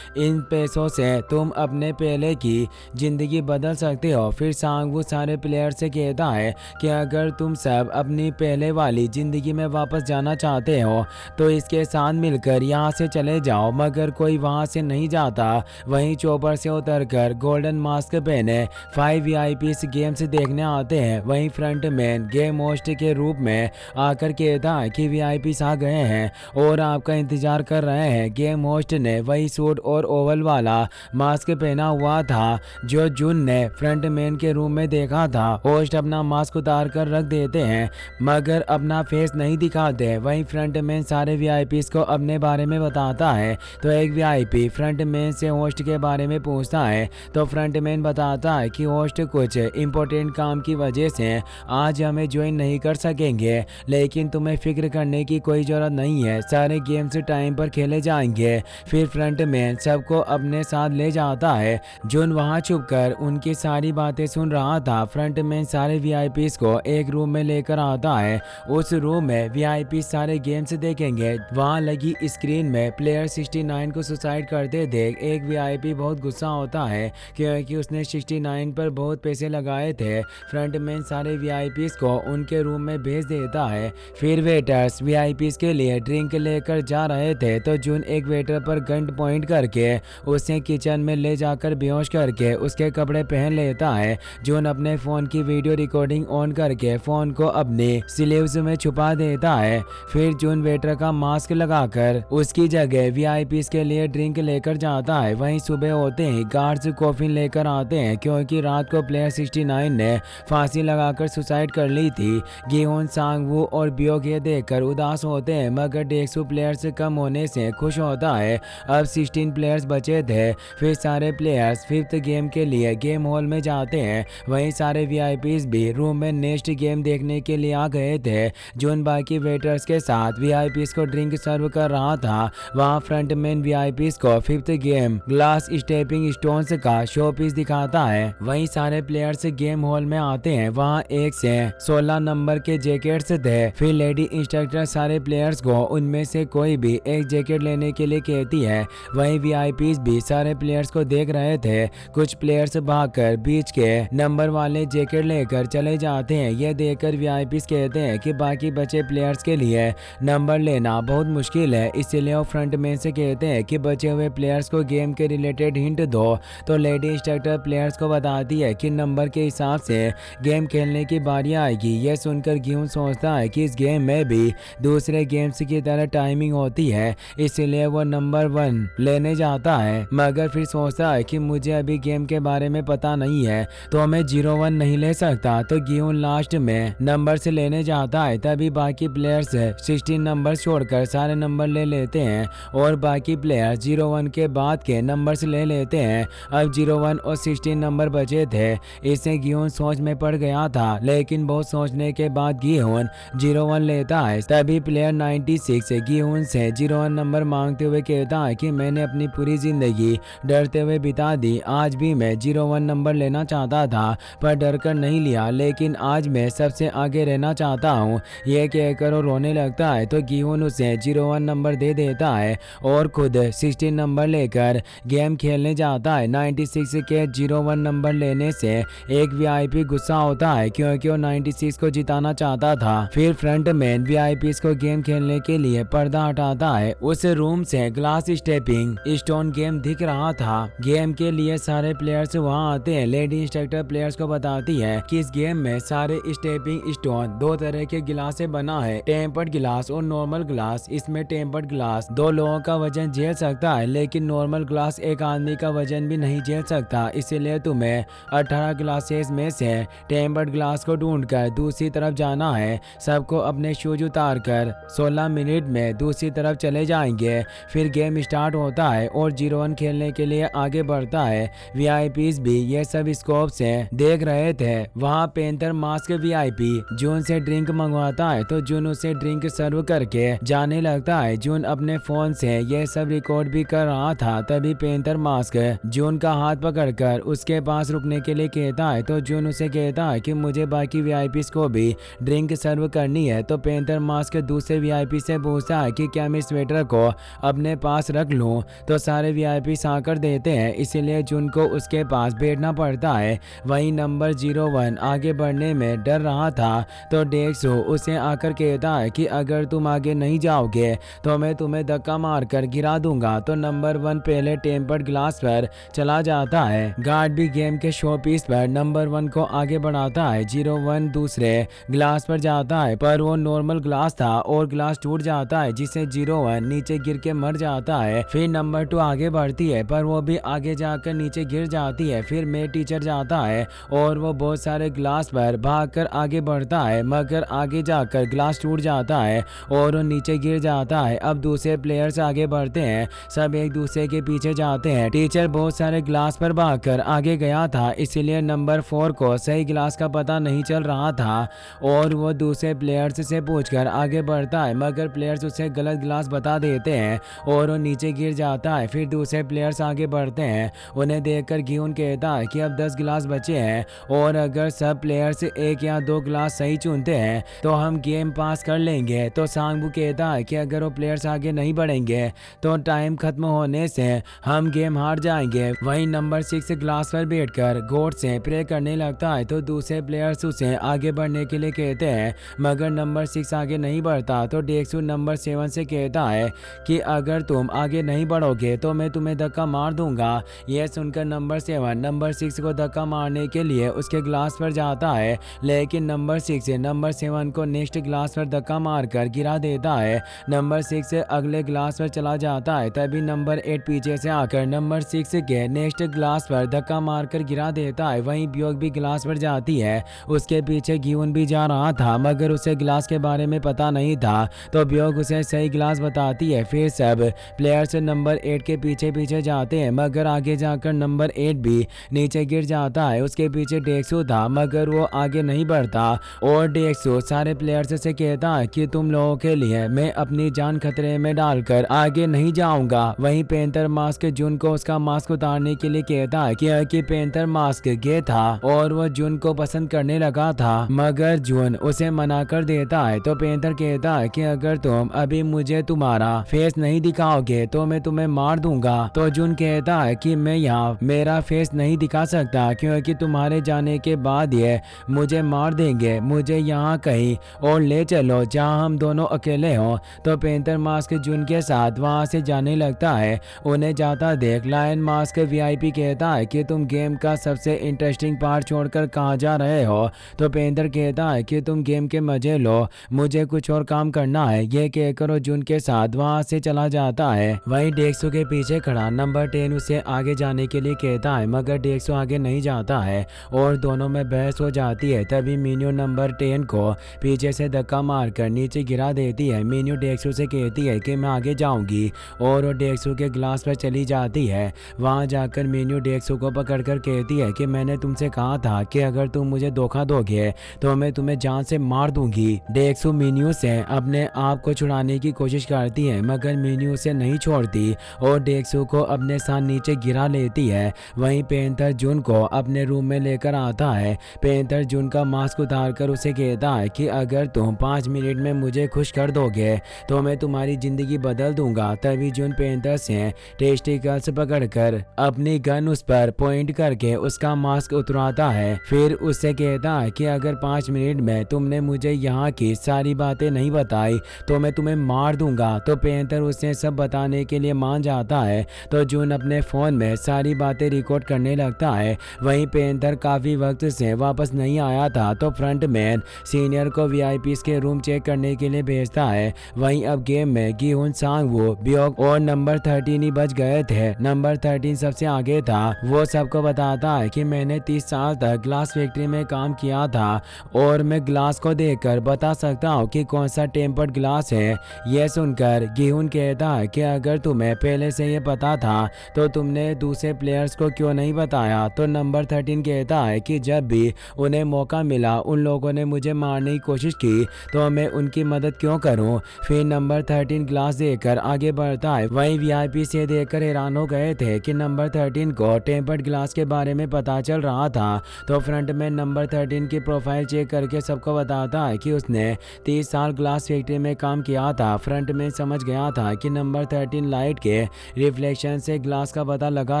इन पैसों से तुम अपने पहले की जिंदगी बदल सकते हो। फिर सांगवू सारे प्लेयर से कहता है कि अगर तुम सब अपनी पहले वाली जिंदगी में वापस जाना चाहते हो तो इसके साथ मिलकर यहाँ से चले जाओ, मगर कोई वहाँ से नहीं जाता। वहीं चौपर से उतरकर गोल्डन मास्क पहने 5 वीआईपीज़ गेम्स देखने आते हैं। वहीं फ्रंट मैन गेम होस्ट के रूप में आकर कहता है कि वीआईपीज़ आ गए हैं और आपका इंतजार कर रहे हैं। गेम होस्ट ने वही सूट और ओवल वाला मास्क पहना हुआ था जो जून ने फ्रंट मैन के रूम में देखा था। होस्ट अपना मास्क उतार कर रख देते हैं, मगर अपना फेस नहीं दिखाते। वहीं फ्रंट मैन सारे वीआईपीज़ को अपने बारे में बताता है। तो एक वीआईपी फ्रंट मैन से होस्ट के बारे में पूछता है। तो फ्रंट मैन बताता है कि होस्ट कुछ इम्पोर्टेंट काम की वजह से आज हमें ज्वाइन नहीं कर सकेंगे, लेकिन तुम्हें फिक्र करने की कोई जरूरत नहीं है, सारे गेम्स टाइम पर खेले जाएंगे। फिर फ्रंट मैन सबको अपने साथ ले जाता है। जून वहां छुपकर उनकी सारी बातें सुन रहा था। फ्रंट मैन सारे वीआईपीज़ को एक रूम में लेकर आता है। उस रूम में वीआईपी सारे गेम्स देखेंगे। वहां लगी स्क्रीन में प्लेयर 69 को सुसाइड करते देख एक वीआईपी बहुत गुस्सा होता है क्योंकि उसने 69 पर बहुत पैसे लगाए थे। फ्रंट मैन सारे वीआईपीज़ को उनके रूम में भेज देता है। फिर वेटर्स वीआईपीज़ के लिए ड्रिंक लेकर जा रहे थे तो जून एक वेटर पर गन पॉइंट करके उसे किचन में ले जाकर बेहोश करके उसके कपड़े पहन लेता है। जून अपने फोन की वीडियो रिकॉर्डिंग ऑन करके फोन को अपने स्लीव्स में छुपा देता है। फिर जून वेटर का मास्क लगाकर उसकी जगह वीआईपीज़ के लिए ड्रिंक लेकर जाता है। वहीं सुबह होते ही गार्ड्स कॉफी लेकर आते हैं क्योंकि रात को प्लेयर 69 ने फांसी लगाकर सुसाइड कर ली थी। गिहोन, सांगवू और बियोग ये देखकर उदास होते हैं, मगर 150 प्लेयर्स कम होने से खुश होता है। अब 16 प्लेयर्स बचे थे। फिर सारे प्लेयर्स 5th गेम के लिए गेम हॉल में जाते हैं। वहीं सारे वीआईपीज़ भी रूम में नेक्स्ट गेम देखने के लिए आ गए थे। जून बाकी वेटर्स के साथ वीआईपीज़ को ड्रिंक सर्व कर रहा था। वहाँ फ्रंट मैन वीआईपीज़ को 5th game glass stepping stones का शो पीस दिखाता है। वहीं सारे प्लेयर्स गेम हॉल में आते हैं। वहाँ 1 से 16 नंबर के जैकेट्स थे। फिर लेडी इंस्ट्रक्टर सारे प्लेयर्स को उनमें से कोई भी एक जैकेट लेने के लिए कहती है। वहीं वीआईपीज़ भी सारे प्लेयर्स को देख रहे थे। कुछ प्लेयर्स भागकर बीच के नंबर वाले जैकेट लेकर चले जाते हैं। यह देखकर वीआईपीज़ कहते हैं कि बाकी बचे प्लेयर्स के लिए नंबर लेना बहुत मुश्किल है, इसलिए वो फ्रंट मैन से कहते हैं कि बचे हुए प्लेयर्स को गेम के रिलेटेड हिंट दो। तो लेडी इंस्ट्रक्टर प्लेयर्स को बताती है कि नंबर के हिसाब से गेम खेलने की बारी आएगी। यह सुनकर गिहुन सोचता है कि इस गेम में भी भी दूसरे गेम्स की तरह टाइमिंग होती है, इसलिए वो नंबर 1 लेने जाता है। मगर फिर सोचता है कि मुझे अभी गेम के बारे में पता नहीं है तो मैं 01 नहीं ले सकता। तो गियोन लास्ट में नंबर से लेने जाता है। तभी बाकी प्लेयर्स 16 नंबर छोड़कर सारे नंबर ले लेते हैं और बाकी प्लेयर 01 के बाद के नंबर से ले लेते हैं। अब 01 और 16 नंबर बचे थे। इससे गियोन सोच में पड़ गया था, लेकिन बहुत सोचने के बाद गियोन 01 लेता है। तभी प्लेयर 96 गियोन से 01 नंबर मांगते हुए कहता है कि मैंने अपनी पूरी जिंदगी डरते हुए बिता दी। आज भी मैं 01 नंबर लेना चाहता था पर डर कर नहीं लिया, लेकिन आज मैं सबसे आगे रहना चाहता हूँ। यह कहकर वो रोने लगता है तो गियोन उसे 01 नंबर दे देता है और खुद 16 नंबर लेकर गेम खेलने जाता है। 96 के 01 नंबर लेने से एक वीआईपी गुस्सा होता है क्योंकि वो 96 को जिताना चाहता था। फिर फ्रंट मैन वीआईपीज को गेम खेलने के लिए पर्दा हटाता है। उस रूम से ग्लास स्टेपिंग स्टोन गेम दिख रहा था। गेम के लिए सारे प्लेयर्स वहां आते हैं। लेडी इंस्ट्रक्टर प्लेयर्स को बताती है कि इस गेम में सारे स्टेपिंग स्टोन 2 तरह के गिलास से बना है, टेम्पर्ड ग्लास और नॉर्मल ग्लास। इसमें टेम्पर्ड ग्लास 2 लोगों का वजन झेल सकता है, लेकिन नॉर्मल ग्लास एक आदमी का वजन भी नहीं झेल सकता। इसलिए तुम्हें 18 ग्लासेस में से टेम्पर्ड ग्लास को ढूंढकर दूसरी तरफ जाना है। सबको अपने शूज उतार कर 16 मिनट में दूसरी तरफ चले जाएंगे। फिर गेम स्टार्ट होता है और 01 खेलने के लिए आगे बढ़ता है। वीआईपीज भी ये सब स्कोप से देख रहे थे। वहाँ पेंथर मास्क वीआईपी जून से ड्रिंक मंगवाता है तो जून उसे ड्रिंक सर्व करके जाने लगता है। जून अपने फोन से ये सब रिकॉर्ड भी कर रहा था। तभी पेंथर मास्क जून का हाथ पकड़कर उसके पास रुकने के लिए कहता है तो जून उसे कहता है कि मुझे बाकी वीआईपीज को भी ड्रिंक सर्व करनी है। तो पेंथर मास्क दूसरे वीआईपी से पूछता है कि क्या मैं स्वेटर को अपने पास रख लूं। तो सारे वीआईपी आकर देते हैं, इसीलिए जून को उसके पास बैठना पड़ता है। वहीं नंबर 01 आगे बढ़ने में डर रहा था तो डेक्सो उसे आकर कहता है कि अगर तुम आगे नहीं जाओगे तो मैं तुम्हें धक्का मारकर गिरा दूंगा। तो नंबर 1 पहले टेम्पर्ड ग्लास पर चला जाता है। गार्ड भी गेम के शो पीस पर नंबर 1 को आगे बढ़ाता है। 01 दूसरे ग्लास पर जाता है पर वो नॉर्मल ग्लास था और ग्लास टूट जाता है जिससे 01 नीचे गिर के मर जाता है। फिर नंबर 2 आगे बढ़ती है पर वो भी आगे जाकर नीचे गिर जाती है। फिर मेड टीचर जाता है और वो बहुत सारे ग्लास पर भागकर आगे बढ़ता है, मगर आगे जाकर ग्लास टूट जाता है और वो नीचे गिर जाता है। अब दूसरे प्लेयर्स आगे बढ़ते हैं, सब एक दूसरे के पीछे जाते हैं। टीचर बहुत सारे ग्लास पर भागकर आगे गया था, इसलिए नंबर 4 को सही ग्लास का पता नहीं चल रहा था और वो दूसरे प्लेयर्स से पूछकर आगे बढ़ता है, मगर प्लेयर्स उसे गलत ग्लास बता देते हैं और वो नीचे गिर जाता है। फिर दूसरे प्लेयर्स आगे बढ़ते हैं। उन्हें देखकर गियोन कहता है कि अब 10 गिलास बचे हैं और अगर सब प्लेयर्स 1 या 2 गिलास सही चुनते हैं तो हम गेम पास कर लेंगे। तो सांगबू कहता है कि अगर वो प्लेयर्स आगे नहीं बढ़ेंगे तो टाइम खत्म होने से हम गेम हार जाएंगे। वहीं नंबर 6 ग्लास पर बैठकर गॉड से प्रे करने लगता है तो दूसरे प्लेयर्स उसे आगे बढ़ने के लिए कहते हैं, मगर नंबर 6 आगे नहीं बढ़ता। तो डेक्सू नंबर 7 से कहता है कि अगर तुम आगे नहीं बढ़ोगे तो मैं तुम्हें धक्का मार दूंगा। यह सुनकर नंबर 7 नंबर 6 को धक्का मारने के लिए उसके ग्लास पर जाता है, लेकिन नंबर 6 नंबर 7 को नेक्स्ट ग्लास पर धक्का मारकर गिरा देता है। नंबर 6 अगले ग्लास पर चला जाता है। तभी नंबर 8 पीछे से आकर नंबर 6 के नेक्स्ट ग्लास पर धक्का मारकर गिरा देता है। वहीं ब्योग भी ग्लास पर जाती है। उसके पीछे गियोन भी जा रहा था, मगर उसे ग्लास के बारे में पता नहीं था तो ब्योग उसे सही ग्लास बताती है। फिर सब प्लेयर्स नंबर 8 के पीछे पीछे जाते हैं, मगर आगे जाकर नंबर 8 भी नीचे गिर जाता है। उसके पीछे डेक्सो था, मगर वो आगे नहीं बढ़ता और डेक्सो सारे प्लेयर्स से कहता है कि तुम लोगों के लिए मैं अपनी जान खतरे में डालकर आगे नहीं जाऊंगा। वहीं पेंथर मास्क जून को उसका मास्क उतारने के लिए कहता है कि पेंथर मास्क गे था और वो जून को पसंद करने लगा था, मगर जून उसे मना कर देता है। तो पेंथर कहता है कि अगर तुम अभी मुझे तुम्हारा फेस नहीं दिखाओगे तो मैं तुम्हें मार दूंगा। तो जून कहता है कि मैं यहाँ मेरा फेस नहीं दिखा सकता क्योंकि तुम्हारे जाने के बाद ये मुझे मार देंगे। मुझे यहाँ कहीं और ले चलो जहाँ हम दोनों अकेले हों। तो पेंथर मास्क जून के साथ वहाँ से जाने लगता है। उन्हें जाता देख लायन मास्क वीआईपी कहता है कि तुम गेम का सबसे इंटरेस्टिंग पार्ट छोड़कर कहाँ जा रहे हो। तो पेंथर कहता है कि तुम गेम के मजे लो, मुझे कुछ और काम करना है, ये कहकर वो जुन के साथ वहाँ से चला जाता है। वहीं डेक्सू के पीछे खड़ा नंबर 10 उसे आगे जाने के लिए कहता है, मगर डेक्सू आगे नहीं जाता है और दोनों में बहस हो जाती है। तभी मीनू नंबर 10 को पीछे से धक्का मारकर नीचे गिरा देती है। मीनू डेक्सू से कहती है कि मैं आगे जाऊंगी और वो डेक्सू के ग्लास पर चली जाती है। वहां जाकर मीनू डेक्सू को पकड़कर कहती है कि मैंने तुमसे कहा था कि अगर तुम मुझे धोखा दोगे तो मैं तुम्हें जान से मार दूंगी। डेक्सू मीनू से अपने आप को छुड़ाने की कोशिश करती है, मगर मीनू उसे नहीं छोड़ती और डेक्सू को अपने साथ नीचे गिरा लेती है। वहीं पेंथर जुन को अपने रूम में लेकर आता है। पेंथर जुन का मास्क उतारकर उसे कहता है कि अगर तुम 5 मिनट में मुझे खुश कर दोगे तो मैं तुम्हारी जिंदगी बदल दूंगा। तभी जुन पेंथर से टेस्टिकल्स पकड़कर अपनी गन उस पर पॉइंट करके उसका मास्क उतराता है। फिर उससे कहता है कि अगर 5 मिनट में तुमने मुझे यहाँ की सारी बातें नहीं बताई तो मैं तुम्हें मार दूंगा। तो पेंथर उसे सब बताने के लिए मान जाता है। तो जुन अपने फोन में सारी बातें रिकॉर्ड करने लगता है। वहीं पेंथर काफी वक्त से वापस नहीं आया था, तो फ्रंट मैन सीनियर को वीआईपीज के रूम चेक करने के लिए भेजता है। वहीं अब गेम में गिहुन, सांगवू, ब्योक और नंबर 13 ही बच गए थे। नंबर 13 सबसे आगे था। वो सबको बताता है कि मैंने 30 साल तक ग्लास फैक्ट्री में काम किया था और मैं ग्लास को देखकर बता सकता हूँ कि कौन सा टेम्पर्ड ग्लास है। यह सुनकर गिहुन कहता है कि अगर तुम्हें पहले से ये पता था तो तुमने दूसरे प्लेयर्स को क्यों नहीं बताया। तो नंबर 13 कहता है कि जब भी उन्हें मौका मिला उन लोगों ने मुझे मारने की कोशिश की तो मैं उनकी मदद क्यों करूं। फिर नंबर 13 ग्लास देकर आगे बढ़ता है। वहीं वीआईपी से देखकर हैरान हो गए थे कि नंबर 13 को टेम्पर्ड ग्लास के बारे में पता चल रहा था। तो फ्रंट में नंबर 13 की प्रोफाइल चेक करके सबको बताता है कि उसने 30 साल ग्लास फैक्ट्री में काम किया था। फ्रंट में समझ गया था कि नंबर 13 लाइट के रिफ्लेक्शन से ग्लास का पता लगा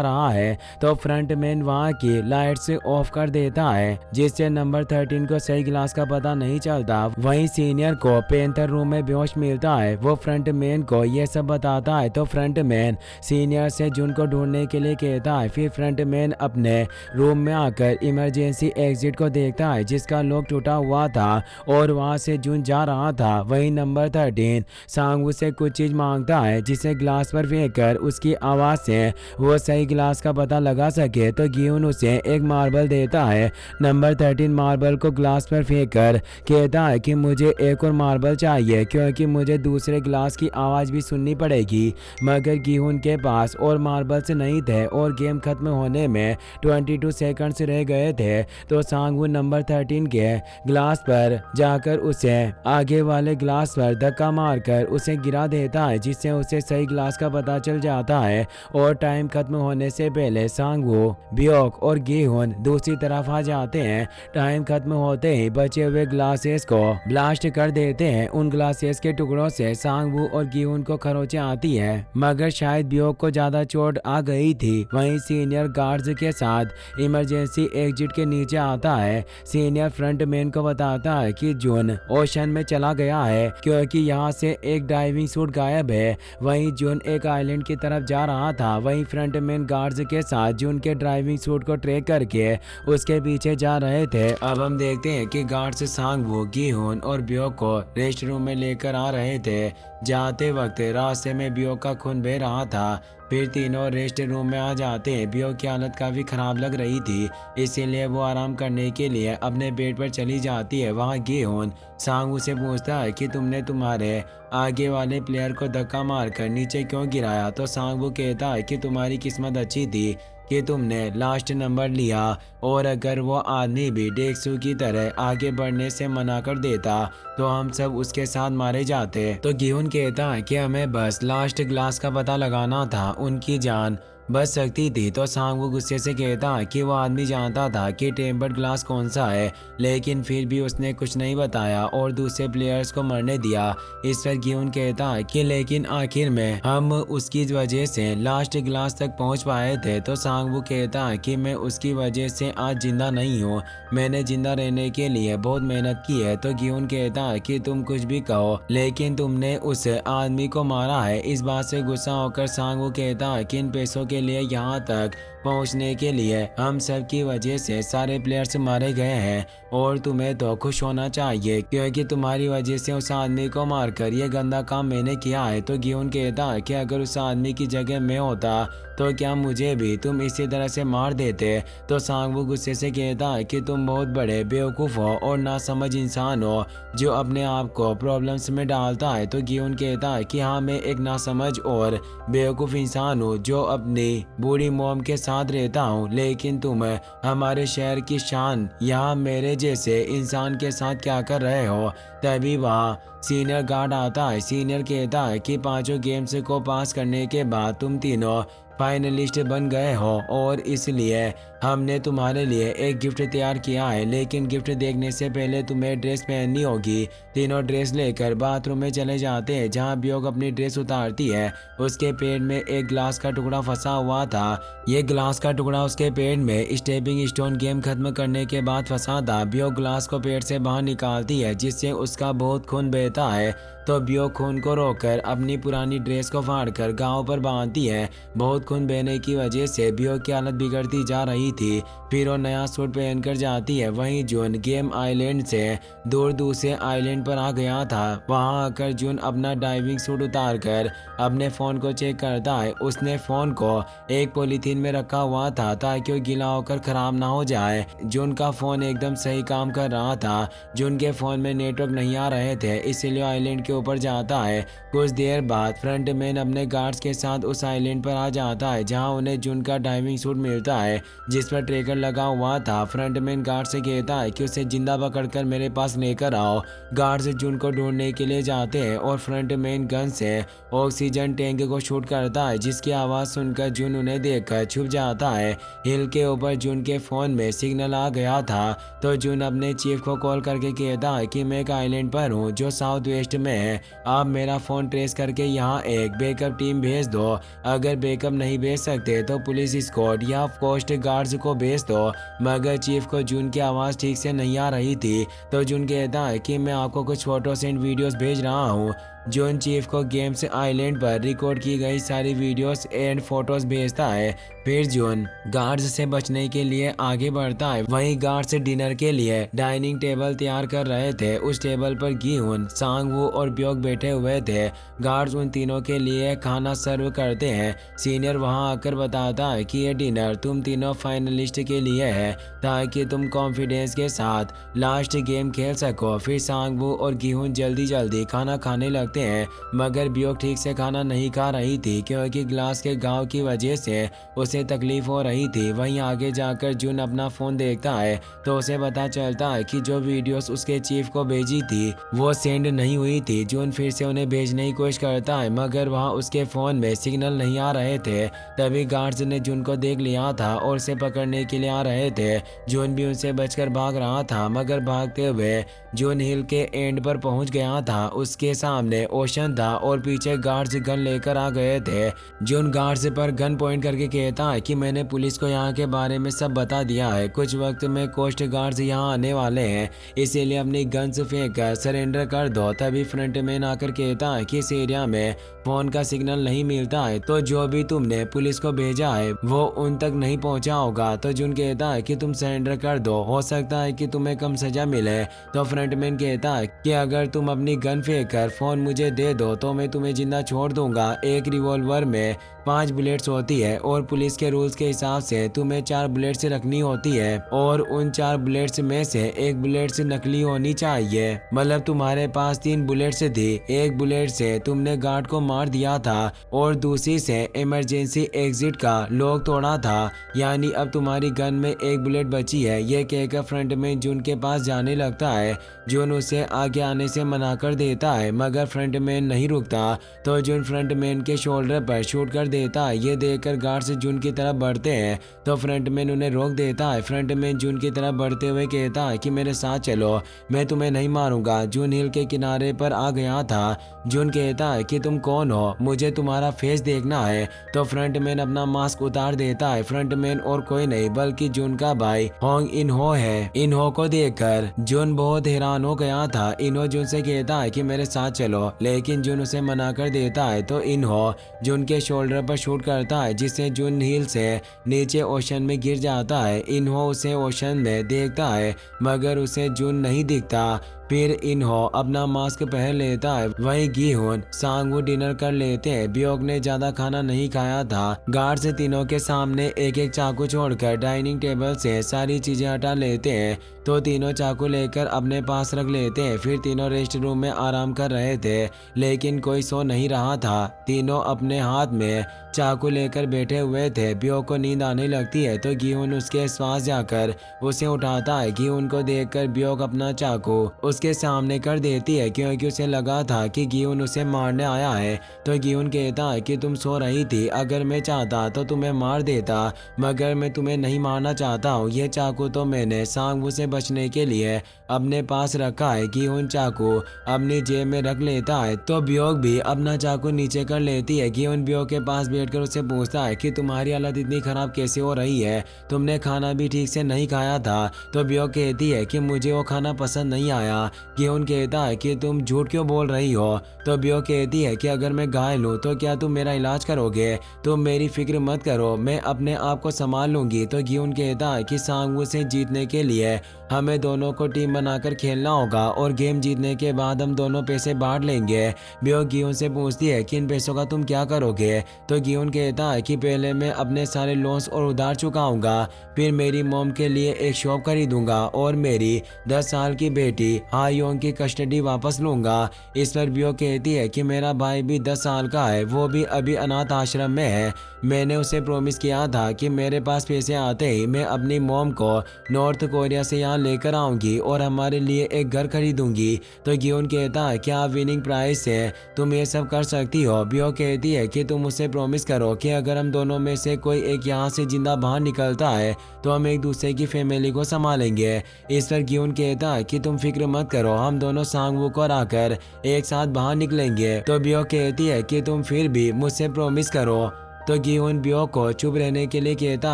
रहा है। तो फ्रंट मैन वहाँ की लाइट से ऑफ कर देता है, जिससे नंबर 13 को सही ग्लास का पता नहीं चलता। वहीं सीनियर को पेंथर रूम में बेहोश मिलता है। वो फ्रंट मैन को ये सब बताता है। तो फ्रंट मैन सीनियर से जुन को ढूंढने के लिए कहता है। फिर फ्रंट मैन अपने रूम में आकर इमरजेंसी एग्जिट को देखता है, जिसका लॉक टूटा हुआ था और वहां से जुन जा रहा था। वहीं नंबर 13 सांगवू से कुछ चीज मांगता है, जिसे ग्लास पर फेंककर उसकी आवाज से वो सही ग्लास का पता लगा सके। तो गिहुन उसे एक मार्बल देता है। नंबर 13 मार्बल को ग्लास पर फेंककर कहता है कि मुझे एक और मार्बल चाहिए, क्योंकि मुझे दूसरे ग्लास की आवाज भी सुननी पड़ेगी। मगर गिहुन के पास और मार्बल्स नहीं थे और गेम खत्म होने में 22 सेकंड्स रह गए थे। तो सांगवू नंबर 13 के ग्लास पर जाकर उसे आगे वाले ग्लास पर धक्का मारकर उसे गिरा देता है, जिससे उसे सही ग्लास का पता चल जाता है। और टाइम खत्म होने से पहले सांगवू, ब्योक और गिहुन दूसरी तरफ आ जाते हैं। टाइम खत्म होते ही बचे हुए ग्लासेस को ब्लास्ट कर देते हैं। उन ग्लासेस के टुकड़ों से सांगवू और गिहुन को खरोंचे आती है, मगर शायद ब्योक को ज्यादा चोट आ गई थी। वहीं सीनियर गार्ड्स के साथ इमरजेंसी एग्जिट के नीचे आता है। सीनियर फ्रंट मैन को बताता है कि जुन ओशन में चला गया है, क्योंकि यहाँ से एक डाइविंग सूट गायब है। वहीं जुन एक आइलैंड की तरफ जा रहा था। वहीं फ्रंट मैन गार्ड्स के साथ जुन के ड्राइविंग सूट को ट्रैक करके उसके पीछे जा रहे थे। अब हम देखते हैं कि गार्ड्स सांगवू, गिहुन और ब्योक को रेस्ट रूम में लेकर आ रहे थे। जाते वक्त रास्ते में ब्योक का खून बह रहा था। फिर तीनों रेस्ट रूम में आ जाते हैं। ब्योक की हालत काफी खराब लग रही थी, इसीलिए वो आराम करने के लिए अपने बेड पर चली जाती है। वहाँ गिहुन सांगवू से पूछता है कि तुमने तुम्हारे आगे वाले प्लेयर को धक्का मारकर नीचे क्यों गिराया। तो सांगवू कहता है कि तुम्हारी किस्मत अच्छी थी कि तुमने लास्ट नंबर लिया, और अगर वो आदमी भी डेक्सू की तरह आगे बढ़ने से मना कर देता तो हम सब उसके साथ मारे जाते। तो गिहुन कहता है कि हमें बस लास्ट ग्लास का पता लगाना था, उनकी जान बच सकती थी। तो सांगवू गुस्से से कहता है कि वो आदमी जानता था कि टेम्पर्ड ग्लास कौन सा है, लेकिन फिर भी उसने कुछ नहीं बताया और दूसरे प्लेयर्स को मरने दिया। इस पर गिहुन कहता है कि लेकिन आखिर में हम उसकी वजह से लास्ट ग्लास तक पहुंच पाए थे। तो सांगवू कहता है कि मैं उसकी वजह से आज जिंदा नहीं हूँ, मैंने जिंदा रहने के लिए बहुत मेहनत की है। तो गिहुन कहता है कि तुम कुछ भी कहो, लेकिन तुमने उस आदमी को मारा है। इस बात से गुस्सा होकर सांगवू कहता है कि इन पैसों के लिए यहाँ तक पहुंचने के लिए। हम सब की वजह से सारे प्लेयर्स मारे गए हैं और तुम्हें तो खुश होना चाहिए क्योंकि तुम्हारी वजह से उस आदमी को मारकर ये गंदा काम मैंने किया है। तो गियोन कहता है कि अगर उस आदमी की जगह मैं होता तो क्या मुझे भी तुम इसी तरह से मार देते। तो सांगवू गुस्से से कहता है कि तुम बहुत बड़े बेवकूफ़ हो और नासमझ इंसान हो जो अपने आप को प्रॉब्लम्स में डालता है। तो गियोन कहता है कि हाँ, मैं एक नासमझ और बेवकूफ़ इंसान हूँ जो अपनी बूढ़ी मोम के साथ रहता हूँ, लेकिन तुम हमारे शहर की शान यहाँ मेरे जैसे इंसान के साथ क्या कर रहे हो। तभी वहाँ सीनियर गार्ड आता है। सीनियर कहता है कि पांचों गेम्स को पास करने के बाद तुम तीनों फाइनलिस्ट बन गए हो और इसलिए हमने तुम्हारे लिए एक गिफ्ट तैयार किया है, लेकिन गिफ्ट देखने से पहले तुम्हें ड्रेस पहननी होगी। तीनों ड्रेस लेकर बाथरूम में चले जाते हैं जहां ब्योक अपनी ड्रेस उतारती है। उसके पेट में एक ग्लास का टुकड़ा फंसा हुआ था। ये ग्लास का टुकड़ा उसके पेट में स्टेपिंग स्टोन गेम खत्म करने के बाद फंसा था। ब्योक ग्लास को पेट से बाहर निकालती है जिससे उसका बहुत खून बहता है। तो ब्योक खून को रोककर अपनी पुरानी ड्रेस को फाड़कर गांव पर बांधती है। बहुत खून बहने की वजह से ब्योक की हालत बिगड़ती जा रही थी। फिर वो नया सूट पहनकर जाती है। वहीं जून गेम आइलैंड से दूर दूसरे आइलैंड पर आ गया था। वहां आकर जून अपना डाइविंग सूट उतारकर अपने फ़ोन को चेक करता है। उसने फ़ोन को एक पॉलीथीन में रखा हुआ था ताकि वो गीला होकर ख़राब ना हो जाए। जून का फ़ोन एकदम सही काम कर रहा था। जून के फ़ोन में नेटवर्क नहीं आ रहे थे, इसलिए आइलैंड के ऊपर जाता है। कुछ देर बाद फ्रंटमैन अपने गार्ड्स के साथ उस आइलैंड पर आ जाता है जहां उन्हें जून का डाइविंग सूट मिलता है जिस पर ट्रैकर लगा हुआ था। फ्रंटमैन गार्ड से कहता है कि उसे जिंदा पकड़कर मेरे पास लेकर आओ। गार्ड्स जून को ढूंढने के लिए जाते हैं और फ्रंटमैन गन से ऑक्सीजन टैंक को शूट करता है जिसकी आवाज़ सुनकर जून उन्हें देखकर छुप जाता है। हिल के ऊपर जून के फ़ोन में सिग्नल आ गया था तो जून अपने चीफ को कॉल करके कहता है कि मैं एक आइलैंड पर हूँ जो साउथ वेस्ट में है। आप मेरा फ़ोन ट्रेस करके यहाँ एक बैकअप टीम भेज दो। अगर बैकअप नहीं भेज सकते तो पुलिस स्क्वाड या कोस्ट गार्ड्स को भेज दो। मगर चीफ को जून की आवाज़ ठीक से नहीं आ रही थी तो जून कहता है कि मैं आपको कुछ फोटोस एंड वीडियोस भेज रहा हूँ। जून चीफ को गेम्स आइलैंड पर रिकॉर्ड की गई सारी वीडियोस एंड फोटोज भेजता है। फिर जून गार्ड्स से बचने के लिए आगे बढ़ता है। वहीं गार्ड्स डिनर के लिए डाइनिंग टेबल तैयार कर रहे थे। उस टेबल पर गिहुन, सांगवू और ब्योक बैठे हुए थे। गार्ड्स उन तीनों के लिए खाना सर्व करते हैं। सीनियर वहां आकर बताता है कि ये डिनर तुम तीनों फाइनलिस्ट के लिए है ताकि तुम कॉन्फिडेंस के साथ लास्ट गेम खेल सको। फिर सांगवू और गिहुन जल्दी जल्दी खाना खाने लगते हैं मगर ब्योक ठीक से खाना नहीं खा रही थी क्योंकि ग्लास के घाव की वजह से उसे तकलीफ हो रही थी। वहीं आगे जाकर जून अपना फ़ोन देखता है तो उसे पता चलता है कि जो वीडियोस उसके चीफ को भेजी थी वो सेंड नहीं हुई थी। जून फिर से उन्हें भेजने की कोशिश करता है मगर वहाँ उसके फ़ोन में सिग्नल नहीं आ रहे थे। तभी गार्ड्स ने जून को देख लिया था और उसे पकड़ने के लिए आ रहे थे। जून भी उनसे बचकर भाग रहा था मगर भागते हुए जून हिल के एंड पर पहुंच गया था। उसके सामने ओशन था और पीछे गार्ड्स गन लेकर आ गए थे। जून गार्ड्स पर गन पॉइंट करके कहता है कि मैंने पुलिस को यहाँ के बारे में सब बता दिया है। कुछ वक्त में कोस्ट गार्ड्स यहाँ आने वाले हैं इसीलिए अपनी गन्स फेंक कर सरेंडर कर दो। तभी फ्रंटमैन आकर कहता है कि इस एरिया में फोन का सिग्नल नहीं मिलता है तो जो भी तुमने पुलिस को भेजा है वो उन तक नहीं पहुँचा होगा। तो जून कहता है कि तुम सरेंडर कर दो, हो सकता है कि तुम्हें कम सजा मिले। तो फ्रंटमैन कहता है कि अगर तुम अपनी गन फेंक कर फोन मुझे दे दो तो मैं तुम्हें जिंदा छोड़ दूंगा। एक रिवॉल्वर में 5 बुलेट्स होती है और पुलिस के रूल्स के हिसाब से तुम्हें 4 बुलेट्स रखनी होती है और उन 4 बुलेट्स में से एक बुलेट्स नकली होनी चाहिए। मतलब तुम्हारे पास 3 बुलेट्स थी। एक बुलेट से तुमने गार्ड को मार दिया था और दूसरी से इमरजेंसी एग्जिट का लॉक तोड़ा था, यानी अब तुम्हारी गन में एक बुलेट बची है। यह कहकर फ्रंटमैन जून के पास जाने लगता है। जून उसे आगे आने से मना कर देता है मगर फ्रंटमैन नहीं रुकता तो जून फ्रंटमैन के शोल्डर पर शूट कर देता है। ये देखकर गार्ड्स जून की तरफ बढ़ते हैं तो फ्रंटमैन उन्हें रोक देता है। फ्रंटमैन जून की तरफ बढ़ते हुए कहता है कि मेरे साथ चलो, मैं तुम्हें नहीं मारूंगा। जून हिल के किनारे पर आ गया था। जून कहता है कि तुम कौन हो, मुझे तुम्हारा फेस देखना है। तो फ्रंटमैन अपना मास्क उतार देता है। फ्रंटमैन और कोई नहीं बल्कि जून का भाई होंग इनहो है। इनहो को देखकर जून बहुत हैरान हैरान हो गया था। इन्हो जुन से कहता है कि मेरे साथ चलो, लेकिन जुन उसे मना कर देता है तो इन्हो जुन के शोल्डर पर शूट करता है, जिससे जुन हील से नीचे ओशन में गिर जाता है। इन्हो उसे ओशन में देखता है मगर उसे जुन नहीं दिखता। फिर इन्हो अपना मास्क पहन लेता है। वहीं गीहुन सांगवू डिनर कर लेते हैं। ब्योक ने ज्यादा खाना नहीं खाया था। गार्ड से तीनों के सामने एक एक चाकू छोड़कर डाइनिंग टेबल से सारी चीजें हटा लेते हैं तो तीनों चाकू लेकर अपने पास रख लेते हैं। फिर तीनों रेस्ट रूम में आराम कर रहे थे, लेकिन कोई सो नहीं रहा था। तीनों अपने हाथ में चाकू लेकर बैठे हुए थे। ब्योक को नींद आने लगती है तो गीहुन उसके पास जाकर उसे उठाता है। गीहुन को देखकर ब्योक अपना चाकू उसके सामने कर देती है, क्योंकि उसे लगा था कि गीहुन उसे मारने आया है। तो गीहुन कहता है कि तुम सो रही थी, अगर मैं चाहता तो तुम्हें मार देता, मगर मैं तुम्हें नहीं मारना चाहता हूँ। ये चाकू तो मैंने सांगवू से बचने के लिए अपने पास रखा है। गीहुन चाकू अपनी जेब में रख लेता है तो ब्योक भी अपना चाकू नीचे कर लेती है। गीहुन ब्योक के पास बैठकर उसे पूछता है कि तुम्हारी हालत इतनी खराब कैसे हो रही है, तुमने खाना भी ठीक से नहीं खाया था। तो ब्योक कहती है कि मुझे वो खाना पसंद नहीं आया। गीहुन कहता है कि तुम झूठ क्यों बोल रही हो। तो ब्योक कहती है कि अगर मैं घायल हूँ तो क्या तुम मेरा इलाज करोगे, तुम मेरी फिक्र मत करो, मैं अपने आप को संभाल लूंगी। तो गीहुन कहता है कि सांगवू से जीतने के लिए हमें दोनों को टीम बनाकर खेलना होगा और गेम जीतने के बाद हम दोनों पैसे बांट लेंगे। ब्योक गीहुन से पूछती है कि इन पैसों का तुम क्या करोगे। तो गीहुन कहता है कि पहले मैं अपने सारे लोन्स और उधार चुकाऊंगा, फिर मेरी मॉम के लिए एक शॉप खरीदूंगा और मेरी 10 साल की बेटी हायोंग की कस्टडी वापस लूंगा। इस पर ब्योक कहती है कि मेरा भाई भी 10 साल का है, वो भी अभी अनाथ आश्रम में है। मैंने उसे प्रॉमिस किया था कि मेरे पास पैसे आते ही मैं अपनी मॉम को नॉर्थ कोरिया से यहाँ लेकर आऊंगी और हमारे लिए एक घर खरीदूंगी। तो गीहुन कहता है क्या विनिंग प्राइस से तुम ये सब कर सकती हो। ब्योक कहती है कि तुम मुझसे प्रॉमिस करो कि अगर हम दोनों में से कोई एक यहाँ से जिंदा बाहर निकलता है तो हम एक दूसरे की फैमिली को संभालेंगे। इस पर गीहुन कहता है कि तुम फिक्र मत करो, हम दोनों सांगवू को हराकर एक साथ बाहर निकलेंगे। तो ब्योक कहती है कि तुम फिर भी मुझसे प्रॉमिस करो। तो गीहुन ब्योक को चुप रहने के लिए कहता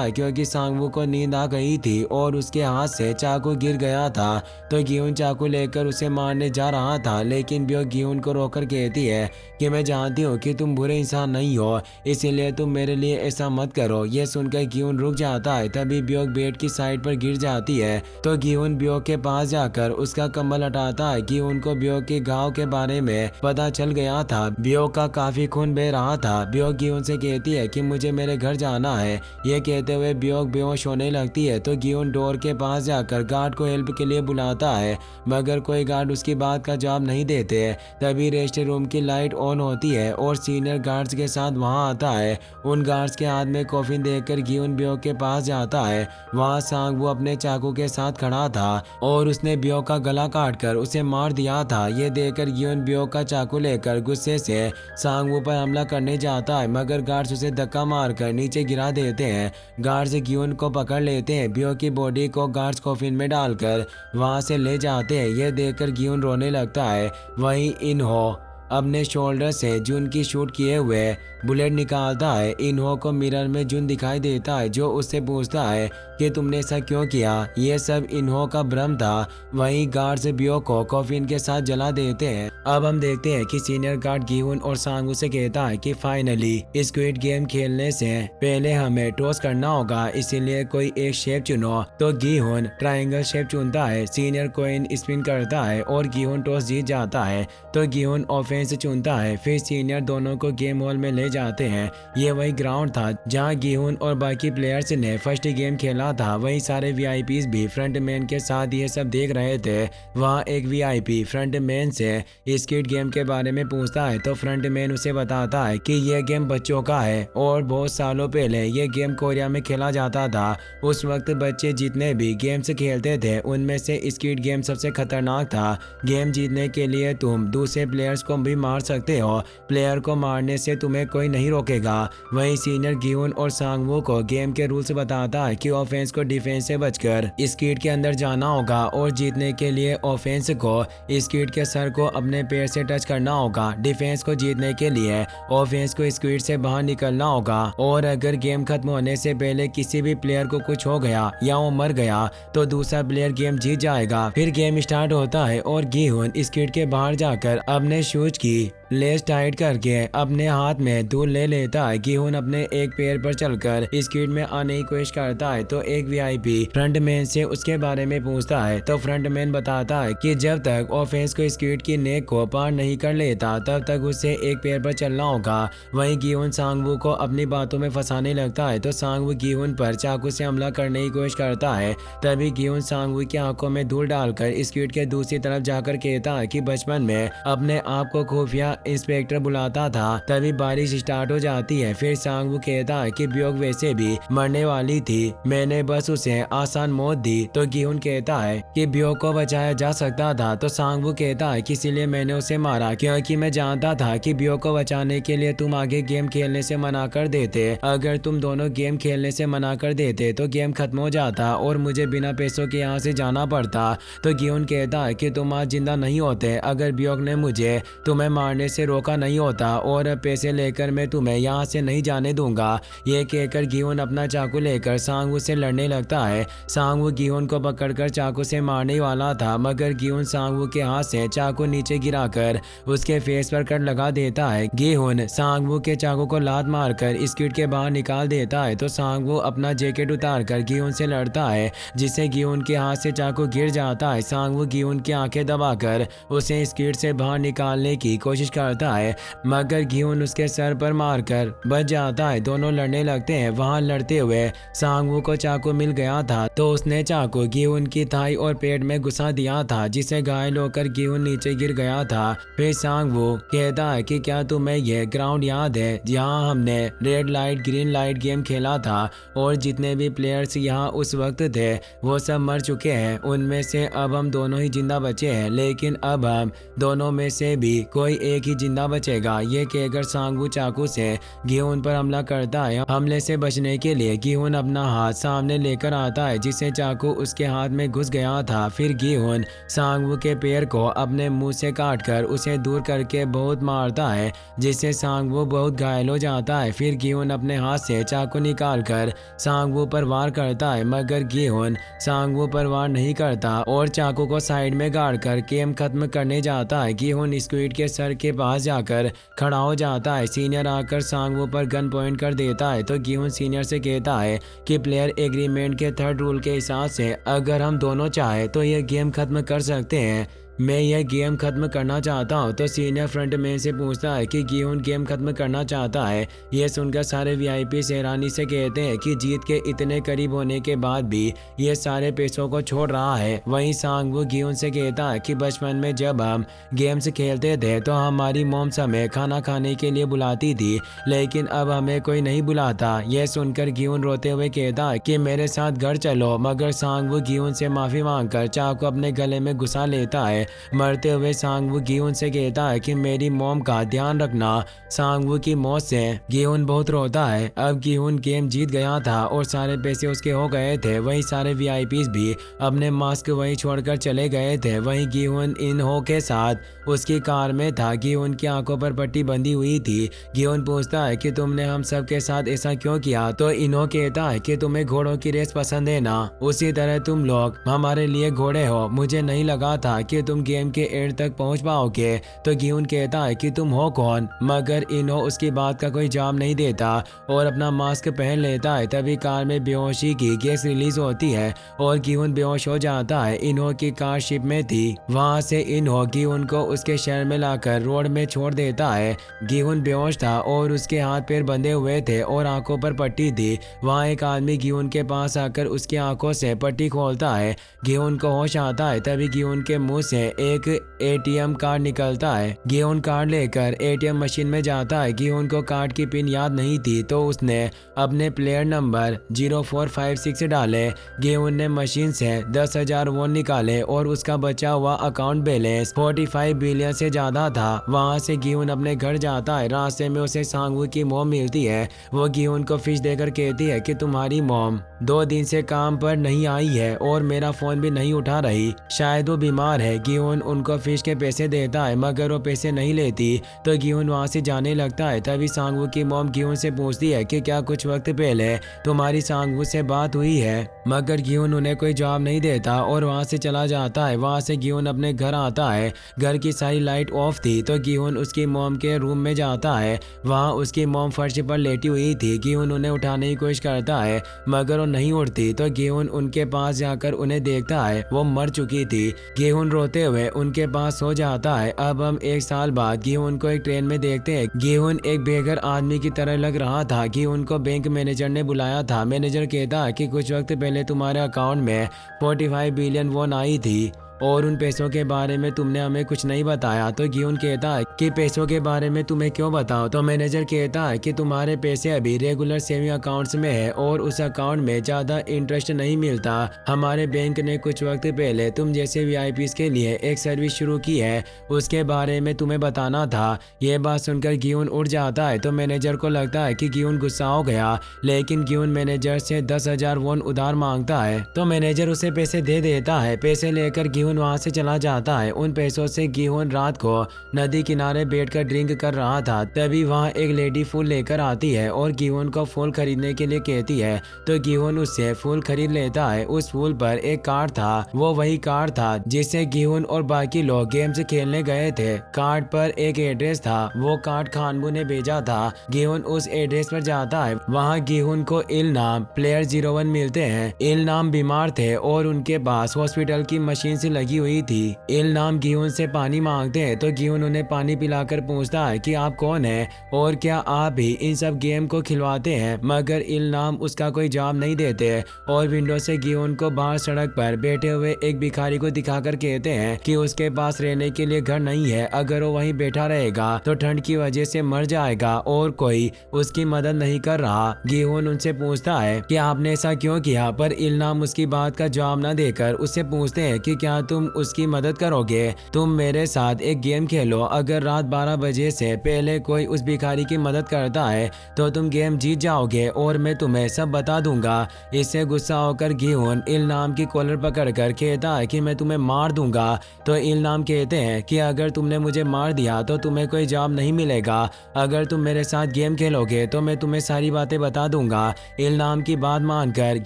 है, क्योंकि सांगवू को नींद आ गई थी और उसके हाथ से चाकू गिर गया था। तो गीहुन चाकू लेकर उसे मारने जा रहा था, लेकिन ब्योक गीहुन को रोककर कहती है कि मैं जानती हूँ कि तुम बुरे इंसान नहीं हो, इसीलिए तुम मेरे लिए ऐसा मत करो। यह सुनकर गीहुन रुक जाता है। तभी ब्योक बेड की साइड पर गिर जाती है तो गीहुन ब्योक के पास जाकर उसका कंबल हटाता है। गीहुन को ब्योक के घाव के बारे में पता चल गया था। ब्योक का काफी खून बह रहा था। ब्योक गीहुन से कहती है कि मुझे मेरे घर जाना है। ये कहते हुए ब्योक बेहोश होने लगती है। तो गीहुन डोर के पास जाकर गार्ड को हेल्प के लिए बुलाता है, मगर कोई गार्ड उसकी बात का जवाब नहीं देते। तभी रेस्ट रूम की लाइट ऑन होती है और सीनियर गार्ड्स के साथ वहां आता है। उन गार्ड्स के हाथ में कॉफिन देखकर गीहुन ब्योक के पास जाता है। वहां सांगवू अपने चाकू के साथ खड़ा था और उसने ब्योक का गला काटकर उसे मार दिया था। ये देखकर गीहुन ब्योक का चाकू लेकर गुस्से से सांगवू पर हमला करने जाता है, मगर गार्ड्स उसे धक्का मारकर नीचे गिरा देते हैं। गार्ड्स गीहुन को पकड़ लेते हैं। ब्योक की बॉडी को गार्ड्स कॉफिन में डालकर वहां से ले जाते हैं। यह देखकर गीहुन रोने लगता है। वहीं इन्हो अपने शोल्डर से जुन की शूट किए हुए बुलेट निकालता है। इन्हो को मिरर में जुन दिखाई देता है, जो उससे पूछता है कि तुमने ऐसा क्यों किया। ये सब इन्हो का भ्रम था। वहीं गार्ड्स ब्योक को कॉफिन के साथ जला देते हैं। अब हम देखते हैं कि सीनियर गार्ड गीहुन और सांगवू से कहता है कि फाइनली स्क्विड गेम खेलने से पहले हमें टॉस करना होगा, इसीलिए कोई एक शेप चुनो। तो गीहुन ट्रायंगल शेप चुनता है। सीनियर कॉइन स्पिन करता है और गीहुन टॉस जीत जाता है। तो गीहुन ऑफेंस चुनता है। फिर सीनियर दोनों को गेम हॉल में ले जाते हैं। ये वही ग्राउंड था जहां गीहुन और बाकी प्लेयर्स ने फर्स्ट गेम खेला था। वही सारे वीआईपीज भी फ्रंट मैन के साथ ये सब देख रहे थे। वहां एक वीआईपी फ्रंट मैन से स्क्विड गेम के बारे में पूछता है तो फ्रंट मैन उसे बताता है कि यह गेम बच्चों का है और बहुत सालों पहले ये गेम कोरिया में खेला जाता था। उस वक्त बच्चे जितने भी गेम्स खेलते थे उनमें से स्क्विड गेम सबसे खतरनाक था। गेम जीतने के लिए तुम दूसरे प्लेयर्स को भी भी मार सकते हो, प्लेयर को मारने से तुम्हें कोई नहीं रोकेगा। वहीं सीनियर गिहुन और सांगवू को गेम के रूल्स बताता है कि ऑफेंस को डिफेंस से बचकर स्कीड के अंदर जाना होगा और जीतने के लिए ऑफेंस को स्कीड के सर को अपने पैर से टच करना होगा। डिफेंस को जीतने के लिए ऑफेंस को स्कीड से बाहर निकलना होगा और अगर गेम खत्म होने से पहले किसी भी प्लेयर को कुछ हो गया या वो मर गया तो दूसरा प्लेयर गेम जीत जाएगा। फिर गेम स्टार्ट होता है और गिहुन स्कीड के बाहर जाकर अपने शूज की लेस टाइट करके अपने हाथ में धूल ले लेता है। गिहुन अपने एक पैर पर चलकर स्कीड में आने की कोशिश करता है तो एक वीआईपी फ्रंटमैन से उसके बारे में पूछता है तो फ्रंटमैन बताता है कि जब तक ऑफेंस को स्कीड की नेक को पार नहीं कर लेता तब तक उसे एक पैर पर चलना होगा। वहीं गिहुन सांगवू को अपनी बातों में फंसाने लगता है तो सांगवू गिहुन पर चाकू से हमला करने की कोशिश करता है। तभी गिहुन सांगवू की आंखों में धूल डालकर स्कीड के दूसरी तरफ जाकर कहता है कि बचपन में अपने आप को खुफिया इंस्पेक्टर बुलाता था। तभी बारिश स्टार्ट हो जाती है। फिर सांगवू कहता है कि ब्योक वैसे भी मरने वाली थी, मैंने बस उसे आसान मौत दी। तो गिहुन कहता है कि ब्योक को बचाया जा सकता था तो सांगवू कहता है कि इसीलिए मैंने उसे मारा क्योंकि मैं जानता था कि ब्योक को बचाने के लिए तुम आगे गेम खेलने से मना कर देते। अगर तुम दोनों गेम खेलने से मना कर देते तो गेम खत्म हो जाता और मुझे बिना पैसों के यहाँ से जाना पड़ता। तो गिहुन कहता है कि तुम आज जिंदा नहीं होते अगर ब्योक ने मुझे तुम्हें मारने से रोका नहीं होता और पैसे लेकर मैं तुम्हें यहाँ से नहीं जाने दूंगा। ये कहकर गिहुन अपना चाकू लेकर सांगवू से लड़ने लगता है। सांगवू गिहुन को पकड़कर चाकू से मारने वाला था मगर गिहुन सांगवू के हाथ से चाकू नीचे गिराकर उसके फेस पर कट लगा देता है। गिहुन सांगवू के चाकू को लात मारकर स्कीड के बाहर निकाल देता है तो सांगवू अपना जैकेट उतारकर गिहुन से लड़ता है जिससे गिहुन के हाथ से चाकू गिर जाता है। सांगवू गिहुन की आंखें दबाकर उसे स्कीड से बाहर निकालने की कोशिश करता है मगर गिहुन उसके सर पर मारकर बच जाता है। दोनों लड़ने लगते हैं। वहां लड़ते हुए सांगवू को चाकू मिल गया था तो उसने चाकू गिहुन की थाई और पेट में घुसा दिया था जिससे घायल होकर गिहुन नीचे गिर गया था। फिर सांगवू कहता है कि क्या तुम्हें यह ग्राउंड याद है जहां हमने red light green light game खेला था और जितने भी प्लेयर्स यहाँ उस वक्त थे वो सब मर चुके हैं, उनमें से अब हम दोनों ही जिंदा बचे हैं लेकिन अब हम दोनों में से भी कोई एक ही जिंदा बचेगा। ये कहकर सांगवू चाकू से गिहुन पर हमला करता है। हमले से बचने के लिए गिहुन अपना हाथ सामने लेकर आता है जिससे चाकू उसके हाथ में घुस गया था। फिर गिहुन सांगवू के पैर को अपने मुंह से काटकर उसे दूर करके बहुत मारता है जिससे सांगवू बहुत घायल हो जाता है। फिर गिहुन अपने हाथ से चाकू निकालकर सांगवू पर वार करता है मगर गिहुन सांगवू पर वार नहीं करता और चाकू को साइड में गाड़कर गेम खत्म करने जाता है। गिहुन स्क्विड के सर के पास जाकर खड़ा हो जाता है। सीनियर आकर सांगवू पर गन पॉइंट कर देता है तो गिहुन सीनियर से कहता है कि प्लेयर एग्रीमेंट के थर्ड रूल के हिसाब से अगर हम दोनों चाहे तो यह गेम खत्म कर सकते हैं, मैं यह गेम खत्म करना चाहता हूँ। तो सीनियर फ्रंटमैन से पूछता है कि गिहुन गेम खत्म करना चाहता है। यह सुनकर सारे वीआईपी हैरानी से कहते हैं कि जीत के इतने करीब होने के बाद भी ये सारे पैसों को छोड़ रहा है। वहीं सांगवू गिहुन से कहता है कि बचपन में जब हम गेम्स खेलते थे तो हमारी मॉम हमें खाना खाने के लिए बुलाती थी लेकिन अब हमें कोई नहीं बुलाता। यह सुनकर गिहुन रोते हुए कहता है कि मेरे साथ घर चलो मगर सांगवू गिहुन से माफी मांगकर चाकू अपने गले में घुसा लेता है। मरते हुए सांगवू गिहुन से कहता है कि मेरी मॉम का ध्यान रखना। सांगवू की मौत से गिहुन बहुत रोता है। अब गिहुन गेम जीत गया था और सारे पैसे उसके हो गए थे। वहीं सारे वीआईपीज भी अपने मास्क वहीं छोड़कर चले गए थे। वहीं गिहुन इनहो के साथ उसकी कार में था। गिहुन की आंखों पर पट्टी बंधी हुई थी। गिहुन पूछता है कि तुमने हम सब के साथ ऐसा क्यों किया तो इनहो कहता है कि तुम्हें घोड़ों की रेस पसंद है ना, उसी तरह तुम लोग हमारे लिए घोड़े हो। मुझे नहीं लगा था कि तुम गेम के एंड तक पहुंच पाओगे। तो गिहुन कहता है कि तुम हो कौन, मगर इनहो उसकी बात का कोई जवाब नहीं देता और अपना मास्क पहन लेता है। तभी कार में बेहोशी की गैस रिलीज होती है और गिहुन बेहोश हो जाता है। इनहो की कार शिप में थी। वहां से इनहो गिहुन को उसके शहर में लाकर रोड में छोड़ देता है। गिहुन बेहोश था और उसके हाथ पैर बंधे हुए थे और आंखों पर पट्टी थी। वहां एक आदमी गिहुन के पास आकर उसकी आंखों से पट्टी खोलता है। गिहुन को होश आता है। तभी गिहुन के मुंह से एक एटीएम कार्ड निकलता है। गेहून कार्ड लेकर एटीएम मशीन में जाता है। गेहून को कार्ड की पिन याद नहीं थी तो उसने अपने प्लेयर नंबर 0456 डाले। गेहून ने मशीन से 10,000 वोन निकाले और उसका बचा हुआ अकाउंट बैलेंस 45 बिलियन से ज्यादा था। वहां से गेहून अपने घर जाता है। रास्ते में उसे सांगवू की मॉम मिलती है। वो गेहून को फिश देकर कहती है कि तुम्हारी मॉम 2 दिन से काम पर नहीं आई है और मेरा फोन भी नहीं उठा रही, शायद वो बीमार है। गेहून उनको फिश के पैसे देता है मगर वो पैसे नहीं लेती तो गेहून वहां से जाने लगता है। तभी सांगवू की मॉम गेहून से पूछती है कि क्या कुछ वक्त पहले तुम्हारी सांगवू से बात हुई है, मगर गेहून उन्हें कोई जवाब नहीं देता और वहां से चला जाता है। वहां से गेहून अपने घर आता है। घर की सारी लाइट ऑफ थी तो गेहून उसकी मॉम के रूम में जाता है। वहां उसकी मॉम फर्श पर लेटी हुई थी। गेहून उन्हें उठाने की कोशिश करता है मगर वो नहीं उठती तो गेहून उनके पास जाकर उन्हें देखता है, वो मर चुकी थी। गेहून रोते हुए उनके पास सो जाता है। अब हम 1 साल बाद गेहून को एक ट्रेन में देखते हैं। गेहून एक बेघर आदमी की तरह लग रहा था। गेहून को बैंक मैनेजर ने बुलाया था। मैनेजर कहता है कि कुछ वक्त पहले तुम्हारे अकाउंट में 45 बिलियन वोन आई थी और उन पैसों के बारे में तुमने हमें कुछ नहीं बताया। तो गेहून कहता है कि पैसों के बारे में तुम्हें क्यों बताओ। तो मैनेजर कहता है कि तुम्हारे पैसे अभी रेगुलर सेविंग अकाउंट्स में है और उस अकाउंट में ज्यादा इंटरेस्ट नहीं मिलता। हमारे बैंक ने कुछ वक्त पहले तुम जैसे वीआईपीज के लिए एक सर्विस शुरू की है, उसके बारे में तुम्हें बताना था। ये बात सुनकर गेहून उठ जाता है तो मैनेजर को लगता है कि गेहून गुस्सा हो गया, लेकिन गेहून मैनेजर से 10,000 वोन उधार मांगता है तो मैनेजर उसे पैसे दे देता है। पैसे लेकर गेहून वहां से चला जाता है। उन पैसों से गेहून रात को नदी किनारे बैठकर ड्रिंक कर रहा था। तभी वहां एक लेडी फूल लेकर आती है और गेहून को फूल खरीदने के लिए कहती है तो गेहून उससे फूल खरीद लेता है। उस फूल पर एक कार्ड था, वो वही कार्ड था जिससे गेहून और बाकी लोग गेम्स खेलने गए थे। कार्ड पर एक एड्रेस था, वो कार्ड खानबू ने भेजा था। गेहून उस एड्रेस पर जाता है। वहाँ गेहून को इलनाम प्लेयर 01 मिलते हैं। इलनाम बीमार थे और उनके पास हॉस्पिटल की मशीन से लगी हुई थी। इलनाम गेहून से पानी मांगते हैं तो गेहून उन्हें पानी पिलाकर पूछता है कि आप कौन हैं और क्या आप भी इन सब गेम को खिलवाते हैं, मगर इलनाम उसका कोई जवाब नहीं देते और विंडो से गेहून को बाहर सड़क पर बैठे हुए एक भिखारी को दिखाकर कहते हैं कि उसके पास रहने के लिए घर नहीं है। अगर वो वहीं बैठा रहेगा तो ठंड की वजह से मर जाएगा और कोई उसकी मदद नहीं कर रहा। गेहून उनसे पूछता है कि आपने ऐसा क्यों किया, पर इलनाम उसकी बात का जवाब न देकर उससे पूछते हैं कि क्या तुम उसकी मदद करोगे। तुम मेरे साथ एक गेम खेलो, अगर रात 12 बजे से पहले कोई उस भिखारी की मदद करता है तो तुम गेम जीत जाओगे और मैं तुम्हें सब बता दूंगा। इससे गुस्सा होकर गेहून इलनाम की कॉलर पकड़कर कहता है कि मैं तुम्हें मार दूंगा। तो इलनाम कहते हैं कि अगर तुमने मुझे मार दिया तो तुम्हें कोई जवाब नहीं मिलेगा, अगर तुम मेरे साथ गेम खेलोगे तो मैं तुम्हें सारी बातें बता दूंगा। इलनाम की बात मानकर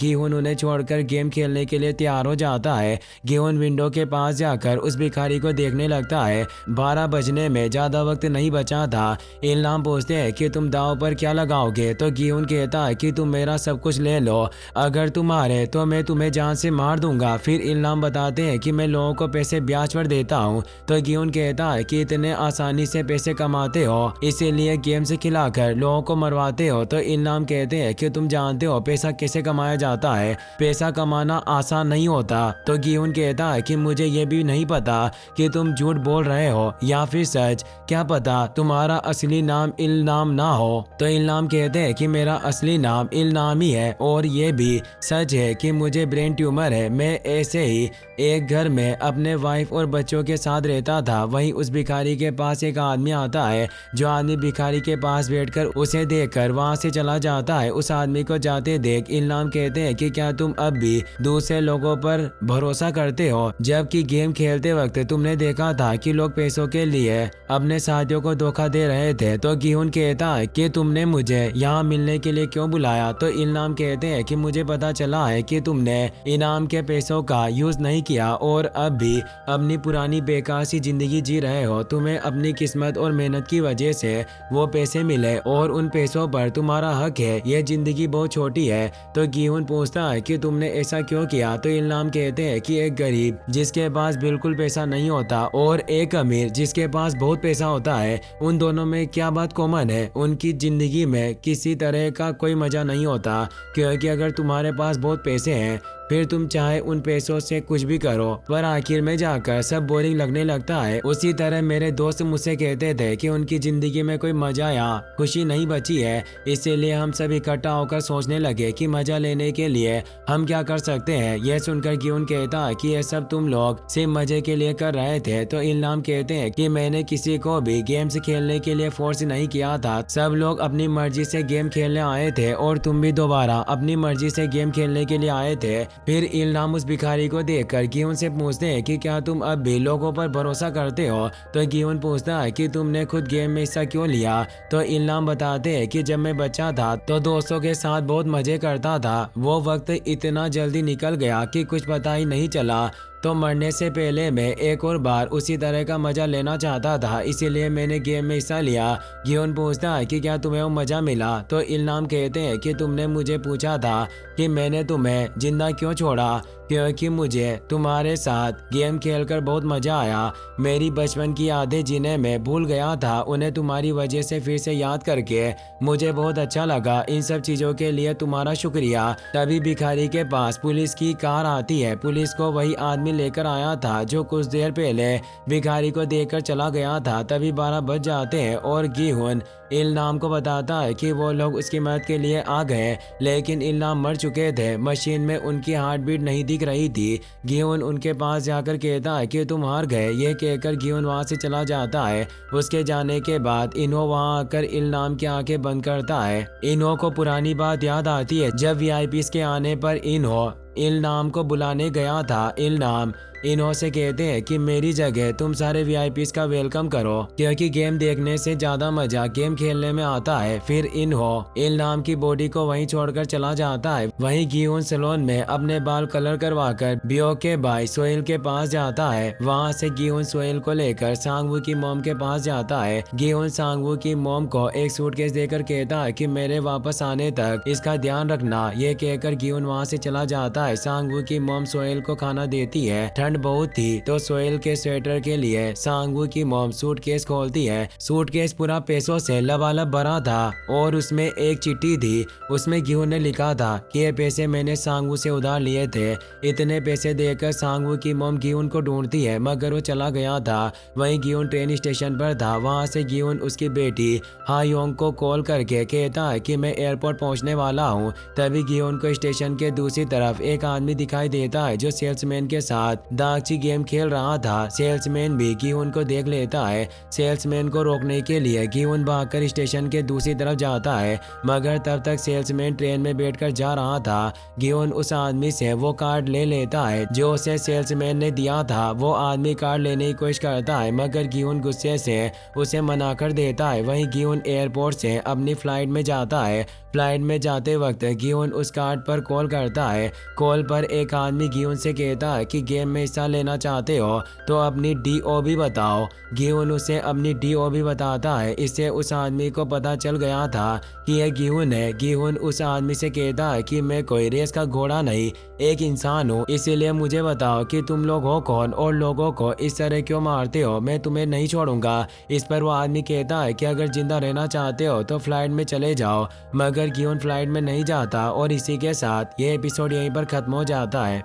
गेहून उन्हें छोड़कर गेम खेलने के लिए तैयार हो जाता है। गेहून विंडो के पास जाकर उस भिखारी को देखने लगता है। 12 बजने में ज्यादा वक्त नहीं बचा था। इलनाम पूछते हैं कि तुम दाव पर क्या लगाओगे। तो गेहून कहता है कि तुम मेरा सब कुछ ले लो, अगर तुम हारे तो मैं तुम्हें जान से मार दूंगा। फिर इलनाम बताते हैं कि मैं लोगों को पैसे ब्याज पर देता हूँ। तो गेहून कहता है कि इतने आसानी से पैसे कमाते हो इसीलिए गेम से खिलाकर लोगों को मरवाते हो। तो इलनाम कहते हैं कि तुम जानते हो पैसा कैसे कमाया जाता है, पैसा कमाना आसान नहीं होता। तो गेहून कहता है कि मुझे ये भी नहीं पता कि तुम झूठ बोल रहे हो या फिर सच, क्या पता तुम्हारा असली नाम इलनाम ना हो। तो इलनाम कहते हैं कि मेरा असली नाम इलनाम ही है और ये भी सच है कि मुझे ब्रेन ट्यूमर है। मैं ऐसे ही एक घर में अपने वाइफ और बच्चों के साथ रहता था। वहीं उस भिखारी के पास एक आदमी आता है। जो आदमी भिखारी के पास बैठकर उसे देखकर वहां से चला जाता है। उस आदमी को जाते देख इलनाम कहते हैं कि क्या तुम अब भी दूसरे लोगों पर भरोसा करते हो, जबकि गेम खेलते वक्त तुमने देखा था कि लोग पैसों के लिए अपने साथियों को धोखा दे रहे थे। तो गेहून कहता है कि तुमने मुझे यहाँ मिलने के लिए क्यों बुलाया। तो इलनाम कहते हैं कि मुझे पता चला है कि तुमने इनाम के पैसों का यूज नहीं किया और अब भी अपनी पुरानी बेकार सी जिंदगी जी रहे हो। तुम्हें अपनी किस्मत और मेहनत की वजह से वो पैसे मिले और उन पैसों पर तुम्हारा हक है। यह जिंदगी बहुत छोटी है। तो गेहून पूछता है कि तुमने ऐसा क्यों किया। तो इलनाम कहते हैं कि एक गरीब जिसके पास बिल्कुल पैसा नहीं होता और एक अमीर जिसके पास बहुत पैसा होता है, उन दोनों में क्या बात कॉमन है। उनकी जिंदगी में किसी तरह का कोई मजा नहीं होता, क्योंकि अगर तुम्हारे पास बहुत पैसे हैं फिर तुम चाहे उन पैसों से कुछ भी करो, पर आखिर में जाकर सब बोरिंग लगने लगता है। उसी तरह मेरे दोस्त मुझसे कहते थे कि उनकी जिंदगी में कोई मजा या खुशी नहीं बची है, इसीलिए हम सब इकट्ठा होकर सोचने लगे कि मजा लेने के लिए हम क्या कर सकते हैं। यह सुनकर गियोन कहता है कि यह सब तुम लोग सिर्फ मजे के लिए कर रहे थे, तो इल्हाम कहते हैं कि मैंने किसी को भी गेम्स खेलने के लिए फोर्स नहीं किया था, सब लोग अपनी मर्जी से गेम खेलने आए थे और तुम भी दोबारा अपनी मर्जी से गेम खेलने के लिए आए थे। फिर इल्हाम उस भिखारी को देखकर गियोन से पूछते हैं कि क्या तुम अब भी लोगों पर भरोसा करते हो, तो गियोन पूछता है कि तुमने खुद गेम में हिस्सा क्यों लिया। तो इल्हाम बताते हैं कि जब मैं बच्चा था तो दोस्तों के साथ बहुत मजे करता था, वो वक्त इतना जल्दी निकल गया कि कुछ पता ही नहीं चला, तो मरने से पहले मैं एक और बार उसी तरह का मजा लेना चाहता था, इसीलिए मैंने गेम में हिस्सा लिया। गियोन पूछता है कि क्या तुम्हें वो मजा मिला, तो इल्हाम कहते हैं कि तुमने मुझे पूछा था कि मैंने तुम्हें जिंदा क्यों छोड़ा, क्योंकि मुझे तुम्हारे साथ गेम खेलकर बहुत मजा आया। मेरी बचपन की यादें जिन्हें मैं भूल गया था, उन्हें तुम्हारी वजह से फिर से याद करके मुझे बहुत अच्छा लगा। इन सब चीजों के लिए तुम्हारा शुक्रिया। तभी भिखारी के पास पुलिस की कार आती है। पुलिस को वही आदमी लेकर आया था जो कुछ देर पहले भिखारी को देखकर चला गया था। तभी 12 बज जाते हैं और गियोन इल्हाम को बताता है कि वो लोग उसकी मदद के लिए आ गए, लेकिन इल्हाम मर चुके थे। मशीन में उनकी हार्ट बीट नहीं दिख रही थी। गियोन उनके पास जाकर कहता है कि तुम हार गए। ये कहकर गियोन वहां से चला जाता है। उसके जाने के बाद इन्हो वहां आकर इल्हाम की आंखें बंद करता है। इन्हो को पुरानी बात याद आती है जब वीआईपीस के आने पर इन्हो इल्हाम को बुलाने गया था। इल्हाम इन्हो से कहते हैं कि मेरी जगह तुम सारे वीआईपीस का वेलकम करो, क्योंकि गेम देखने से ज्यादा मजा गेम खेलने में आता है। फिर इन्हो इल्हाम की बॉडी को वहीं छोड़कर चला जाता है। वहीं गियोन सैलून में अपने बाल कलर करवाकर बियो के भाई सोहेल के पास जाता है। वहां से गियोन सोहेल को लेकर सांगवू की मॉम के पास जाता है। गियोन सांगवू की मॉम को एक सूटकेस देकर कहता है कि मेरे वापस आने तक इसका ध्यान रखना। ये कहकर गियोन वहां से चला जाता है। सांगवू की मॉम सोहेल को खाना देती है। ठंड बहुत थी तो सोहेल के स्वेटर के लिए सांगवू की मॉम सूटकेस खोलती है। सूटकेस पूरा पैसों से लबालब भरा था और उसमें एक चिट्ठी थी। उसमें गियोन ने लिखा था कि ये पैसे मैंने सांगवू से उधार लिए थे। इतने पैसे देकर सांगवू की मॉम गियोन को ढूंढती है, मगर वो चला गया था। वहीं गियोन ट्रेन स्टेशन पर था। वहां से गियोन उसकी बेटी हायोंग को कॉल करके कहता है कि मैं एयरपोर्ट पहुंचने वाला हूं। तभी गियोन को स्टेशन के दूसरी तरफ एक आदमी दिखाई देता है जो सेल्समैन के साथ दागची गेम खेल रहा था। सेल्समैन भी गियोन को देख लेता है। सेल्समैन को रोकने के लिए गियोन भागकर स्टेशन के दूसरी तरफ जाता है, मगर तब तक सेल्समैन ट्रेन में बैठकर जा रहा था। गियोन उस आदमी से वो कार्ड ले लेता है जो उसे सेल्समैन ने दिया था। वो आदमी कार्ड लेने की कोशिश करता है, मगर गियोन गुस्से से उसे मना कर देता है। वहीं गियोन एयरपोर्ट से अपनी फ्लाइट में जाता है। फ्लाइट में जाते वक्त गियोन उस कार्ड पर कॉल करता है। कॉल पर एक आदमी गियोन से कहता है कि गेम में हिस्सा लेना चाहते हो तो अपनी डीओबी बताओ। गियोन उसे अपनी डीओबी बताता है। इससे उस आदमी को पता चल गया था कि यह गियोन है। गियोन उस आदमी से कहता है कि मैं कोई रेस का घोड़ा नहीं, एक इंसान हूँ, इसीलिए मुझे बताओ कि तुम लोग हो कौन और लोगों को इस तरह क्यों मारते हो। मैं तुम्हें नहीं छोड़ूंगा। इस पर वो आदमी कहता है कि अगर जिंदा रहना चाहते हो तो फ्लाइट में चले जाओ, मगर गियोन फ्लाइट में नहीं जाता। और इसी के साथ ये एपिसोड यहीं पर खत्म हो जाता है।